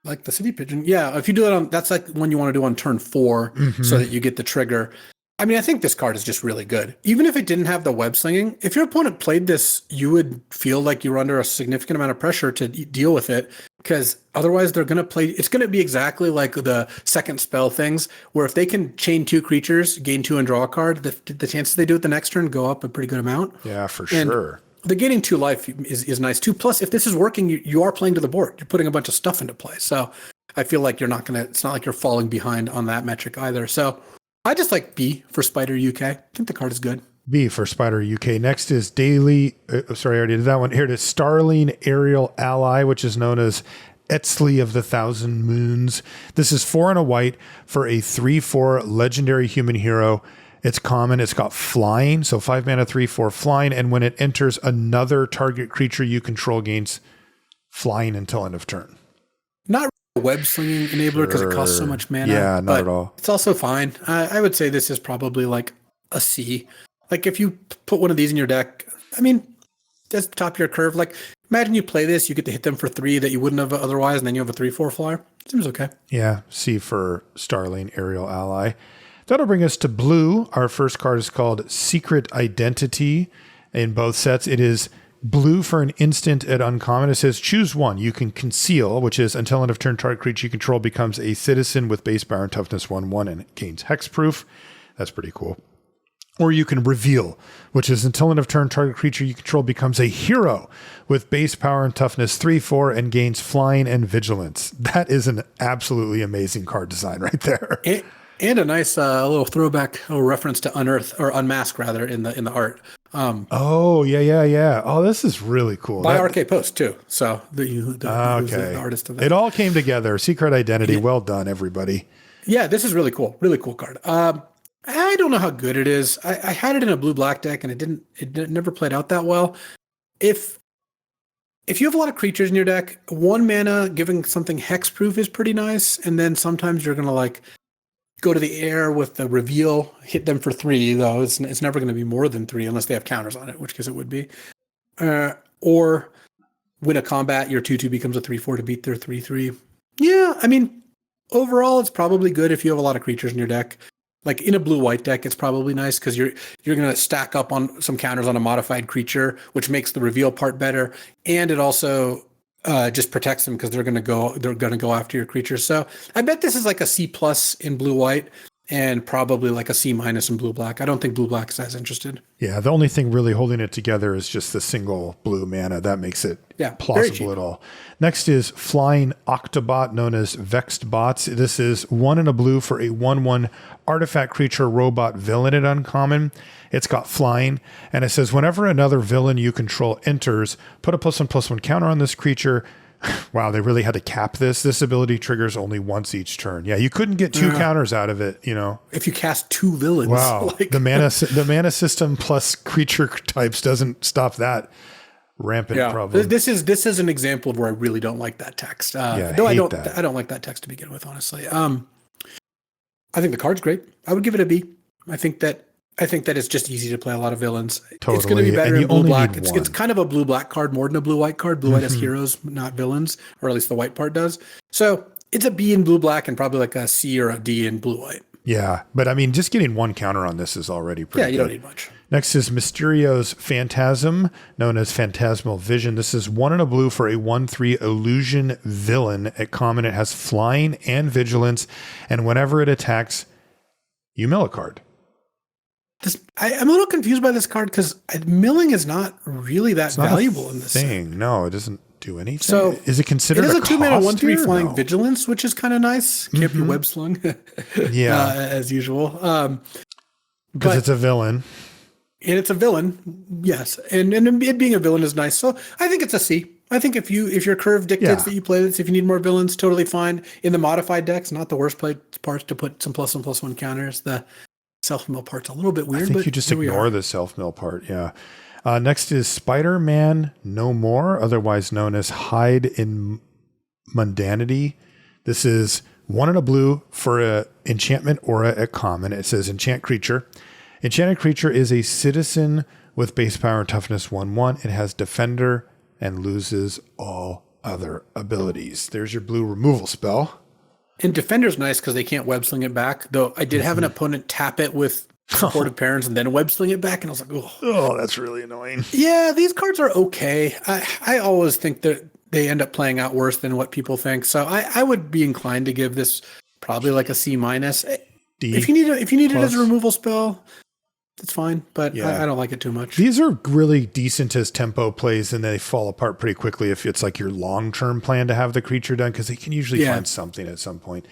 Like the city pigeon. Yeah, if you do it that's like one you want to do on turn 4 so that you get the trigger. I mean, I think this card is just really good. Even if it didn't have the web slinging, if your opponent played this, you would feel like you were under a significant amount of pressure to deal with it, because otherwise they're going to play. It's going to be exactly like the second spell things, where if they can chain 2 creatures, gain 2 and draw a card, the chances they do it the next turn go up a pretty good amount. Yeah, for sure. The gaining 2 life is nice too. Plus, if this is working, you are playing to the board. You're putting a bunch of stuff into play. So I feel like it's not like you're falling behind on that metric either. So I just like B for Spider UK. I think the card is good. B for Spider UK. Next is Daily. Sorry, I already did that one. Here it is Starling Aerial Ally, which is known as Etzli of the Thousand Moons. This is 4 and a white for a 3/4 legendary human hero It's common. It's got flying. So 5 mana, 3/4 flying. And when it enters, another target creature you control gains flying until end of turn. Not a web slinging enabler because it costs so much mana. Yeah, not at all. It's also fine. I would say this is probably like a C. Like if you put one of these in your deck, I mean, that's the top of your curve. Like imagine you play this, you get to hit them for 3 that you wouldn't have otherwise, and then you have a 3/4 flyer. Seems okay. Yeah, C for Starling Aerial Ally. That'll bring us to blue. Our first card is called Secret Identity. In both sets, it is blue for an instant at uncommon. It says choose one. You can conceal, which is until end of turn, target creature you control becomes a citizen with base power and toughness 1/1 and it gains hexproof. That's pretty cool. Or you can reveal, which is until end of turn, target creature you control becomes a hero with base power and toughness 3/4 and gains flying and vigilance. That is an absolutely amazing card design right there. And a nice little throwback, little reference to Unearth or Unmask rather in the art. Oh yeah. Oh, this is really cool. By RK Post too. So the artist of that. It all came together. Secret Identity. Yeah. Well done, everybody. Yeah, this is really cool. Really cool card. I don't know how good it is. I had it in a blue-black deck and it never played out that well. If you have a lot of creatures in your deck, 1 mana giving something hexproof is pretty nice. And then sometimes you're gonna like go to the air with the reveal, hit them for 3, though it's never going to be more than 3 unless they have counters on it, which case it would be. Or win a combat, your 2/2 becomes a 3/4 to beat their 3/3. Yeah, I mean, overall, it's probably good if you have a lot of creatures in your deck. Like in a blue-white deck, it's probably nice because you're going to stack up on some counters on a modified creature, which makes the reveal part better, and it also just protects them because they're going to go after your creatures. So I bet this is like a C+ in blue-white and probably like a C- in blue-black. I don't think blue-black is as interested. Yeah, the only thing really holding it together is just the single blue mana. That makes it plausible at all. Next is Flying Octobot, known as Vexed Bots. This is 1 and a blue for a 1/1 artifact creature robot villain at uncommon. It's got flying, and it says whenever another villain you control enters, put a +1/+1 counter on this creature. Wow, they really had to cap this. This ability triggers only once each turn. Yeah, you couldn't get 2 counters out of it, you know. If you cast 2 villains. Wow, the mana system plus creature types doesn't stop that rampant problem. This is an example of where I really don't like that text. I don't like that text to begin with, honestly. I think the card's great. I would give it a B. I think that it's just easy to play a lot of villains. Totally. It's going to be better in blue-black. It's kind of a blue-black card more than a blue-white card. Blue-white has heroes, not villains, or at least the white part does. So it's a B in blue-black and probably like a C or a D in blue-white. Yeah, but I mean, just getting 1 counter on this is already pretty good. Yeah, you don't need much. Next is Mysterio's Phantasm, known as Phantasmal Vision. This is 1 and a blue for a 1/3 illusion villain. At common, it has flying and vigilance, and whenever it attacks, you mill a card. I'm a little confused by this card because milling is not really that valuable in this thing. No, it doesn't do anything. So is it considered? It is a 2 mana 1/3 here? flying vigilance, which is kind of nice. Keep your web slung, as usual. Because it's a villain. And it's a villain, yes. And it being a villain is nice. So I think it's a C. I think if your curve dictates that you play this, if you need more villains, totally fine. In the modified decks, not the worst parts to put some +1/+1 counters. The self-mill part's a little bit weird. I think you just ignore the self-mill part, yeah. Next is Spider-Man No More, otherwise known as Hide in Mundanity. This is 1 and a blue for a enchantment aura at common. It says enchant creature. Enchanted creature is a citizen with base power and toughness 1/1. It has defender and loses all other abilities. There's your blue removal spell. And defender's nice because they can't web sling it back. Though I did have an opponent tap it with supportive parents and then web sling it back, and I was like, oh, that's really annoying. Yeah, these cards are okay. I always think that they end up playing out worse than what people think. So I would be inclined to give this probably like a C-. D if you need it as a removal spell, it's fine, but I don't like it too much. These are really decent as tempo plays, and they fall apart pretty quickly if it's like your long-term plan to have the creature done, because they can usually find something at some point.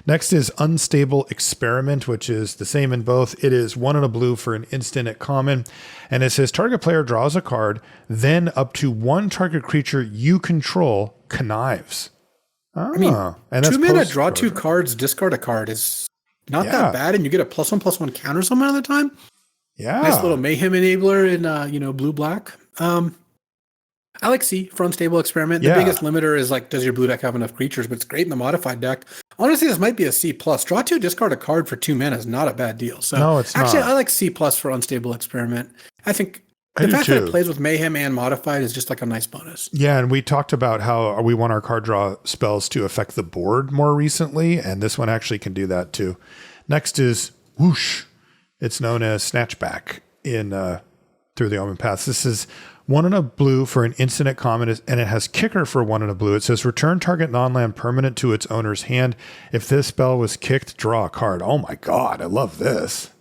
Next is Unstable Experiment, which is the same in both. It is 1 and a blue for an instant at common, and it says target player draws a card, then up to 1 target creature you control connives. I mean, and 2 mana, draw 2 cards, discard a card is not that bad, and you get a +1/+1 counter some amount of the time. Yeah. Nice little mayhem enabler in blue black. I like C for unstable experiment. The biggest limiter is like, does your blue deck have enough creatures? But it's great in the modified deck. Honestly, this might be a C+. Draw 2, discard a card for 2 mana is not a bad deal. So no, it's actually, not. I like C+ for unstable experiment. I think the fact that it plays with mayhem and modified is just like a nice bonus. Yeah, and we talked about how we want our card draw spells to affect the board more recently, and this one actually can do that too. Next is Whoosh. It's known as Snatchback in Through the Omenpaths. This is 1 and a blue for an instant common, and it has kicker for 1 and a blue. It says return target non-land permanent to its owner's hand. If this spell was kicked, draw a card. Oh my God, I love this.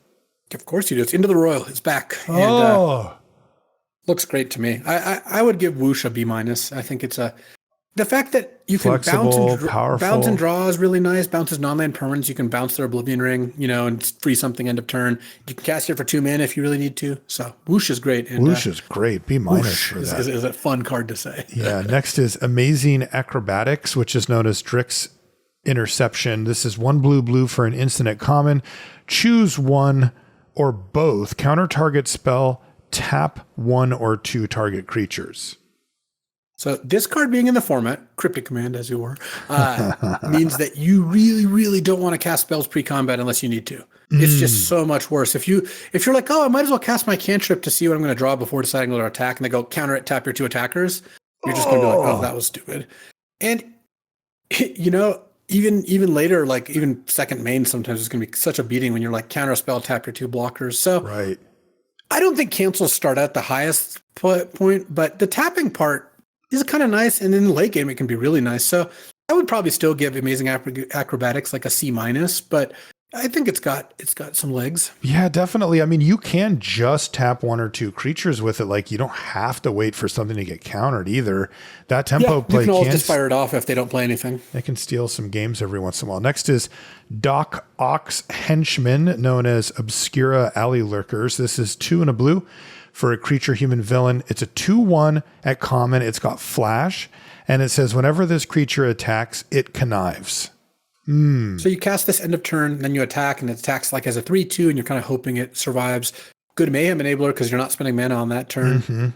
Of course you do. It's Into the Royal. It's back. Oh. And, looks great to me. I would give Whoosh a B-. I think it's the fact that you can bounce and draw is really nice. Bounces non-land permanents. You can bounce their Oblivion Ring, and free something end of turn. You can cast it for 2 mana if you really need to. So Whoosh is great. And, Whoosh is great. B- for that. Is a fun card to say. Yeah. Next is Amazing Acrobatics, which is known as Drick's Interception. This is 1 blue for an instant common. Choose one or both. Counter target spell. Tap 1 or 2 target creatures. So this card being in the format, Cryptic Command as you were, means that you really, really don't want to cast spells pre-combat unless you need to. It's just so much worse. If you're like, oh, I might as well cast my cantrip to see what I'm going to draw before deciding whether to attack, and they go counter it, tap your 2 attackers, you're just going to be like, oh, that was stupid. And even later, like even second main, sometimes it's going to be such a beating when you're like counter a spell, tap your 2 blockers. So right. I don't think cancels start at the highest point, but the tapping part is kind of nice, and in the late game it can be really nice. So I would probably still give Amazing Acrobatics like a C-, but I think it's got some legs. Yeah, definitely. I mean, you can just tap 1 or 2 creatures with it. Like, you don't have to wait for something to get countered either. That tempo play you can always just fire it off if they don't play anything. They can steal some games every once in a while. Next is Doc Ock's Henchman, known as Obscura Alley Lurkers. This is 2 and a blue for a creature human villain. It's a 2/1 at common. It's got flash, and it says whenever this creature attacks, it connives. So you cast this end of turn, then you attack, and it attacks like as a 3/2, and you're kind of hoping it survives. Good mayhem enabler because you're not spending mana on that turn.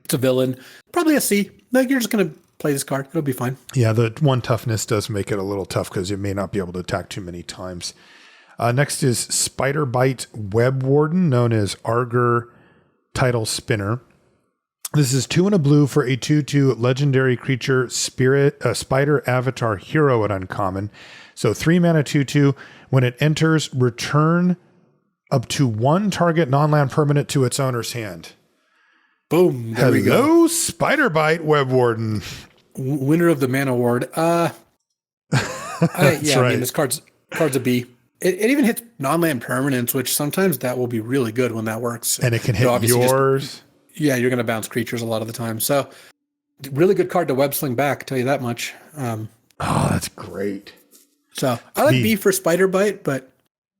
It's a villain. Probably a C. Like, you're just going to play this card. It'll be fine. Yeah, the 1 toughness does make it a little tough because you may not be able to attack too many times. Next is Spider Bite Web Warden, known as Arger Title Spinner. This is 2 and a blue for a 2/2 legendary creature spider avatar hero at uncommon. So 3 mana 2/2. When it enters, return up to 1 target non-land permanent to its owner's hand. Boom. There we go. Hello, Spider Bite Web Warden. Winner of the Mana Award. Right. I mean, this card's a B. It even hits non-land permanents, which sometimes that will be really good when that works. And it can hit yours. You're going to bounce creatures a lot of the time. So really good card to web sling back, tell you that much. That's great. So I like B for Spider Bite, but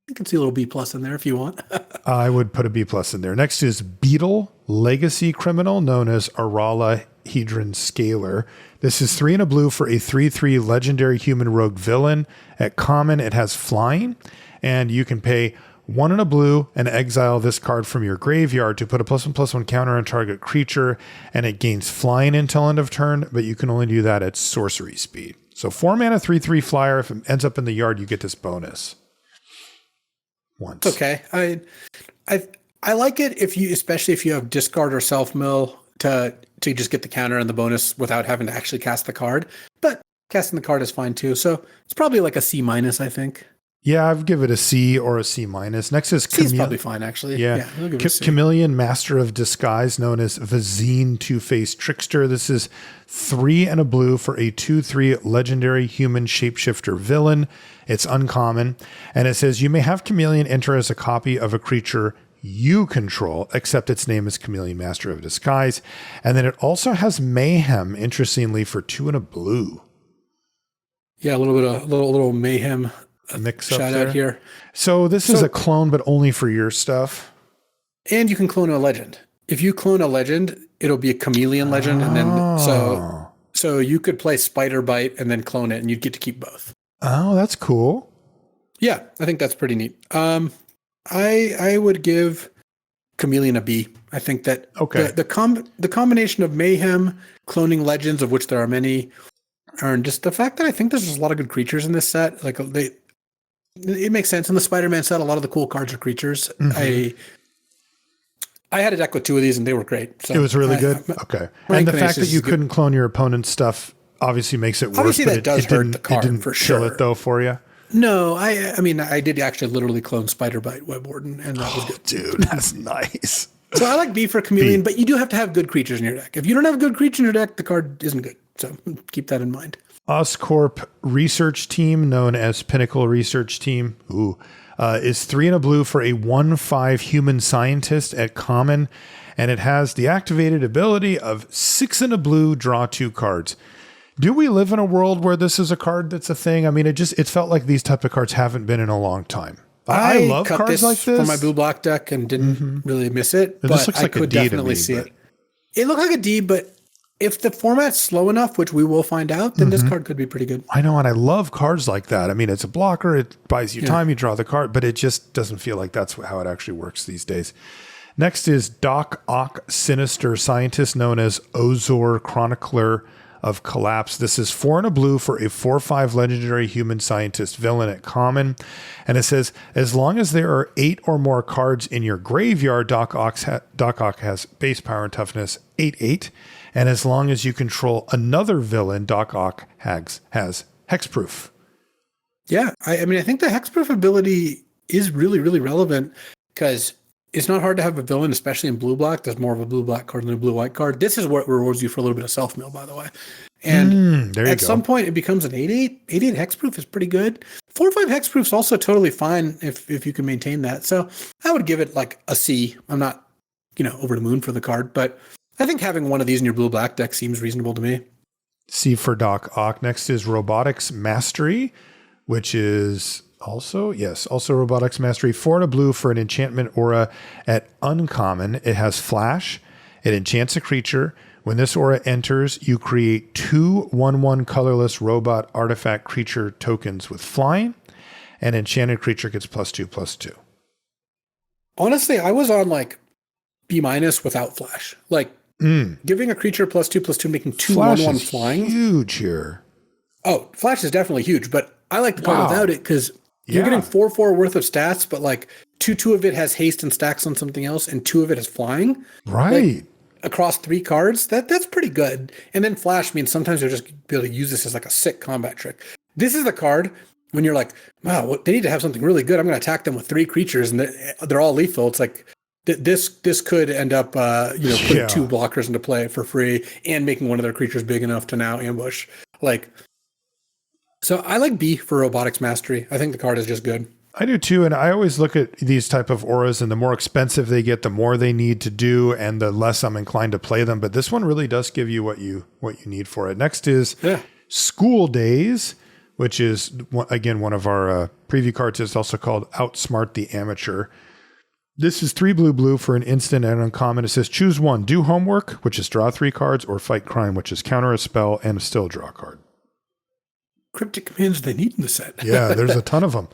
you can see a little B+ in there if you want. I would put a B+ in there. Next is Beetle Legacy Criminal, known as Arala Hedron Scaler. This is 3 and a blue for a 3/3 legendary human rogue villain. At common, it has flying, and you can pay 1 and a blue and exile this card from your graveyard to put a +1/+1 counter on target creature, and it gains flying until end of turn, but you can only do that at sorcery speed. So 4 mana 3/3 flyer. If it ends up in the yard, you get this bonus. Once. Okay. I like it especially if you have discard or self mill to just get the counter and the bonus without having to actually cast the card. But casting the card is fine too. So it's probably like a C-, I think. Yeah, I'd give it a C or a C-. Next is C is probably fine, actually. Yeah, Chameleon Master of Disguise, known as Vazine Two-Faced Trickster. This is 3 and a blue for a 2/3 legendary human shapeshifter villain. It's uncommon, and it says you may have Chameleon enter as a copy of a creature you control, except its name is Chameleon Master of Disguise. And then it also has Mayhem, interestingly, for 2 and a blue. Yeah, a little Mayhem mix up shout there. Out here. So this is a clone, but only for your stuff. And you can clone a legend. If you clone a legend, it'll be a chameleon legend, and then so you could play Spider Bite and then clone it, and you'd get to keep both. Oh, that's cool. Yeah, I think that's pretty neat. I would give Chameleon a B. I think that the combination of Mayhem, cloning legends, of which there are many, and just the fact that I think there's just a lot of good creatures in this set. Like it makes sense. In the Spider-Man set, a lot of the cool cards are creatures. I had a deck with 2 of these and they were great. So it was really good. Okay. And the fact that you couldn't clone your opponent's stuff obviously makes it worse. Obviously that does hurt the card, it didn't for sure. kill it though for you. No, I mean, I did actually literally clone Spider-Bite Web Warden, and that was good. Dude, that's nice. So I like B for Chameleon, but you do have to have good creatures in your deck. If you don't have good creatures in your deck, the card isn't good. So keep that in mind. Oscorp Research Team, known as Pinnacle Research Team, is 3 and a blue for a 1/5 human scientist at common, and it has the activated ability of 6 and a blue, draw 2 cards. Do we live in a world where this is a card that's a thing? I mean, it felt like these type of cards haven't been in a long time. I love cards like this for my blue black deck and didn't really miss it. But this looks like I could definitely see it. It looked like a D, but if the format's slow enough, which we will find out, then this card could be pretty good. I know, and I love cards like that. I mean, it's a blocker, it buys you time, you draw the card, but it just doesn't feel like that's how it actually works these days. Next is Doc Ock, Sinister Scientist, known as Ozor, Chronicler of Collapse. This is 4 and a blue for a 4/5 legendary human scientist villain at common. And it says, as long as there are 8 or more cards in your graveyard, Doc Ock has base power and toughness 8/8. And as long as you control another villain, Doc Ock has hexproof. Yeah, I mean, I think the hexproof ability is really, really relevant because it's not hard to have a villain, especially in blue-black. There's more of a blue-black card than a blue-white card. This is what rewards you for a little bit of self-mill, by the way. And at some point, it becomes an 8/8. 8/8 hexproof is pretty good. 4/5 hexproof is also totally fine if you can maintain that. So I would give it like a C. I'm not, over the moon for the card, but I think having one of these in your blue-black deck seems reasonable to me. C for Doc Ock. Next is Robotics Mastery, which is also Robotics Mastery. 4 and a blue for an enchantment aura at uncommon. It has flash. It enchants a creature. When this aura enters, you create 2 1/1 colorless robot artifact creature tokens with flying. An enchanted creature gets +2/+2. Honestly, I was on like B- without flash. Like giving a creature +2/+2, making 2 1/1 flying. Huge here. Oh, flash is definitely huge, but I like the part without it because you're getting 4/4 worth of stats, but like 2 of it has haste and stacks on something else, and 2 of it is flying. Right. Like, across 3 cards, that's pretty good. And then flash means sometimes you'll just be able to use this as like a sick combat trick. This is the card when you're like, wow, they need to have something really good. I'm going to attack them with 3 creatures, and they're all lethal. It's like this could end up putting 2 blockers into play for free and making one of their creatures big enough to now ambush. So I like B for Robotics Mastery. I think the card is just good. I do too, and I always look at these type of auras, and the more expensive they get, the more they need to do, and the less I'm inclined to play them. But this one really does give you what you need for it. Next is School Days, which is again one of our preview cards. It's also called Outsmart the Amateur. This is 3 blue for an instant and uncommon. It says choose one: do homework, which is draw 3 cards, or fight crime, which is counter a spell and still draw a card. Cryptic commands they need in the set. Yeah, there's a ton of them.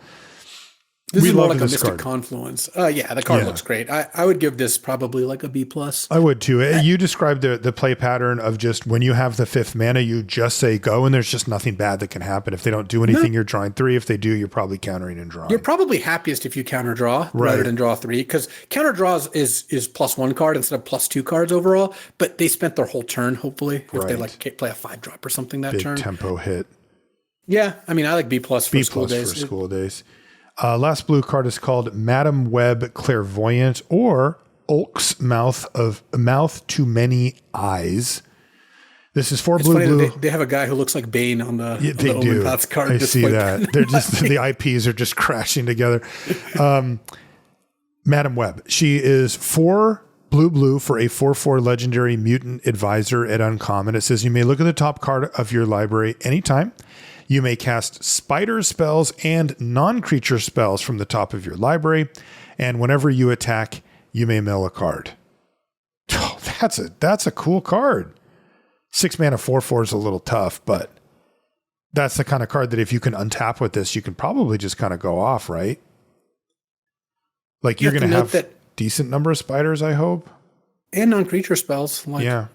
This is more like a Mystic Confluence. The card looks great. I would give this probably like a B+. I would too. You described the play pattern of just when you have the 5th mana, you just say go, and there's just nothing bad that can happen. If they don't do anything, you're drawing 3. If they do, you're probably countering and drawing. You're probably happiest if you counter draw rather than draw 3, because counter draws is +1 card instead of +2 cards overall. But they spent their whole turn, hopefully, if they play a 5-drop or something that big turn. Tempo hit. Yeah, I mean, I like B+ for School Days. For School Days. Last blue card is called Madam Web Clairvoyant, or Ulk's Mouth to Many Eyes. This is 4 blue. They have a guy who looks like Bane on the Omenpaths card. I see that. They're just the IPs are just crashing together. Madam Web. She is 4 blue for a 4/4 legendary mutant advisor at uncommon. It says you may look at the top card of your library anytime. You may cast spider spells and non-creature spells from the top of your library, and whenever you attack, you may mill a card. Oh, that's a cool card. 6 mana 4/4 is a little tough, but that's the kind of card that if you can untap with this, you can probably just kind of go off, right? Like you're going to have that decent number of spiders, I hope. And non-creature spells. Like, yeah.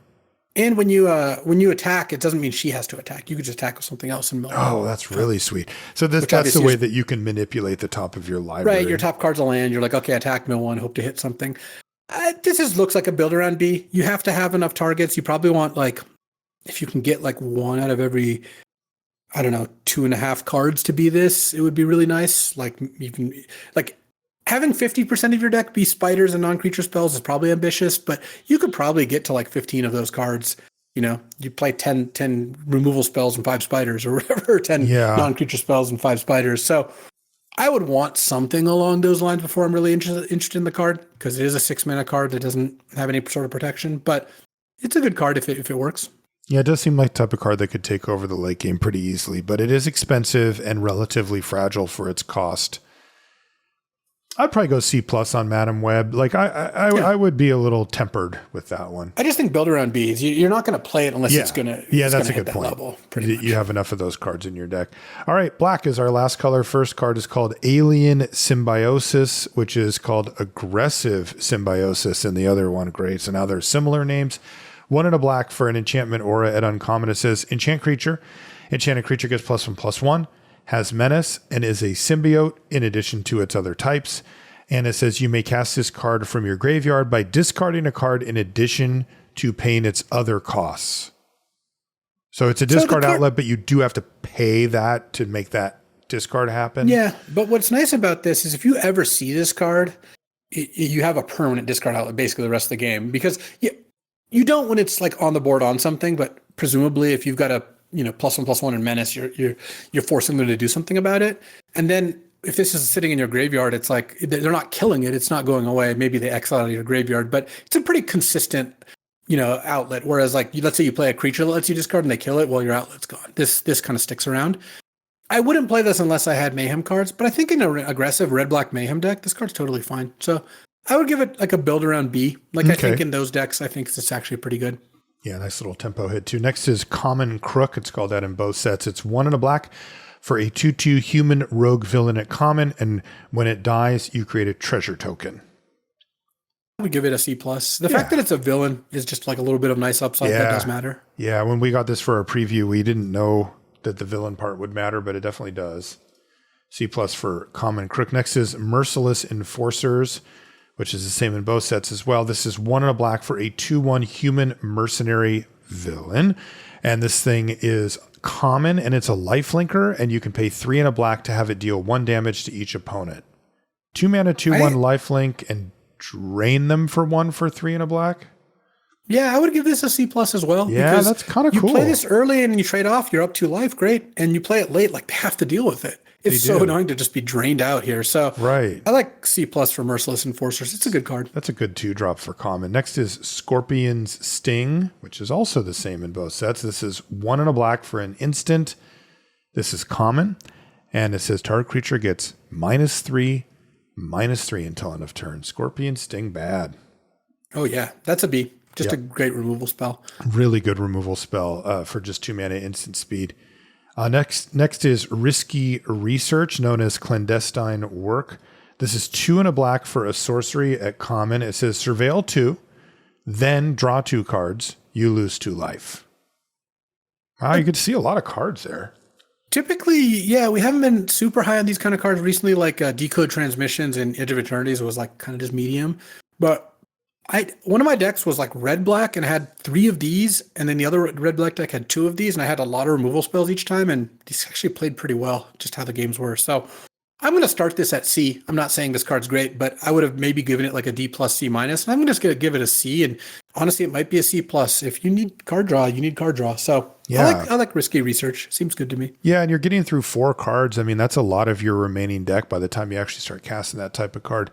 And when you attack, it doesn't mean she has to attack. You could just attack with something else and mill. Oh, that's really sweet. So that's the way that you can manipulate the top of your library. Right, your top card's a land. You're like, okay, attack, mill one, hope to hit something. Looks like a build around B. You have to have enough targets. You probably want like, if you can get like one out of every, I don't know, 2.5 cards to be this, it would be really nice. Like you can like. Having 50% of your deck be spiders and non-creature spells is probably ambitious, but you could probably get to like 15 of those cards. You know, you play 10 removal spells and 5 spiders or whatever, 10 non-creature spells and 5 spiders. So I would want something along those lines before I'm really interested in the card, because it is a 6-mana card that doesn't have any sort of protection, but it's a good card if it works. Yeah, it does seem like the type of card that could take over the late game pretty easily, but it is expensive and relatively fragile for its cost. I'd probably go C+ on Madam Web. Like I would be a little tempered with that one. I just think build around Bs. You're not going to play it unless it's going to. Yeah, that's a good that point. Level, you have enough of those cards in your deck. All right, black is our last color. First card is called Alien Symbiosis, which is called Aggressive Symbiosis, and the other one, great. So now they're similar names. 1 and a black for an enchantment aura at uncommon. It says enchant creature. Enchanted creature gets +1/+1. Has menace and is a symbiote in addition to its other types. And it says you may cast this card from your graveyard by discarding a card in addition to paying its other costs. So it's a discard outlet, but you do have to pay that to make that discard happen. Yeah, but what's nice about this is if you ever see this card, you have a permanent discard outlet basically the rest of the game, because you don't when it's like on the board on something, but presumably if you've got a +1/+1 in menace, you're forcing them to do something about it. And then if this is sitting in your graveyard, it's like they're not killing it. It's not going away. Maybe they exile out of your graveyard, but it's a pretty consistent, outlet. Whereas like, let's say you play a creature that lets you discard and they kill it, well, your outlet's gone. This kind of sticks around. I wouldn't play this unless I had Mayhem cards, but I think in an aggressive red-black Mayhem deck, this card's totally fine. So I would give it like a build around B. Like I think in those decks, I think it's actually pretty good. Yeah, nice little tempo hit too. Next is Common Crook. It's called that in both sets. It's 1 and a black for a 2/2 human rogue villain at common, and when it dies, you create a treasure token. I would give it a C+. The fact that it's a villain is just like a little bit of nice upside. That does matter. Yeah, when we got this for our preview, we didn't know that the villain part would matter, but it definitely does. C+ for Common Crook. Next is Merciless Enforcers, which is the same in both sets as well. This is 1 and a black for a 2/1 human mercenary villain. And this thing is common and it's a lifelinker, and you can pay 3 and a black to have it deal 1 damage to each opponent. 2 mana, 2/1 lifelink, and drain them for 1 for 3 and a black. Yeah, I would give this a C+ as well. Yeah, that's kind of cool. You play this early and you trade off, you're up 2 life, great. And you play it late, like they have to deal with it. It's so annoying to just be drained out here. So I like C+ for Merciless Enforcers. It's a good card. That's a good 2-drop for common. Next is Scorpion's Sting, which is also the same in both sets. This is 1 and a black for an instant. This is common. And it says target creature gets -3/-3 until end of turn. Scorpion Sting bad. Oh yeah, that's a B. Just a great removal spell. Really good removal spell for just 2 mana instant speed. Next is Risky Research, known as Clandestine Work. This is 2 and a black for a sorcery at common. It says surveil 2, then draw 2 cards. You lose 2 life. Wow, you could see a lot of cards there. Typically, we haven't been super high on these kind of cards recently, like Decode Transmissions and Edge of Eternities was like kind of just medium. But one of my decks was like red-black and had 3 of these, and then the other red-black deck had 2 of these, and I had a lot of removal spells each time, and these actually played pretty well, just how the games were. So I'm going to start this at C. I'm not saying this card's great, but I would have maybe given it like a D+, C-. And I'm just going to give it a C, and honestly, it might be a C+. If you need card draw, you need card draw. So I like Risky Research. Seems good to me. Yeah, and you're getting through 4 cards. I mean, that's a lot of your remaining deck by the time you actually start casting that type of card.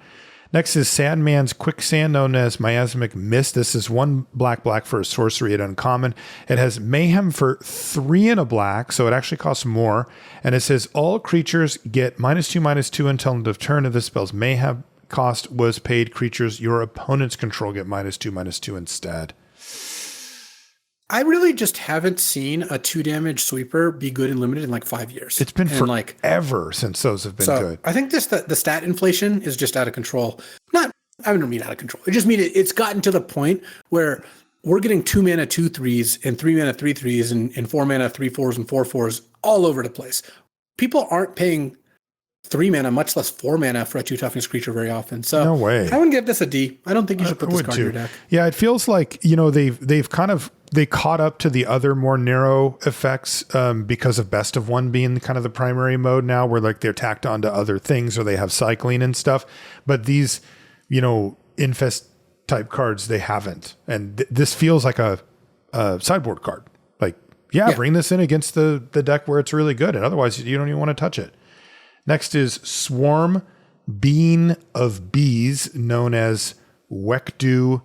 Next is Sandman's Quicksand, known as Miasmic Mist. This is 1 black for a sorcery at uncommon. It has Mayhem for 3 and a black, so it actually costs more. And it says all creatures get -2/-2 until end of turn. If this spell's Mayhem cost was paid, creatures your opponents control get -2/-2 instead. I really just haven't seen a 2 damage sweeper be good and limited in like 5 years. It's been forever since those have been good. I think the stat inflation is just out of control. I don't mean out of control. I just mean it's gotten to the point where we're getting 2 mana 2/3s and 3 mana 3/3s and 4 mana 3/4s and 4/4s all over the place. People aren't paying 3 mana, much less 4 mana for a 2 toughness creature very often. So no way. I wouldn't give this a D. I don't think you should put this card in your deck. Yeah, it feels like, they caught up to the other more narrow effects because of Best of One being kind of the primary mode now, where like they're tacked onto other things or they have cycling and stuff. But these, infest type cards, they haven't. And this feels like a sideboard card. Like, bring this in against the deck where it's really good. And otherwise, you don't even want to touch it. Next is Swarm Bean of Bees, known as Wekdu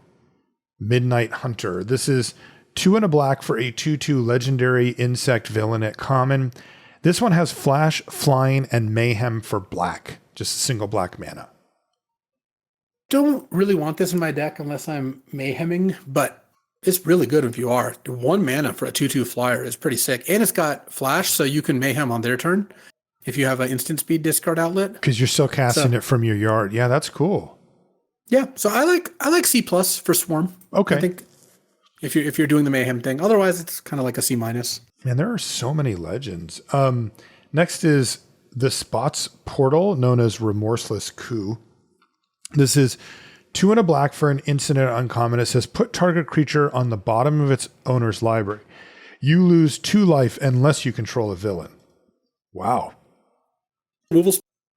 Midnight Hunter. This is 2 and a black for a 2/2 legendary insect villain at common. This one has flash, flying, and mayhem for black. Just a single black mana. Don't really want this in my deck unless I'm mayheming, but it's really good if you are. 1 mana for a 2/2 flyer is pretty sick. And it's got flash, so you can mayhem on their turn if you have an instant speed discard outlet. Because you're still casting it from your yard. Yeah, that's cool. Yeah, so I like C+ for Swarm. Okay. I think if you're doing the mayhem thing. Otherwise, it's kind of like a C-. Man, there are so many legends. Next is the Spots Portal, known as Remorseless Coup. This is 2 and a black for an instant uncommon. It says put target creature on the bottom of its owner's library. You lose 2 life unless you control a villain. Wow. Removal.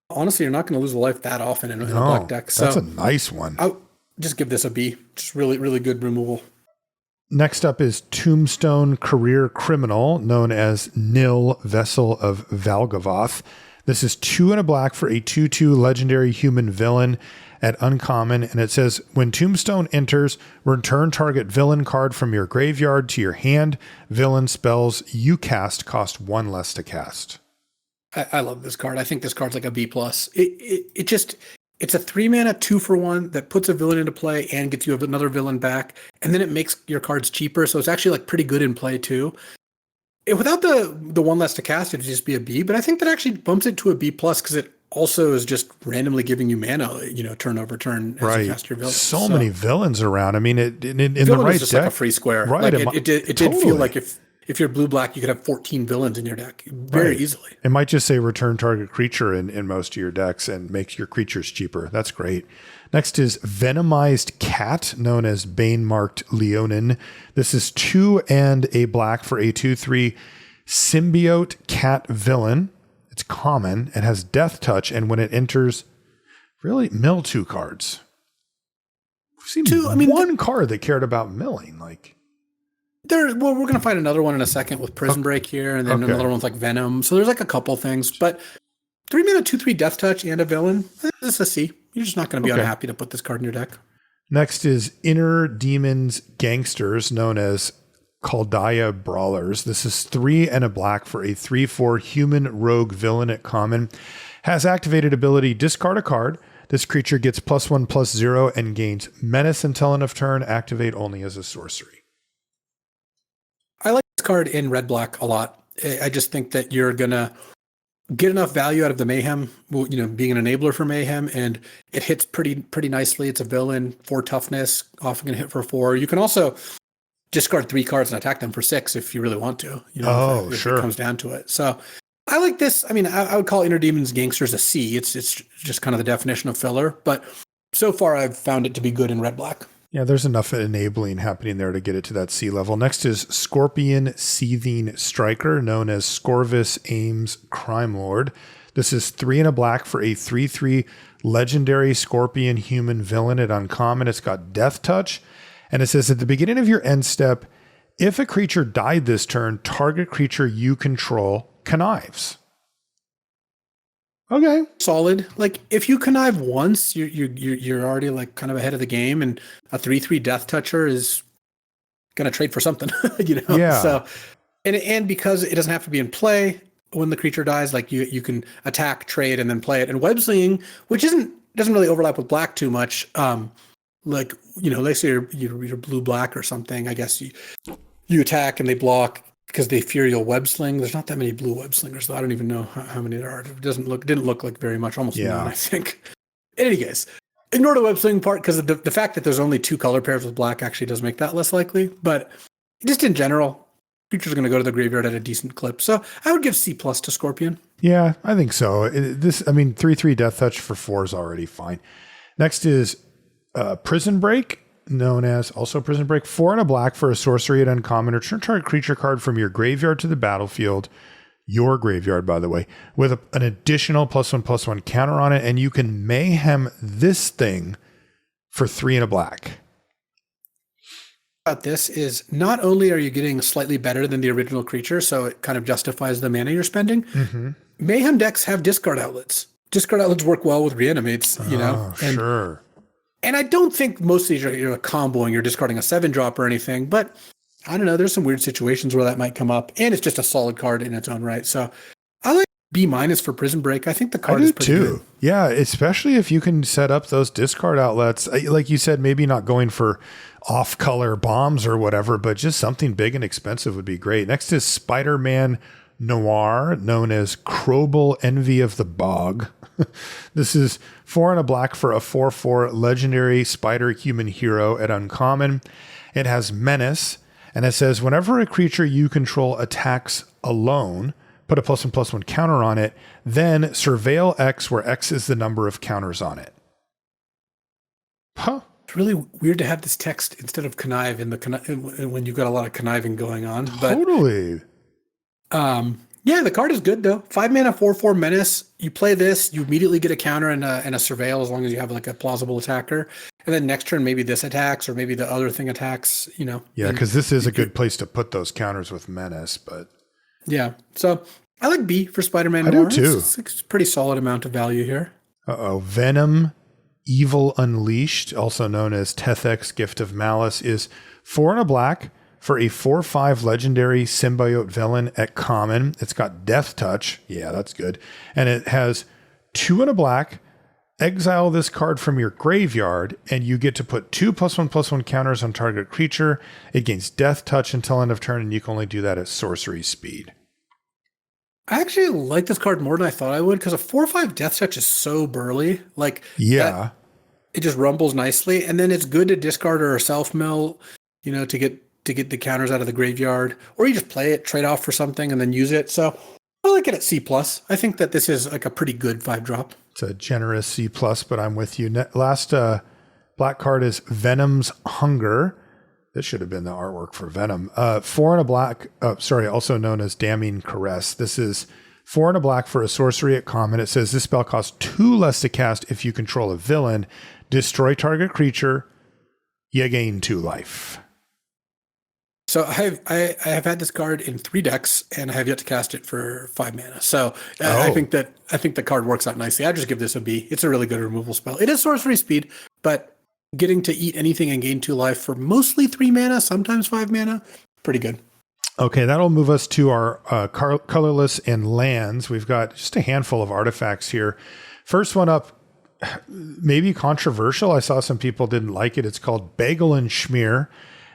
Honestly, you're not going to lose a life that often in a black deck. So that's a nice one. I'll just give this a B. Just really, really good removal. Next up is Tombstone Career Criminal, known as Nil Vessel of Valgavoth. This is 2 and a black for a 2/2 legendary human villain at uncommon. And it says, when Tombstone enters, return target villain card from your graveyard to your hand. Villain spells you cast cost 1 less to cast. I love this card. I think this card's like a B+. It's a 3 mana 2-for-1 that puts a villain into play and gets you another villain back. And then it makes your cards cheaper. So it's actually like pretty good in play too. Without the 1 less to cast, it'd just be a B, but I think that actually bumps it to a B+ because it also is just randomly giving you mana, turn over turn as you cast your villain. So many villains around. I mean, in the right is just deck, like a free square. Right. Like it did feel like if you're blue-black, you could have 14 villains in your deck very easily. It might just say return target creature in most of your decks and makes your creatures cheaper. That's great. Next is Venomized Cat, known as Bane-marked Leonin. This is 2 and a black for a 2/3 symbiote cat villain. It's common. It has Death Touch, and when it enters, really mill 2 cards. We've seen one card that cared about milling. We're going to find another one in a second with Prison Break here, and then another one with like Venom. So there's like a couple things, but 3 mana 2/3 Death Touch and a villain. This is a C. You're just not going to be unhappy to put this card in your deck. Next is Inner Demons Gangsters, known as Chaldaya Brawlers. This is 3 and a black for a 3/4 human rogue villain at common. Has activated ability, discard a card. This creature gets +1/+0 and gains menace until end of turn. Activate only as a sorcery. I like this card in red-black a lot. I just think that you're going to get enough value out of the mayhem, being an enabler for mayhem, and it hits pretty nicely. It's a villain, 4 toughness, often going to hit for 4. You can also discard 3 cards and attack them for 6 if you really want to. If it comes down to it. So I like this. I mean, I would call Inner Demons Gangsters a C. It's just kind of the definition of filler, but so far I've found it to be good in red-black. Yeah, there's enough enabling happening there to get it to that C level. Next is Scorpion Seething Striker, known as Scorvus Ames Crime Lord. This is 3 and a black for a 3/3 legendary scorpion human villain at uncommon. It's got Death Touch, and it says at the beginning of your end step, if a creature died this turn, target creature you control connives. Okay, solid. Like if you connive once, you're already like kind of ahead of the game, and a 3/3 Death Toucher is gonna trade for something, Yeah. So, and because it doesn't have to be in play when the creature dies, like you can attack, trade, and then play it. And web slinging, which doesn't really overlap with black too much. Let's say you're blue black or something. I guess you attack and they block because they fear you'll web sling. There's not that many blue web slingers, though. I don't even know how many there are. It didn't look like very much, almost none, I think. In any case, ignore the web sling part because the fact that there's only 2 color pairs with black actually does make that less likely. But just in general, creatures are going to go to the graveyard at a decent clip. So I would give C+ to Scorpion. Yeah, I think so. 3/3 Death Touch for 4 is already fine. Next is Prison Break, known as also Prison Break. 4 and a black for a sorcery at uncommon. Return target creature card from your graveyard to the battlefield. Your graveyard, by the way, with an additional +1/+1 counter on it, and you can mayhem this thing for 3 and a black. About this is not only are you getting slightly better than the original creature, so it kind of justifies the mana you're spending. Mm-hmm. Mayhem decks have discard outlets. Discard outlets work well with reanimates, Sure. And I don't think most of these you're comboing, you're discarding a 7-drop or anything, but I don't know, there's some weird situations where that might come up, and it's just a solid card in its own right. So I like B- for Prison Break. I think the card is pretty good. Yeah, especially if you can set up those discard outlets. Like you said, maybe not going for off-color bombs or whatever, but just something big and expensive would be great. Next is Spider-Man Noir, known as Krobel Envy of the Bog. This is 4 and a black for a 4/4 legendary spider human hero at uncommon. It has Menace, and it says whenever a creature you control attacks alone, put a +1/+1 counter on it, then surveil X, where X is the number of counters on it. Huh. It's really weird to have this text instead of connive when you've got a lot of conniving going on. But, totally. Yeah, the card is good though. 5 mana, 4/4 Menace. You play this, you immediately get a counter and a surveil as long as you have like a plausible attacker. And then next turn, maybe this attacks or maybe the other thing attacks. Yeah, because this is a good place to put those counters with Menace, but. Yeah, so I like B for Spider-Man. I do too. It's a pretty solid amount of value here. Venom, Evil Unleashed, also known as Tethek's Gift of Malice, is 4 and a black for a 4/5 legendary symbiote villain at common. It's got Death Touch. Yeah, that's good. And it has 2 and a black. Exile this card from your graveyard, and you get to put 2 +1/+1 counters on target creature. It gains Death Touch until end of turn, and you can only do that at sorcery speed. I actually like this card more than I thought I would because a 4/5 Death Touch is so burly. It just rumbles nicely, and then it's good to discard or self-mill, to get the counters out of the graveyard, or you just play it, trade off for something, and then use it. So I like it at C+. I think that this is like a pretty good 5-drop. It's a generous C+, but I'm with you. Last black card is Venom's Hunger. This should have been the artwork for Venom. 4 and a black, also known as Damning Caress. This is 4 and a black for a sorcery at common. It says this spell costs 2 less to cast if you control a villain. Destroy target creature. You gain 2 life. So I have had this card in 3 decks, and I have yet to cast it for 5 mana. So I think the card works out nicely. I just give this a B. It's a really good removal spell. It is sorcery speed, but getting to eat anything and gain 2 life for mostly 3 mana, sometimes 5 mana, pretty good. Okay, that'll move us to our colorless and lands. We've got just a handful of artifacts here. First one up, maybe controversial. I saw some people didn't like it. It's called Bagel and Schmear,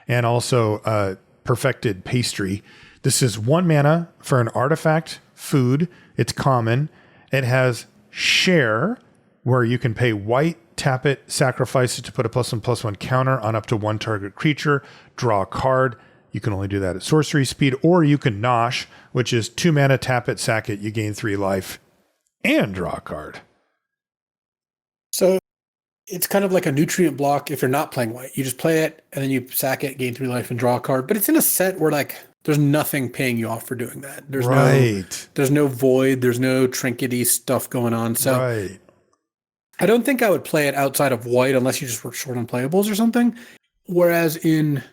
and also Perfected Pastry. This is 1 mana for an artifact, food. It's common. It has Share, where you can pay white, tap it, sacrifice it to put a +1/+1 counter on up to 1 target creature, draw a card. You can only do that at sorcery speed, or you can Nosh, which is 2 mana, tap it, sack it, you gain 3 life, and draw a card. So it's kind of like a nutrient block if you're not playing white. You just play it, and then you sack it, gain 3 life, and draw a card. But it's in a set where there's nothing paying you off for doing that. There's no void, there's no trinkety stuff going on. So I don't think I would play it outside of white unless you just were short on playables or something. Whereas in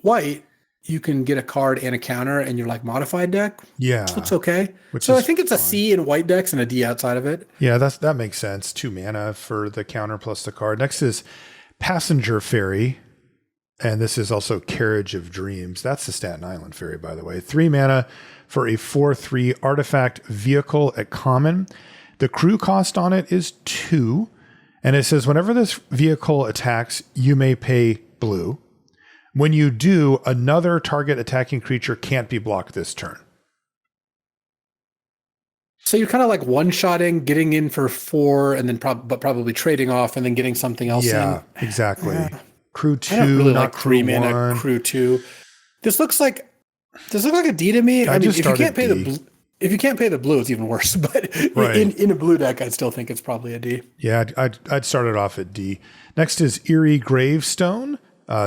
white, you can get a card and a counter and your modified deck. Yeah. So it's okay. So I think it's a C in white decks and a D outside of it. Yeah, that makes sense. 2 mana for the counter plus the card. Next is Passenger Ferry. And this is also Carriage of Dreams. That's the Staten Island Ferry, by the way. 3 mana for a 4/3 artifact vehicle at common. The crew cost on it is 2. And it says whenever this vehicle attacks, you may pay blue. When you do, another target attacking creature can't be blocked this turn. So you're kind of like one-shotting, getting in for 4, and then probably trading off, and then getting something else in. Yeah, exactly. Crew 2, I don't really not like crew 3 mana 1. crew 2. This looks like a D to me. I mean, if you can't pay the blue, it's even worse. But right. in a blue deck, I'd still think it's probably a D. Yeah, I'd start it off at D. Next is Eerie Gravestone.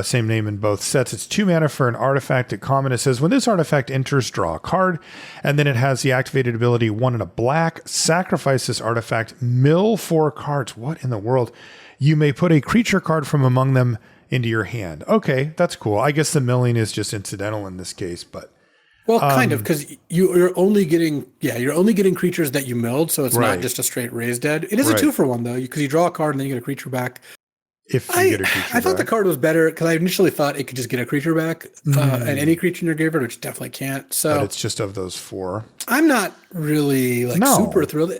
Same name in both sets. It's 2 mana for an artifact at common. It says when this artifact enters, draw a card, and then it has the activated ability 1 and a black. Sacrifice this artifact, mill 4 cards. What in the world? You may put a creature card from among them into your hand. Okay, that's cool. I guess the milling is just incidental in this case, but well, kind of, because you're only getting creatures that you milled, so it's right. not just a straight raise dead. It is a 2-for-1 though, because you draw a card and then you get a creature back. If you get a creature I thought the card was better because I initially thought it could just get a creature back and any creature in your graveyard, which definitely can't. So but it's just of those 4. I'm not really super thrilled.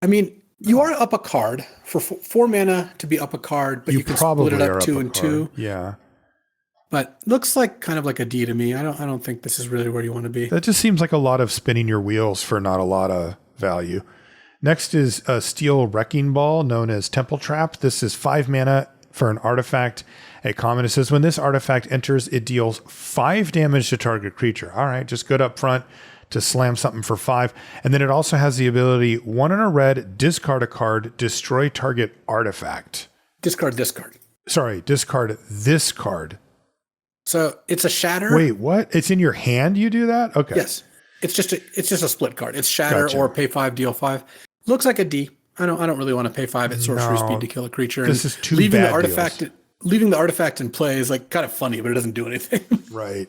I mean, you are up a card for 4 mana to be up a card, but you can split it up 2 and 2. Yeah. But looks like kind of like a D to me. I don't think this is really where you want to be. That just seems like a lot of spinning your wheels for not a lot of value. Next is a Steel Wrecking Ball known as Temple Trap. This is 5 mana for an artifact at common. It says when this artifact enters, it deals 5 damage to target creature. All right, just good up front to slam something for 5. And then it also has the ability 1 in a red, discard a card, destroy target artifact. Discard this card. Sorry, discard this card. So it's a shatter. Wait, what? It's in your hand you do that? Okay. Yes. It's just a split card. It's shatter or pay 5, deal 5. Looks like a D. I don't really want to pay 5 at sorcery speed to kill a creature. This is too leaving bad the artifact deals. Leaving the artifact in play is like kind of funny, but it doesn't do anything. Right.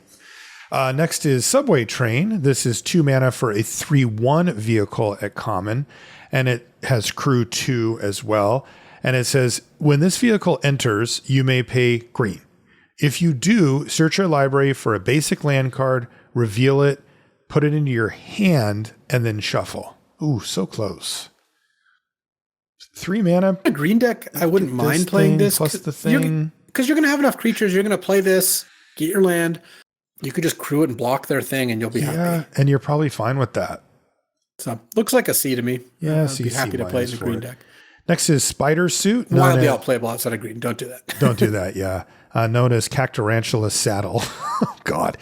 Next is Subway Train. This is 2 mana for a 3/1 vehicle at common, and it has crew 2 as well. And it says when this vehicle enters, you may pay green. If you do, search your library for a basic land card, reveal it, put it into your hand, and then shuffle. Ooh, so close. 3 mana. A green deck, I wouldn't mind playing this. Plus the thing. Because you're going to have enough creatures. You're going to play this, get your land. You could just crew it and block their thing and you'll be happy. And you're probably fine with that. So looks like a C to me. Yeah, I'd be happy to play in the green deck. Next is Spider Suit. Wildly outplayable outside of green. Don't do that. Don't do that, yeah. Known as Cactarantula Saddle. Oh, God.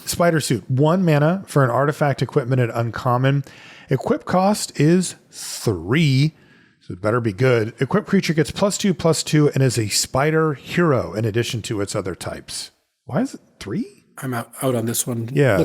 Spider Suit. 1 mana for an artifact equipment at uncommon. Equip cost is 3. So it better be good. Equipped creature gets +2/+2 and is a spider hero in addition to its other types. Why is it 3? I'm out on this one. Yeah.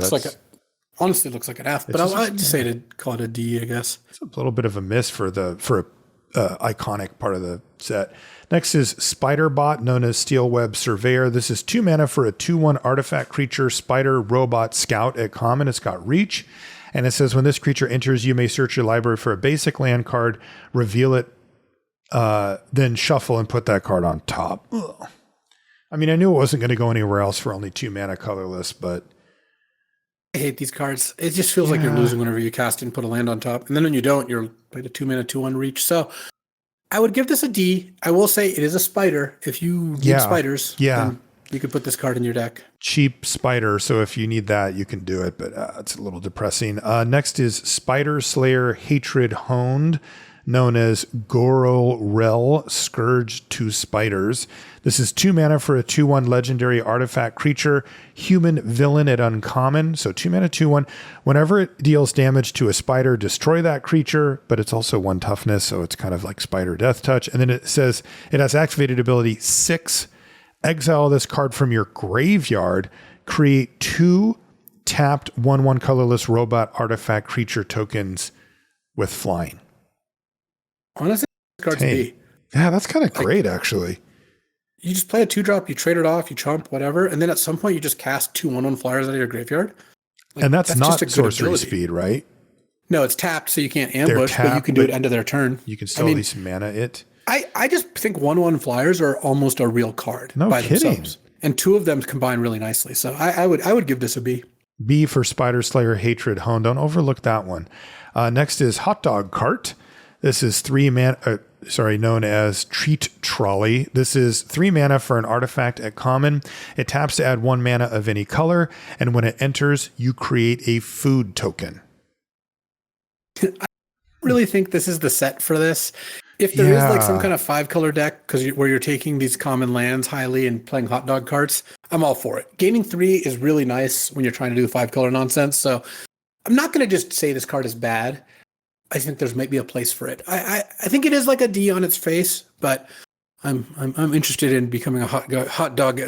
Honestly looks like an F, but I'd just say to call it a D, I guess. It's a little bit of a miss for a iconic part of the set. Next is Spider Bot, known as Steel Web Surveyor. This is 2 mana for a 2/1 artifact creature, Spider Robot Scout at common. It's got reach. And it says when this creature enters, you may search your library for a basic land card, reveal it, then shuffle and put that card on top. Ugh. I mean, I knew it wasn't going to go anywhere else for only 2 mana colorless, but I hate these cards. It just feels like you're losing whenever you cast and put a land on top. And then when you don't, you're playing a 2 mana 2/1 reach. So I would give this a D. I will say it is a spider. If you need spiders, then you could put this card in your deck. Cheap spider. So if you need that, you can do it, but it's a little depressing. Next is Spider Slayer Hatred Honed, known as Gororel Scourge to Spiders. This is 2 mana for a 2/1 legendary artifact creature, human villain at uncommon. So 2 mana 2/1. Whenever it deals damage to a spider, destroy that creature, but it's also 1 toughness, so it's kind of like Spider Death Touch. And then it says it has activated ability 6. Exile this card from your graveyard. Create 2 tapped 1/1 colorless robot artifact creature tokens with flying. Honestly, this card's B. Yeah, that's kind of great, actually. You just play a 2-drop, you trade it off, you chump, whatever, and then at some point you just cast 2 1/1 flyers out of your graveyard. And that's not just a sorcery ability. speed, right? No, it's tapped, so you can't ambush, but you can do it end of their turn. You can still at least mana it. I just think 1/1 flyers are almost a real card by themselves. And 2 of them combine really nicely. So I would give this a B. B for Spider Slayer Hatred Honed. Don't overlook that one. Next is Hot Dog Cart. This is 3 mana. known as Treat Trolley. This is 3 mana for an artifact at common. It taps to add 1 mana of any color, and when it enters, you create a food token. I really think this is the set for this. If there is like some kind of 5-color deck where you're taking these common lands highly and playing hot dog carts, I'm all for it. Gaining 3 is really nice when you're trying to do 5-color nonsense. So I'm not going to just say this card is bad. I think there's maybe a place for it. I think it is like a D on its face, but I'm interested in becoming a hot dog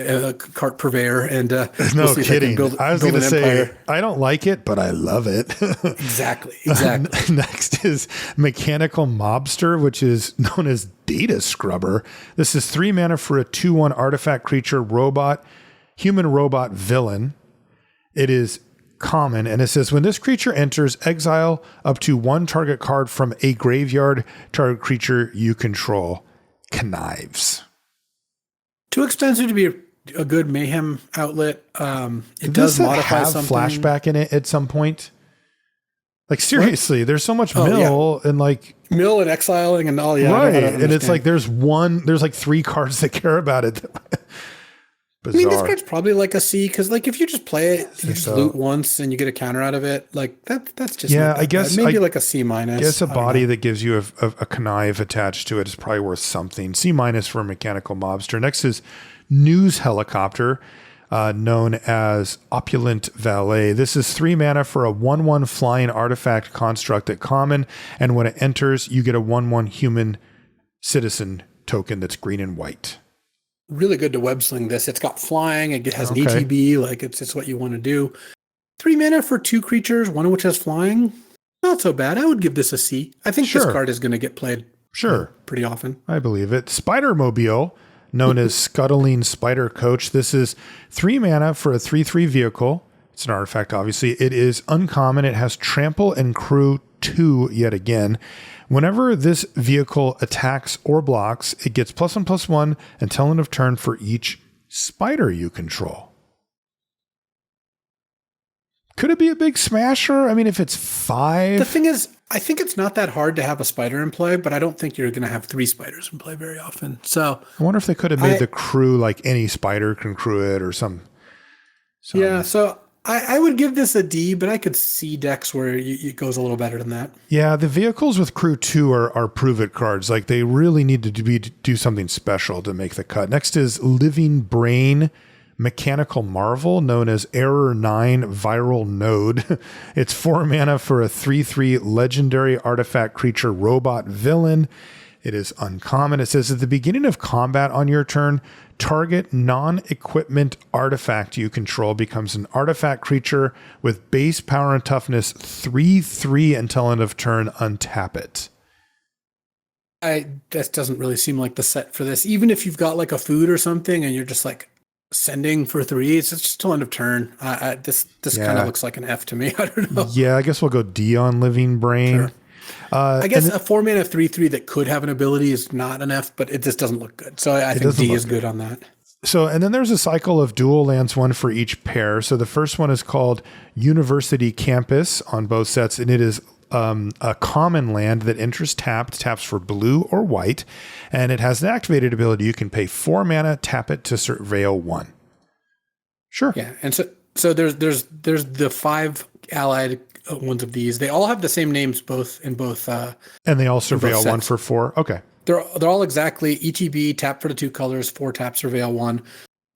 cart purveyor, and no we'll see kidding. I was going to say empire. I don't like it, but I love it. Exactly. Next is Mechanical Mobster, which is known as Data Scrubber. This is 3 mana for a 2/1 artifact creature human robot villain. It is common, and it says when this creature enters, exile up to 1 target card from a graveyard. Target creature you control connives. Too expensive to be a good mayhem outlet. It does modify have something. Flashback in it at some point. Like seriously, there's so much mill and like mill and exiling and all. Yeah, right. And it's like there's like 3 cards that care about it. Bizarre. I mean, this card's probably like a C, because like if you just play it, you just loot once and you get a counter out of it. Like that's just I guess bad. Maybe like a C-. I guess a body that gives you a connive attached to it is probably worth something. C- for Mechanical Mobster. Next is News Helicopter, known as Opulent Valet. This is 3 mana for a 1/1 flying artifact construct at common, and when it enters, you get a 1/1 human citizen token that's green and white. Really good to web sling this. It's got flying. It has an ETB. Like it's what you want to do. 3 mana for 2 creatures, one of which has flying. Not so bad. I would give this a C. I think this card is going to get played pretty often. I believe it. Spider-Mobile, known as Scuttling Spider Coach. This is 3 mana for a 3/3 vehicle. It's an artifact, obviously. It is uncommon. It has Trample and Crew 2 yet again. Whenever this vehicle attacks or blocks, it gets +1/+1 until end of turn for each spider you control. Could it be a big smasher? I mean, if it's 5. The thing is, I think it's not that hard to have a spider in play, but I don't think you're going to have 3 spiders in play very often. So I wonder if they could have made the crew like any spider can crew it or some. Yeah, so I would give this a D, but I could see decks where it goes a little better than that. Yeah, the vehicles with Crew 2 are prove-it cards. Like, they really need to do something special to make the cut. Next is Living Brain, Mechanical Marvel, known as Error 9 Viral Node. It's 4 mana for a 3/3 legendary artifact creature robot villain. It is uncommon. It says at the beginning of combat on your turn, target non-equipment artifact you control becomes an artifact creature with base power and toughness 3/3 until end of turn. Untap it. That doesn't really seem like the set for this. Even if you've got like a food or something and you're just like sending for 3, it's just till end of turn. This kind of looks like an F to me. I don't know. Yeah, I guess we'll go D on Living Brain. Sure. I guess a 4 mana 3/3 that could have an ability is not an F, but it just doesn't look good. So I think D is good on that. So, and then there's a cycle of dual lands, 1 for each pair. So the first one is called University Campus on both sets, and it is a common land that enters taps for blue or white, and it has an activated ability. You can pay 4 mana, tap it to surveil 1. Sure. Yeah, and so there's the 5 allied ones of these. They all have the same names in both. And they all surveil 1 for 4. Okay. They're all exactly ETB, tap for the 2 colors, 4 tap, surveil 1.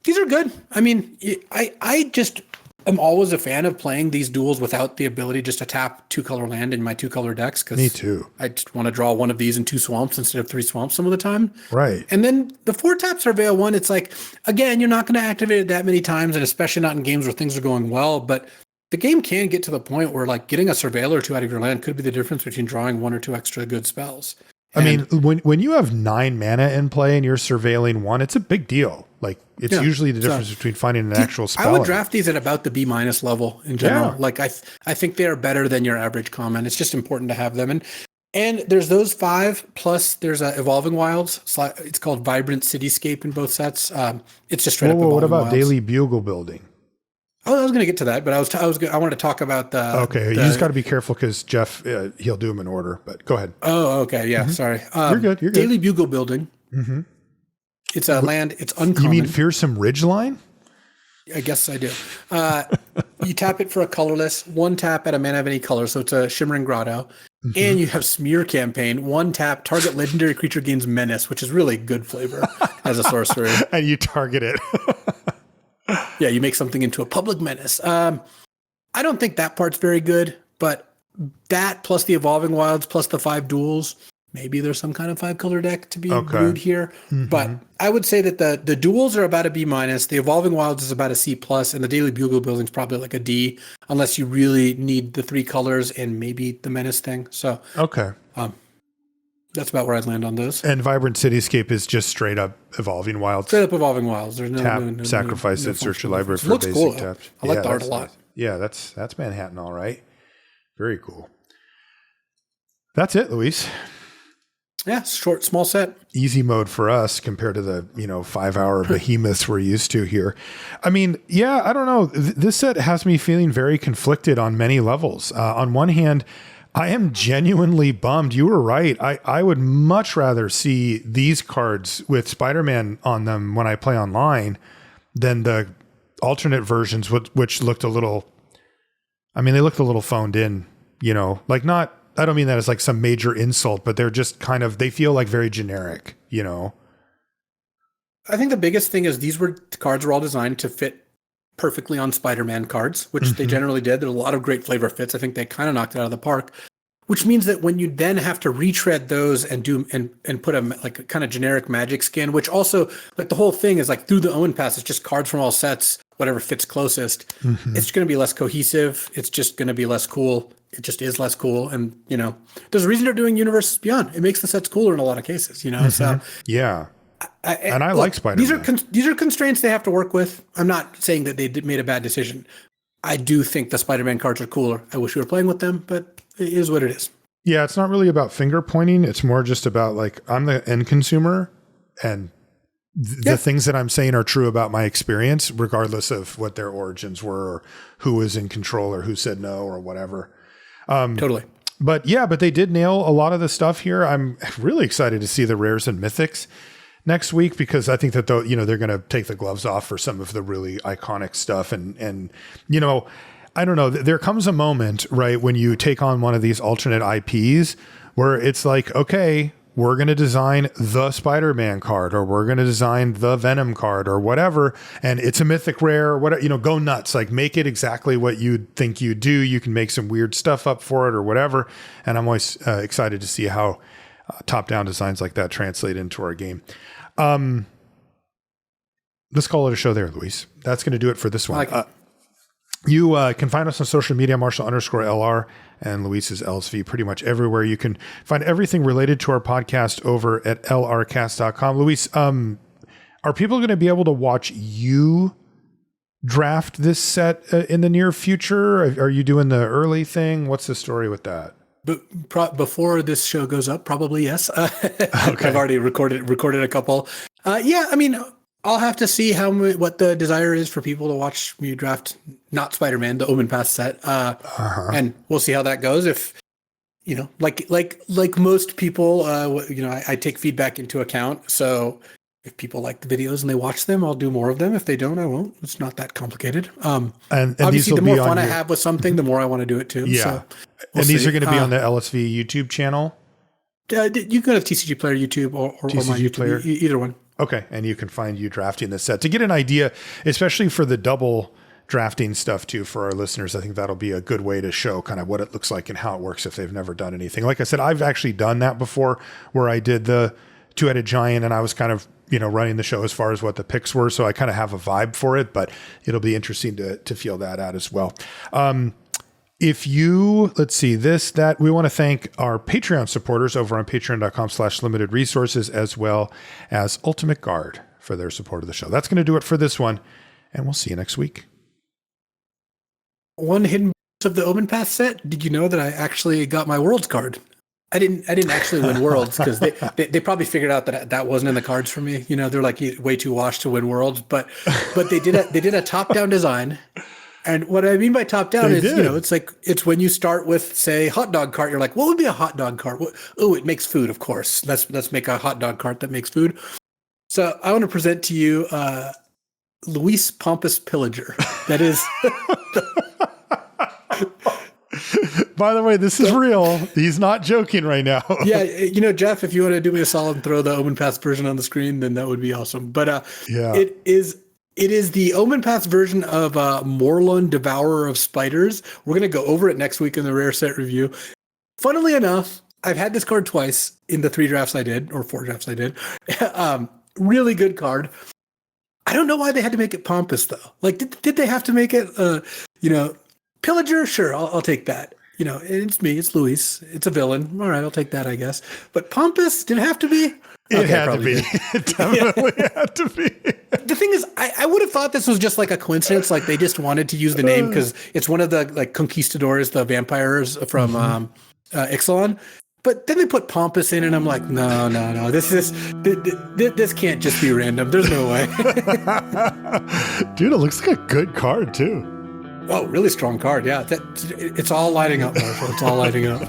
These are good. I mean, I just am always a fan of playing these duels without the ability just to tap 2-color land in my 2-color decks. Me too. I just want to draw one of these in 2 swamps instead of 3 swamps some of the time. Right. And then the 4 tap surveil 1, it's like, again, you're not going to activate it that many times, and especially not in games where things are going well, but the game can get to the point where like getting a surveil or 2 out of your land could be the difference between drawing 1 or 2 extra good spells. I mean, when you have 9 mana in play and you're surveilling 1, it's a big deal. Like, it's usually the difference between finding an actual spell. I would draft these at about the B- level in general. Yeah. Like, I think they are better than your average common. It's just important to have them. And there's those 5, plus there's Evolving Wilds. It's called Vibrant Cityscape in both sets. It's just straight up Evolving What about Wilds. Daily Bugle Building? Oh, I was going to get to that, but I wanted to talk about the. Okay, you just got to be careful because Jeff, he'll do them in order. But go ahead. Oh, okay, yeah. Sorry. You're good. You're good. Daily Bugle building. Mm-hmm. It's a land. It's uncommon. You mean Fearsome Ridgeline? I guess I do. You tap it for a colorless, 1 tap at a mana of any color, so it's a Shimmering Grotto. Mm-hmm. And you have Smear Campaign, 1 tap, target legendary creature gains menace, which is really good flavor as a sorcery. And you target it. Yeah, you make something into a public menace. I don't think that part's very good, but that plus the Evolving Wilds plus the 5 duels, maybe there's some kind of 5-color deck to be brewed here. Mm-hmm. But I would say that the duels are about a B-, the Evolving Wilds is about a C+, and the Daily Bugle building is probably like a D, unless you really need the 3 colors and maybe the menace thing. So that's about where I'd land on those. And Vibrant Cityscape is just straight up Evolving Wilds. Straight up Evolving Wilds. There's no sacrifice it, search your library for basic cool, taps. I like the art a lot. Nice. Yeah, that's Manhattan, all right. Very cool. That's it, Luis. Yeah, short, small set. Easy mode for us compared to the 5-hour behemoths we're used to here. I mean, yeah, I don't know. This set has me feeling very conflicted on many levels. On one hand, I am genuinely bummed. You were right. I would much rather see these cards with Spider-Man on them when I play online than the alternate versions, which looked a little, they looked a little phoned in, like not, I don't mean that as like some major insult, but they're just kind of, they feel like very generic, I think the biggest thing is cards were all designed to fit perfectly on Spider-Man cards, which they generally did. There are a lot of great flavor fits. I think they kind of knocked it out of the park, which means that when you then have to retread those and do and put a like a kind of generic Magic skin, which also like the whole thing is like Through the Omenpaths, it's just cards from all sets, whatever fits closest. It's going to be less cohesive. It's just going to be less cool. It just is less cool. And, there's a reason they're doing Universes Beyond. It makes the sets cooler in a lot of cases, So yeah. I like Spider-Man. These are constraints they have to work with. I'm not saying that they made a bad decision. I do think the Spider-Man cards are cooler. I wish we were playing with them, but it is what it is. Yeah, it's not really about finger pointing. It's more just about like, I'm the end consumer and the things that I'm saying are true about my experience, regardless of what their origins were or who was in control or who said no or whatever. Totally. But they did nail a lot of the stuff here. I'm really excited to see the rares and mythics next week, because I think that they're going to take the gloves off for some of the really iconic stuff. And I don't know, there comes a moment, right, when you take on one of these alternate IPs where it's like, okay, we're going to design the Spider-Man card, or we're going to design the Venom card or whatever. And it's a mythic rare, whatever, go nuts, like make it exactly what you think you do. You can make some weird stuff up for it or whatever. And I'm always excited to see how top-down designs like that translate into our game. Let's call it a show there, Luis. That's going to do it for this one. You can find us on social media, Marshall_LR, and Luis is LSV pretty much everywhere. You can find everything related to our podcast over at lrcast.com. Luis, are people going to be able to watch you draft this set in the near future? Are you doing the early thing? What's the story with that? But before this show goes up, probably yes. Okay. I've already recorded a couple. I'll have to see what the desire is for people to watch me draft not Spider-Man, the Omenpaths set, and we'll see how that goes. If like most people, I take feedback into account. So if people like the videos and they watch them, I'll do more of them. If they don't, I won't. It's not that complicated. And obviously, the more fun I have with something, the more I want to do it too. Yeah, so and these are going to be on the LSV YouTube channel. You can go to TCG Player YouTube or my YouTube, Player. Either one. Okay, and you can find you drafting this set to get an idea, especially for the double drafting stuff too, for our listeners. I think that'll be a good way to show kind of what it looks like and how it works if they've never done anything. Like I said, I've actually done that before, where I did the two-headed giant and I was kind of, running the show as far as what the picks were. So I kind of have a vibe for it, but it'll be interesting to feel that out as well. If you, we want to thank our Patreon supporters over on patreon.com/limited resources, as well as Ultimate Guard for their support of the show. That's going to do it for this one, and we'll see you next week. One hidden of the Omenpaths set. Did you know that I actually got my Worlds card? I didn't actually win Worlds because they probably figured out that wasn't in the cards for me. They're like way too washed to win Worlds, but they did a top-down design. And what I mean by top down They is, did. you know, it's when you start with, say, hot dog cart. You're like, what would be a hot dog cart? Oh, it makes food, of course. Let's make a hot dog cart that makes food. So I want to present to you Luis Pompous Pillager. That is. By the way, this is real. He's not joking right now. Yeah, you know, Jeff, if you want to do me a solid and throw the Omenpaths version on the screen, then that would be awesome. But Yeah. it is the Omenpaths version of Morlun, Devourer of Spiders. We're going to go over it next week in the rare set review. Funnily enough, I've had this card twice in the 3 drafts I did, or 4 drafts I did. Really good card. I don't know why they had to make it pompous, though. Like, did they have to make it, you know, Pillager? Sure, I'll take that. You know, it's me, it's Luis, it's a villain. All right, I'll take that, I guess. But pompous, did it have to be? It had to be. It definitely had to be. The thing is, I would have thought this was just like a coincidence. Like they just wanted to use the name because it's one of the like conquistadors, the vampires from Ixalan. But then they put pompous in, and I'm like, no. This can't just be random. There's no way. Dude, it looks like a good card too. Oh, really strong card. Yeah, it's all lighting up, Marshall. It's all lighting up.